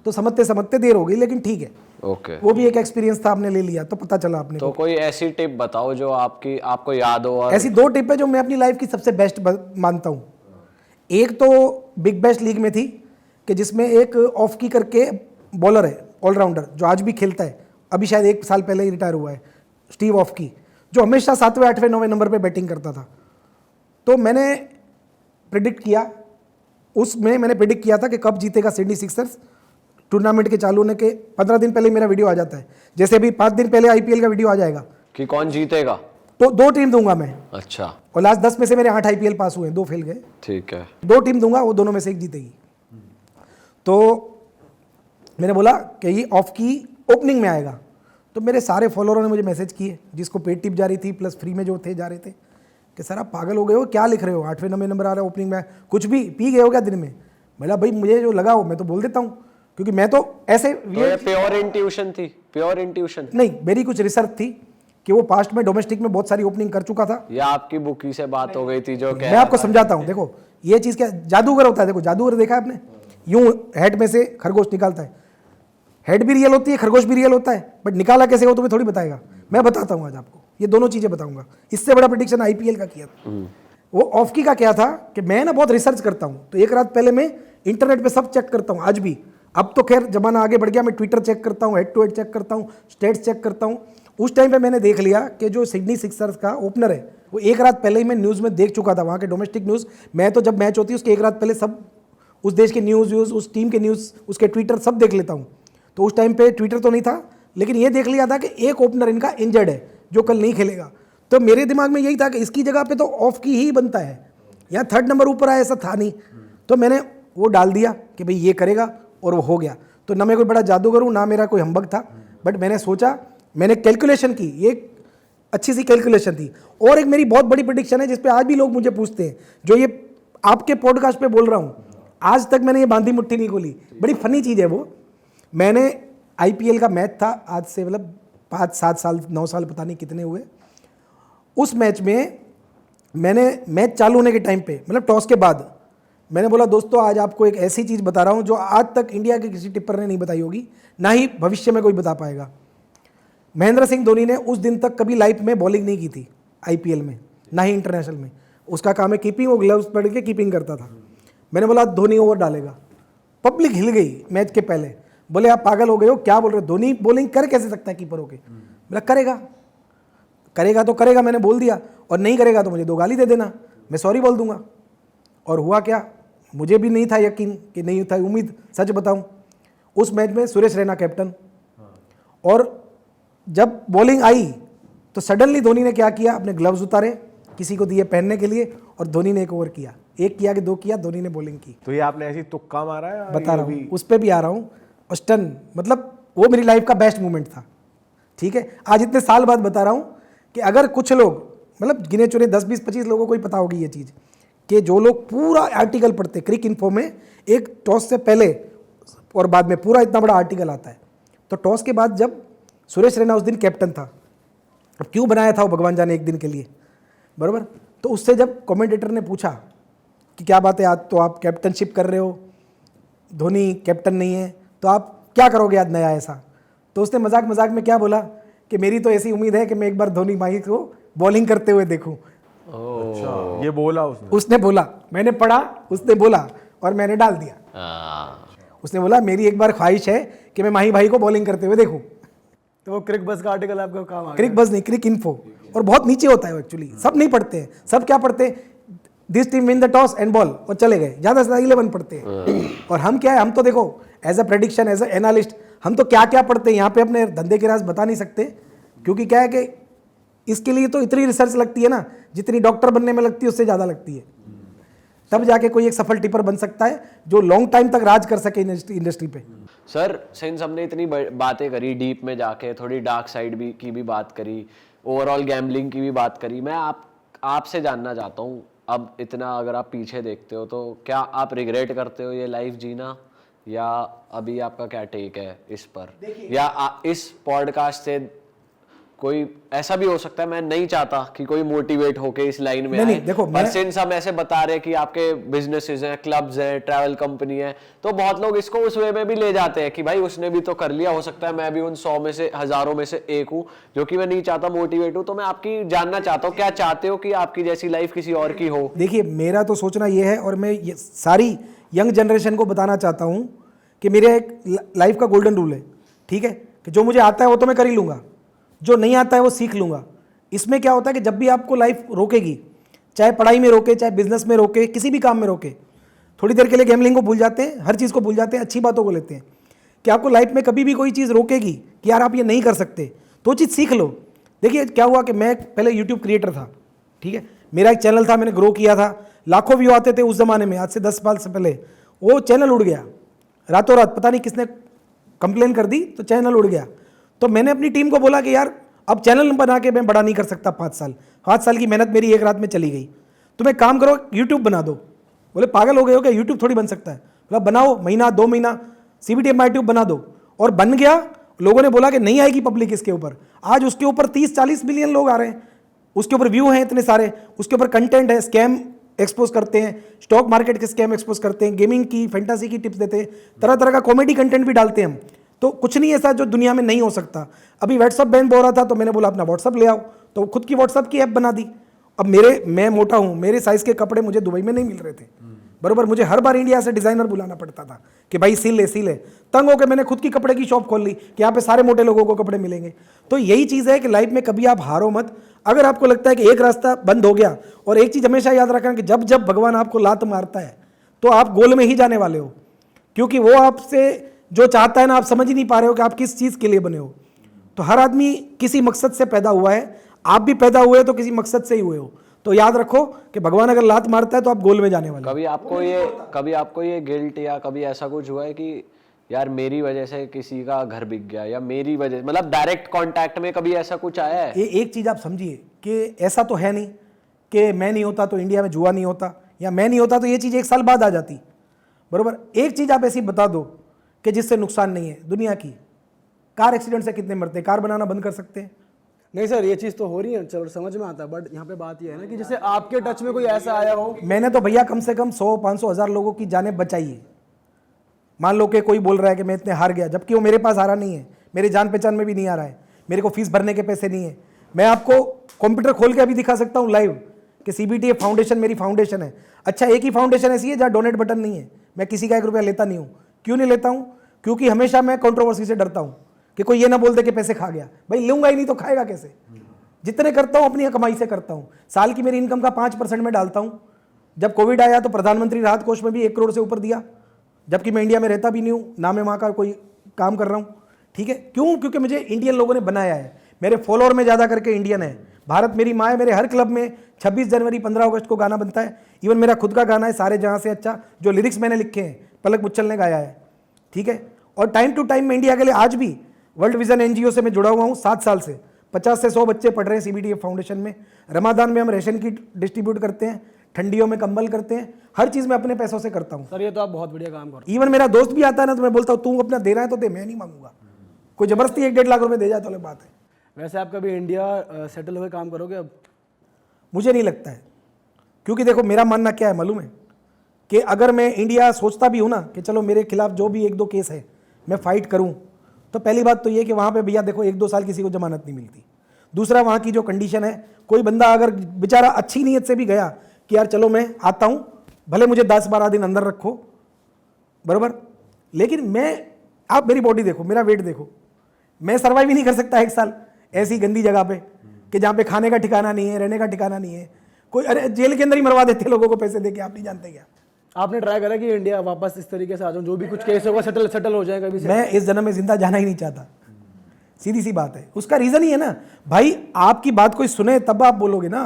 तो समझते समझते देर हो गई, लेकिन ठीक है। ओके। वो भी एक एक्सपीरियंस था, आपने ले लिया तो पता चला आपने तो कोई ऐसी टिप बताओ जो आपको याद हो। और ऐसी 2 टिप है जो मैं अपनी लाइफ की सबसे बेस्ट मानता हूँ। एक तो बिग बैश लीग में थी, कि जिसमें एक ऑफ की करके बॉलर है, ऑलराउंडर, जो आज भी खेलता है, अभी शायद 1 साल पहले ही रिटायर हुआ है, स्टीव ऑफ की, जो हमेशा 7वें, 8वें, 9वें नंबर पे बैटिंग करता था। तो मैंने प्रिडिक्ट किया, उसमें मैंने प्रिडिक्ट किया था कि कब जीतेगा सिडनी सिक्सर्स। टूर्नामेंट के चालू होने के 15 दिन पहले मेरा वीडियो आ जाता है, जैसे अभी 5 दिन पहले आईपीएल का वीडियो आ जाएगा कि कौन जीतेगा। तो 2 टीम दूंगा मैं, अच्छा, और लास्ट 10 में से मेरे 8 आईपीएल पास हुए हैं, 2 फेल गए। ठीक है। 2 टीम दूंगा, वो दोनों में से एक जीतेगी। तो मैंने बोला कि ये ऑफ की ओपनिंग में आएगा। तो मेरे सारे फॉलोअरों ने मुझे मैसेज किए, जिसको पेड टिप जा रही थी प्लस फ्री में जो थे जा रहे थे, कि सर आप पागल हो गए हो, क्या लिख रहे हो, 8वें 9वें नंबर आ रहा है ओपनिंग में, कुछ भी पी गए हो क्या दिन में। बोला भाई मुझे जो लगा वो मैं तो बोल देता हूँ, क्योंकि मैं तो ऐसे प्योर इंट्यूशन थी, प्योर इंट्यूशन नहीं, मेरी कुछ रिसर्च थी कि वो पास्ट में डोमेस्टिक में बहुत सारी ओपनिंग कर चुका था। या आपकी बुकी से बात हो गई थी जो मैं आपको समझाता हूँ, देखो ये चीज़ क्या, जादूगर होता है। देखो जादूगर देखा है आपने, यूं हेड में से खरगोश निकालता है, हेड भी रियल होती है, खरगोश भी रियल होता है, बट निकाला कैसे हो तुम्हें थोड़ी बताएगा, मैं बताता हूँ आज आपको, ये दोनों चीज़ें बताऊंगा। इससे बड़ा प्रेडिक्शन आईपीएल का किया था। वो ऑफकी का क्या था कि मैं ना बहुत रिसर्च करता हूँ, तो एक रात पहले मैं इंटरनेट पे सब चेक करता हूँ आज भी। अब तो खैर जमाना आगे बढ़ गया, मैं ट्विटर चेक करता हूँ, हेड टू हेड चेक करता हूँ, स्टेट्स चेक करता हूँ। उस टाइम पे मैंने देख लिया कि जो सिडनी सिक्सर्स का ओपनर है, वो एक रात पहले ही मैं न्यूज़ में देख चुका था, वहाँ के डोमेस्टिक न्यूज़। मैं तो जब मैच होती है उसके एक रात पहले सब उस देश के न्यूज़, उस टीम के न्यूज़, उसके ट्विटर सब देख लेता हूँ। तो उस टाइम पे ट्विटर तो नहीं था, लेकिन ये देख लिया था कि एक ओपनर इनका इंजर्ड है जो कल नहीं खेलेगा। तो मेरे दिमाग में यही था कि इसकी जगह पे तो ऑफ की ही बनता है, यहाँ 3rd नंबर ऊपर आया, ऐसा था नहीं। तो मैंने वो डाल दिया कि भाई ये करेगा, और वो हो गया। तो ना मैं कोई बड़ा जादूगर हूँ, ना मेरा कोई हम्बक था, बट मैंने सोचा, मैंने कैलकुलेशन की, ये अच्छी सी कैलकुलेशन थी। और एक मेरी बहुत बड़ी प्रेडिक्शन है, जिसपे आज भी लोग मुझे पूछते हैं, जो ये आपके पॉडकास्ट पे बोल रहा हूँ, आज तक मैंने ये बांधी मुट्ठी नहीं खोली। बड़ी फनी चीज़ है वो। मैंने आईपीएल का मैच था आज से मतलब 5-7 साल 9 साल पता नहीं कितने हुए। उस मैच में मैंने मैच चालू होने के टाइम पे, मतलब टॉस के बाद, मैंने बोला दोस्तों आज आपको एक ऐसी चीज़ बता रहा हूँ जो आज तक इंडिया के किसी टिप्पर ने नहीं बताई होगी, ना ही भविष्य में कोई बता पाएगा। महेंद्र सिंह धोनी ने उस दिन तक कभी लाइफ में बॉलिंग नहीं की थी आईपीएल में, ना ही इंटरनेशनल में। उसका काम है कीपिंग, वो ग्लव्स पहन के कीपिंग करता था। मैंने बोला धोनी ओवर डालेगा, पब्लिक हिल गई मैच के पहले, बोले आप पागल हो गए हो, क्या बोल रहे हो, धोनी बॉलिंग कर कैसे सकता है कीपर होके। बोला करेगा, करेगा तो करेगा, मैंने बोल दिया, और नहीं करेगा तो मुझे 2 गाली दे देना, मैं सॉरी बोल दूंगा। और हुआ क्या, मुझे भी नहीं था यकीन, कि नहीं था उम्मीद, सच बताऊं, उस मैच में सुरेश रैना कैप्टन, और जब बॉलिंग आई तो सडनली धोनी ने क्या किया, अपने ग्लव्स उतारे, किसी को दिए पहनने के लिए, और धोनी ने एक ओवर किया, 1 किया कि 2 किया, धोनी ने बॉलिंग की। तो ये आपने ऐसी तुक्का मारा है? बता रहा हूँ, उस पर भी आ रहा हूँ। और स्टन, मतलब वो मेरी लाइफ का बेस्ट मोमेंट था। ठीक है, आज इतने साल बाद बता रहा हूँ कि अगर कुछ लोग, मतलब गिने चुने 10 20 25 लोगों को ही पता होगी ये चीज़, कि जो लोग पूरा आर्टिकल पढ़ते, क्रिक इन्फो में एक टॉस से पहले और बाद में पूरा इतना बड़ा आर्टिकल आता है। तो टॉस के बाद जब सुरेश रैना उस दिन कैप्टन था, अब क्यों बनाया था वो भगवान जाने एक दिन के लिए, बराबर। तो उससे जब कमेंटेटर ने पूछा कि क्या बात है, आज तो आप कैप्टनशिप कर रहे हो, धोनी कैप्टन नहीं है, तो आप क्या करोगे आज नया ऐसा, तो उसने मजाक मजाक में क्या बोला कि मेरी तो ऐसी उम्मीद है कि मैं एक बार धोनी माही को बॉलिंग करते हुए देखूं। अच्छा, ये बोला उसने बोला, मैंने पढ़ा, उसने बोला और मैंने डाल दिया। उसने बोला मेरी एक बार ख्वाहिश है कि मैं माही भाई को बॉलिंग करते हुए देखूं। तो वो क्रिक बस का आर्टिकल आपका काम आ क्रिक बस नहीं, क्रिक इन्फो, और बहुत नीचे होता है एक्चुअली, सब नहीं पढ़ते हैं। सब क्या पढ़ते हैं, this team win the toss and ball, और चले गए, ज़्यादा से ज़्यादा 11 पढ़ते हैं। और हम क्या है, हम तो देखो as a prediction, as a analyst, हम तो क्या क्या पढ़ते हैं यहाँ पे, अपने धंधे के राज बता नहीं सकते, क्योंकि क्या है कि इसके लिए तो इतनी रिसर्च लगती है ना, जितनी डॉक्टर बनने में लगती है उससे ज़्यादा लगती है, तब जाके कोई एक सफल टिपर बन सकता है जो लॉन्ग टाइम तक राज कर सके इंडस्ट्री पे। सर सिंस हमने इतनी बातें करी, डीप में जाके थोड़ी डार्क साइड भी की भी बात करी, ओवरऑल गैम्बलिंग की भी बात करी, मैं आपसे जानना चाहता हूँ, अब इतना अगर आप पीछे देखते हो तो क्या आप रिग्रेट करते हो ये लाइफ जीना, या अभी आपका क्या टेक है इस पर, या इस पॉडकास्ट से कोई ऐसा भी हो सकता है, मैं नहीं चाहता कि कोई मोटिवेट होके इस लाइन में नहीं, देखो, पर सिंस हम ऐसे बता रहे कि आपके बिजनेसेस हैं, क्लब्स हैं, ट्रैवल कंपनी है, तो बहुत लोग इसको उस वे में भी ले जाते हैं कि भाई उसने भी तो कर लिया, हो सकता है मैं भी उन 100 में से, हजारों में से एक हूँ, जो कि मैं नहीं चाहता मोटिवेट हूँ। तो मैं आपकी जानना चाहता हूँ, क्या चाहते हो कि आपकी जैसी लाइफ किसी और की हो? देखिए, मेरा तो सोचना ये है, और मैं ये सारी यंग जनरेशन को बताना चाहता हूँ कि मेरे एक लाइफ का गोल्डन रूल है, ठीक है, कि जो मुझे आता है वो तो मैं कर ही लूँगा, जो नहीं आता है वो सीख लूँगा। इसमें क्या होता है कि जब भी आपको लाइफ रोकेगी, चाहे पढ़ाई में रोके, चाहे बिजनेस में रोके, किसी भी काम में रोके, थोड़ी देर के लिए गैम्बलिंग को भूल जाते हैं, हर चीज़ को भूल जाते हैं, अच्छी बातों को लेते हैं, कि आपको लाइफ में कभी भी कोई चीज़ रोकेगी कि यार आप ये नहीं कर सकते, तो चीज़ सीख लो। देखिए क्या हुआ कि मैं पहले यूट्यूब क्रिएटर था, ठीक है, मेरा एक चैनल था, मैंने ग्रो किया था, लाखों व्यू आते थे उस ज़माने में, आज से 10 साल से पहले। वो चैनल उड़ गया रातों रात, पता नहीं किसने कंप्लेन कर दी, तो चैनल उड़ गया। तो मैंने अपनी टीम को बोला कि यार अब चैनल बना के मैं बड़ा नहीं कर सकता, 5 साल की मेहनत मेरी एक रात में चली गई, तो मैं काम करो यूट्यूब बना दो। बोले पागल हो गए हो क्या, यूट्यूब थोड़ी बन सकता है। बोला बनाओ, महीना 2 महीना CBTM ट्यूब बना दो, और बन गया। लोगों ने बोला कि नहीं आएगी पब्लिक इसके ऊपर, आज उसके ऊपर 30-40 मिलियन लोग आ रहे हैं, उसके ऊपर व्यू हैं इतने सारे, उसके ऊपर कंटेंट है, स्कैम एक्सपोज करते हैं, स्टॉक मार्केट के स्कैम एक्सपोज करते हैं, गेमिंग की, फैंटासी की टिप्स देते हैं, तरह तरह का कॉमेडी कंटेंट भी डालते हैं हम। तो कुछ नहीं ऐसा जो दुनिया में नहीं हो सकता। अभी व्हाट्सअप बैन हो रहा था, तो मैंने बोला अपना व्हाट्सअप ले आओ, तो खुद की व्हाट्सअप की ऐप बना दी। अब मैं मोटा हूँ, मेरे साइज़ के कपड़े मुझे दुबई में नहीं मिल रहे थे, बरोबर, मुझे हर बार इंडिया से डिज़ाइनर बुलाना पड़ता था कि भाई सिल ले। तंग होकर मैंने खुद की कपड़े की शॉप खोल ली कि यहाँ पे सारे मोटे लोगों को कपड़े मिलेंगे। तो यही चीज़ है कि लाइफ में कभी आप हारो मत। अगर आपको लगता है कि एक रास्ता बंद हो गया, और एक चीज़ हमेशा याद रखना कि जब जब भगवान आपको लात मारता है तो आप गोल में ही जाने वाले हो, क्योंकि वो आपसे जो चाहता है ना, आप समझ ही नहीं पा रहे हो कि आप किस चीज़ के लिए बने हो। तो हर आदमी किसी मकसद से पैदा हुआ है, आप भी पैदा हुए तो किसी मकसद से ही हुए हो। तो याद रखो कि भगवान अगर लात मारता है तो आप गोल में जाने वाले। कभी आपको ये गिल्ट या कभी ऐसा कुछ हुआ है कि यार मेरी वजह से किसी का घर बिक गया, या मेरी वजह, मतलब डायरेक्ट कांटेक्ट में कभी ऐसा कुछ आया है? एक चीज़ आप समझिए कि ऐसा तो है नहीं कि मैं नहीं होता तो इंडिया में जुआ नहीं होता, या मैं नहीं होता तो ये चीज़ 1 साल बाद आ जाती, बरोबर। एक चीज़ आप ऐसी बता दो कि जिससे नुकसान नहीं है दुनिया की। कार एक्सीडेंट से कितने मरते हैं, कार बनाना बंद कर सकते हैं? नहीं सर, ये चीज़ तो हो रही है, चलो समझ में आता है, बट यहाँ पे बात ये है ना कि जैसे आपके टच में कोई ऐसा आया हो। मैंने तो भैया कम से कम 100-500 हज़ार लोगों की जानें बचाई है। मान लो कि कोई बोल रहा है कि मैं इतने हार गया, जबकि वो मेरे पास हारा नहीं है, मेरे जान पहचान में भी नहीं आ रहा है, मेरे को फीस भरने के पैसे नहीं है। मैं आपको कंप्यूटर खोल के अभी दिखा सकता हूँ लाइव कि CBTF फाउंडेशन मेरी फाउंडेशन है। अच्छा, एक ही फाउंडेशन ऐसी है जहाँ डोनेट बटन नहीं है। मैं किसी का 1 रुपया लेता नहीं हूँ। क्यों नहीं लेता हूँ? क्योंकि हमेशा मैं कंट्रोवर्सी से डरता हूँ कि कोई ये ना बोल दे कि पैसे खा गया। भाई लूंगा ही नहीं तो खाएगा कैसे? जितने करता हूँ अपनी कमाई से करता हूँ। साल की मेरी इनकम का 5% में डालता हूँ। जब कोविड आया तो प्रधानमंत्री राहत कोष में भी 1 करोड़ से ऊपर दिया, जबकि मैं इंडिया में रहता भी नहीं हूँ, ना मैं वहाँ का कोई काम कर रहा हूँ, ठीक है। क्यों? क्योंकि मुझे इंडियन लोगों ने बनाया है। मेरे फॉलोअर में ज़्यादा करके इंडियन है। भारत मेरी माँ है। मेरे हर क्लब में 26 जनवरी 15 अगस्त को गाना बनता है। इवन मेरा खुद का गाना है सारे जहाँ से अच्छा, जो लिरिक्स मैंने लिखे हैं, पलक मुच्छल ने गाया है, ठीक है। और टाइम टू टाइम मैं इंडिया के लिए आज भी वर्ल्ड विजन एनजीओ से मैं जुड़ा हुआ हूँ 7 साल से। 50 से 100 बच्चे पढ़ रहे हैं CBTF फाउंडेशन में। रमादान में हम रेशन किट डिस्ट्रीब्यूट करते हैं, ठंडियों में कंबल करते हैं, हर चीज़ मैं अपने पैसों से करता हूँ। सर ये तो आप बहुत बढ़िया काम कर रहे इवन मेरा दोस्त भी आता है ना, तो मैं बोलता हूँ तू अपना दे रहा है तो दे, मैं नहीं मांगूंगा। कोई जबरदस्ती 1-1.5 लाख रुपए दे जाए तो अलग बात है। हो। वैसे आप कभी इंडिया सेटल हुए काम करोगे अब? मुझे नहीं लगता है, क्योंकि देखो मेरा मानना क्या है मालूम है, कि अगर मैं इंडिया सोचता भी हूँ ना कि चलो मेरे खिलाफ जो भी 1-2 केस है मैं फाइट करूँ, तो पहली बात तो ये कि वहाँ पे भैया देखो 1-2 साल किसी को जमानत नहीं मिलती। दूसरा, वहाँ की जो कंडीशन है, कोई बंदा अगर बेचारा अच्छी नीयत से भी गया कि यार चलो मैं आता हूँ, भले मुझे 10-12 दिन अंदर रखो, बराबर, लेकिन मैं, आप मेरी बॉडी देखो, मेरा वेट देखो, मैं सर्वाइव ही नहीं कर सकता 1 साल ऐसी गंदी जगह पे कि जहाँ पे खाने का ठिकाना नहीं है, रहने का ठिकाना नहीं है। कोई, अरे जेल के अंदर ही मरवा देते हैं लोगों को पैसे देके, आप नहीं जानते क्या? आपने ट्राई करा कि इंडिया वापस इस तरीके से आ जाऊँ, जो भी कुछ केस होगा सेटल हो जाए कभी से? मैं इस जन्म में जिंदा जाना ही नहीं चाहता, सीधी सी बात है। उसका रीजन ही है ना भाई, आपकी बात कोई सुने तब आप बोलोगे ना,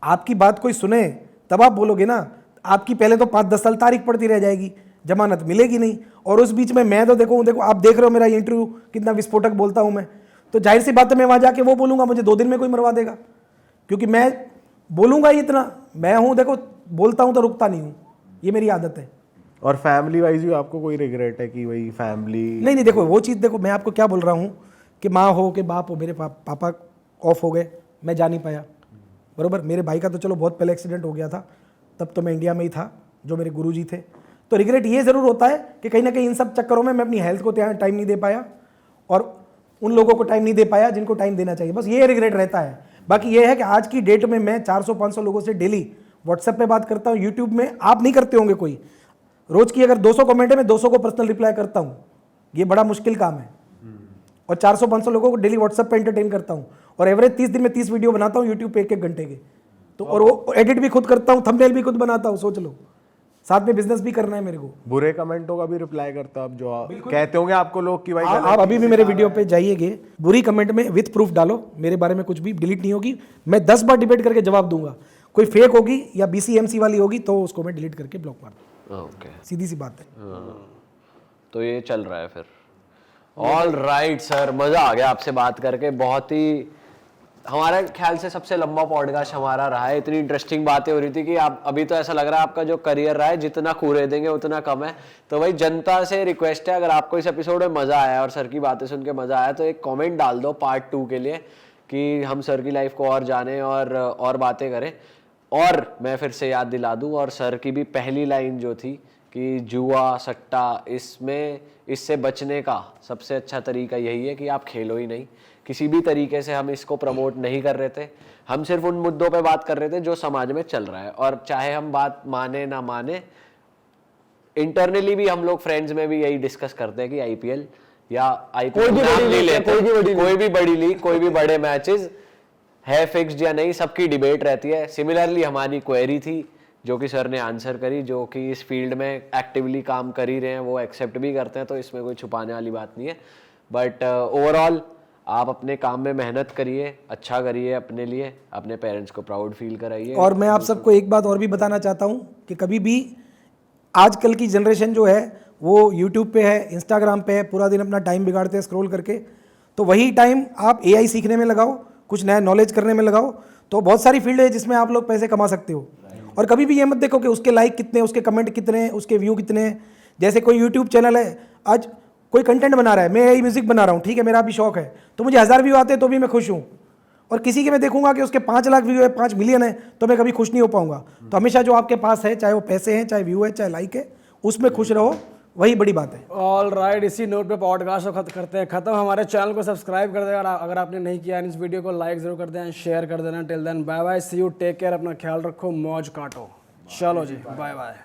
आपकी बात कोई सुने तब आप बोलोगे ना। आपकी पहले तो 5-10 साल तारीख पड़ती रह जाएगी, जमानत मिलेगी नहीं, और उस बीच में मैं तो देखो आप देख रहे हो मेरा इंटरव्यू कितना विस्फोटक बोलता हूं मैं, तो जाहिर सी बात है मैं वहां जाके वो बोलूंगा, मुझे 2 दिन में कोई मरवा देगा, क्योंकि मैं बोलूंगा ही इतना। मैं हूं, देखो बोलता हूं तो रुकता नहीं हूं, ये मेरी आदत है। और फैमिली वाइज भी आपको कोई रिग्रेट है कि वही फैमिली? नहीं, देखो वो चीज़, देखो मैं आपको क्या बोल रहा हूँ कि माँ हो कि बाप हो, मेरे पापा ऑफ हो गए, मैं जा नहीं पाया, बराबर। मेरे भाई का तो चलो बहुत पहले एक्सीडेंट हो गया था, तब तो मैं इंडिया में ही था, जो मेरे गुरुजी थे। तो रिग्रेट ये ज़रूर होता है कि कहीं ना कहीं इन सब चक्करों में मैं अपनी हेल्थ को टाइम नहीं दे पाया, और उन लोगों को टाइम नहीं दे पाया जिनको टाइम देना चाहिए, बस ये रिग्रेट रहता है। बाकी ये है कि आज की डेट में मैं 400-500 लोगों से डेली व्हाट्सएप पे बात करता हूँ। यूट्यूब में आप नहीं करते होंगे कोई, रोज की अगर 200 कमेंट है, मैं 200 को पर्सनल रिप्लाई करता हूँ, ये बड़ा मुश्किल काम है। और 400-500 लोगों को डेली व्हाट्सएप पे एंटरटेन करता हूँ, और एवरेज 30 दिन में 30 वीडियो बनाता हूँ यूट्यूब पे 1-1 घंटे के। तो और वो एडिट भी खुद करता हूँ, थंबनेल भी खुद बनाता हूँ, सोच लो, साथ में बिजनेस भी करना है मेरे को। बुरे कमेंटों का भी रिप्लाई करता आप, जो कहते होंगे आपको लोग कि भाई आप अभी भी मेरे वीडियो पे जाइएगे, बुरी कमेंट में विथ प्रूफ डालो, मेरे बारे में कुछ भी डिलीट नहीं होगी, मैं 10 बार डिबेट करके जवाब दूंगा। कोई फेक होगी या BCMC वाली होगी तो उसको मैं डिलीट करके ब्लॉक मार दूँ, ओके, सीधी सी बात है। तो ये चल रहा है फिर। ऑल राइट सर, मज़ा आ गया आपसे बात करके, बहुत ही, हमारे ख्याल से सबसे लंबा पॉडकास्ट हमारा रहा है। इतनी इंटरेस्टिंग बातें हो रही थी कि आप अभी तो ऐसा लग रहा है आपका जो करियर रहा है जितना कूरे देंगे उतना कम है। तो भाई जनता से रिक्वेस्ट है, अगर आपको इस एपिसोड में मज़ा आया और सर की बातें सुन के मज़ा आया तो एक कमेंट डाल दो पार्ट 2 के लिए, कि हम सर की लाइफ को और जानें और बातें करें। और मैं फिर से याद दिला दूँ, और सर की भी पहली लाइन जो थी कि जुआ सट्टा, इससे बचने का सबसे अच्छा तरीका यही है कि आप खेलो ही नहीं। किसी भी तरीके से हम इसको प्रमोट नहीं कर रहे थे, हम सिर्फ उन मुद्दों पे बात कर रहे थे जो समाज में चल रहा है। और चाहे हम बात माने ना माने, इंटरनली भी हम लोग फ्रेंड्स में भी यही डिस्कस करते हैं कि IPL या IPL कोई भी बड़ी लीग, कोई भी बड़े मैचेस है फिक्स्ड या नहीं, सबकी डिबेट रहती है। सिमिलरली हमारी क्वेरी थी जो कि सर ने आंसर करी, जो कि इस फील्ड में एक्टिवली काम कर ही रहे हैं, वो एक्सेप्ट भी करते हैं, तो इसमें कोई छुपाने वाली बात नहीं है। बट ओवरऑल आप अपने काम में मेहनत करिए, अच्छा करिए अपने लिए, अपने पेरेंट्स को प्राउड फील कराइए। और मैं आप सबको एक बात और भी बताना चाहता हूँ कि कभी भी आजकल की जनरेशन जो है वो यूट्यूब पे है, इंस्टाग्राम पे है, पूरा दिन अपना टाइम बिगाड़ते हैं स्क्रॉल करके, तो वही टाइम आप AI सीखने में लगाओ, कुछ नया नॉलेज करने में लगाओ, तो बहुत सारी फील्ड है जिसमें आप लोग पैसे कमा सकते हो। और कभी भी ये मत देखो कि उसके लाइक कितने, उसके कमेंट कितने, उसके व्यू कितने। जैसे कोई यूट्यूब चैनल है, आज कोई कंटेंट बना रहा है, मैं यही म्यूजिक बना रहा हूँ, ठीक है, मेरा भी शौक है, तो मुझे 1000 व्यू आते हैं तो भी मैं खुश हूँ। और किसी के मैं देखूंगा कि उसके 5 लाख व्यू है, 5 मिलियन है, तो मैं कभी खुश नहीं हो पाऊंगा। तो हमेशा जो आपके पास है, चाहे वो पैसे हैं, चाहे व्यू है, चाहे लाइक है, उसमें खुश रहो, वही बड़ी बात है। ऑल राइट, इसी नोट पे पॉडकास्ट को करते हैं खत्म। हमारे चैनल को सब्सक्राइब कर देना अगर आपने नहीं किया, इस वीडियो को लाइक जरूर कर देना, शेयर कर देना। Till then bye bye, see you, take care, अपना ख्याल रखो, मौज काटो। चलो जी, बाय बाय।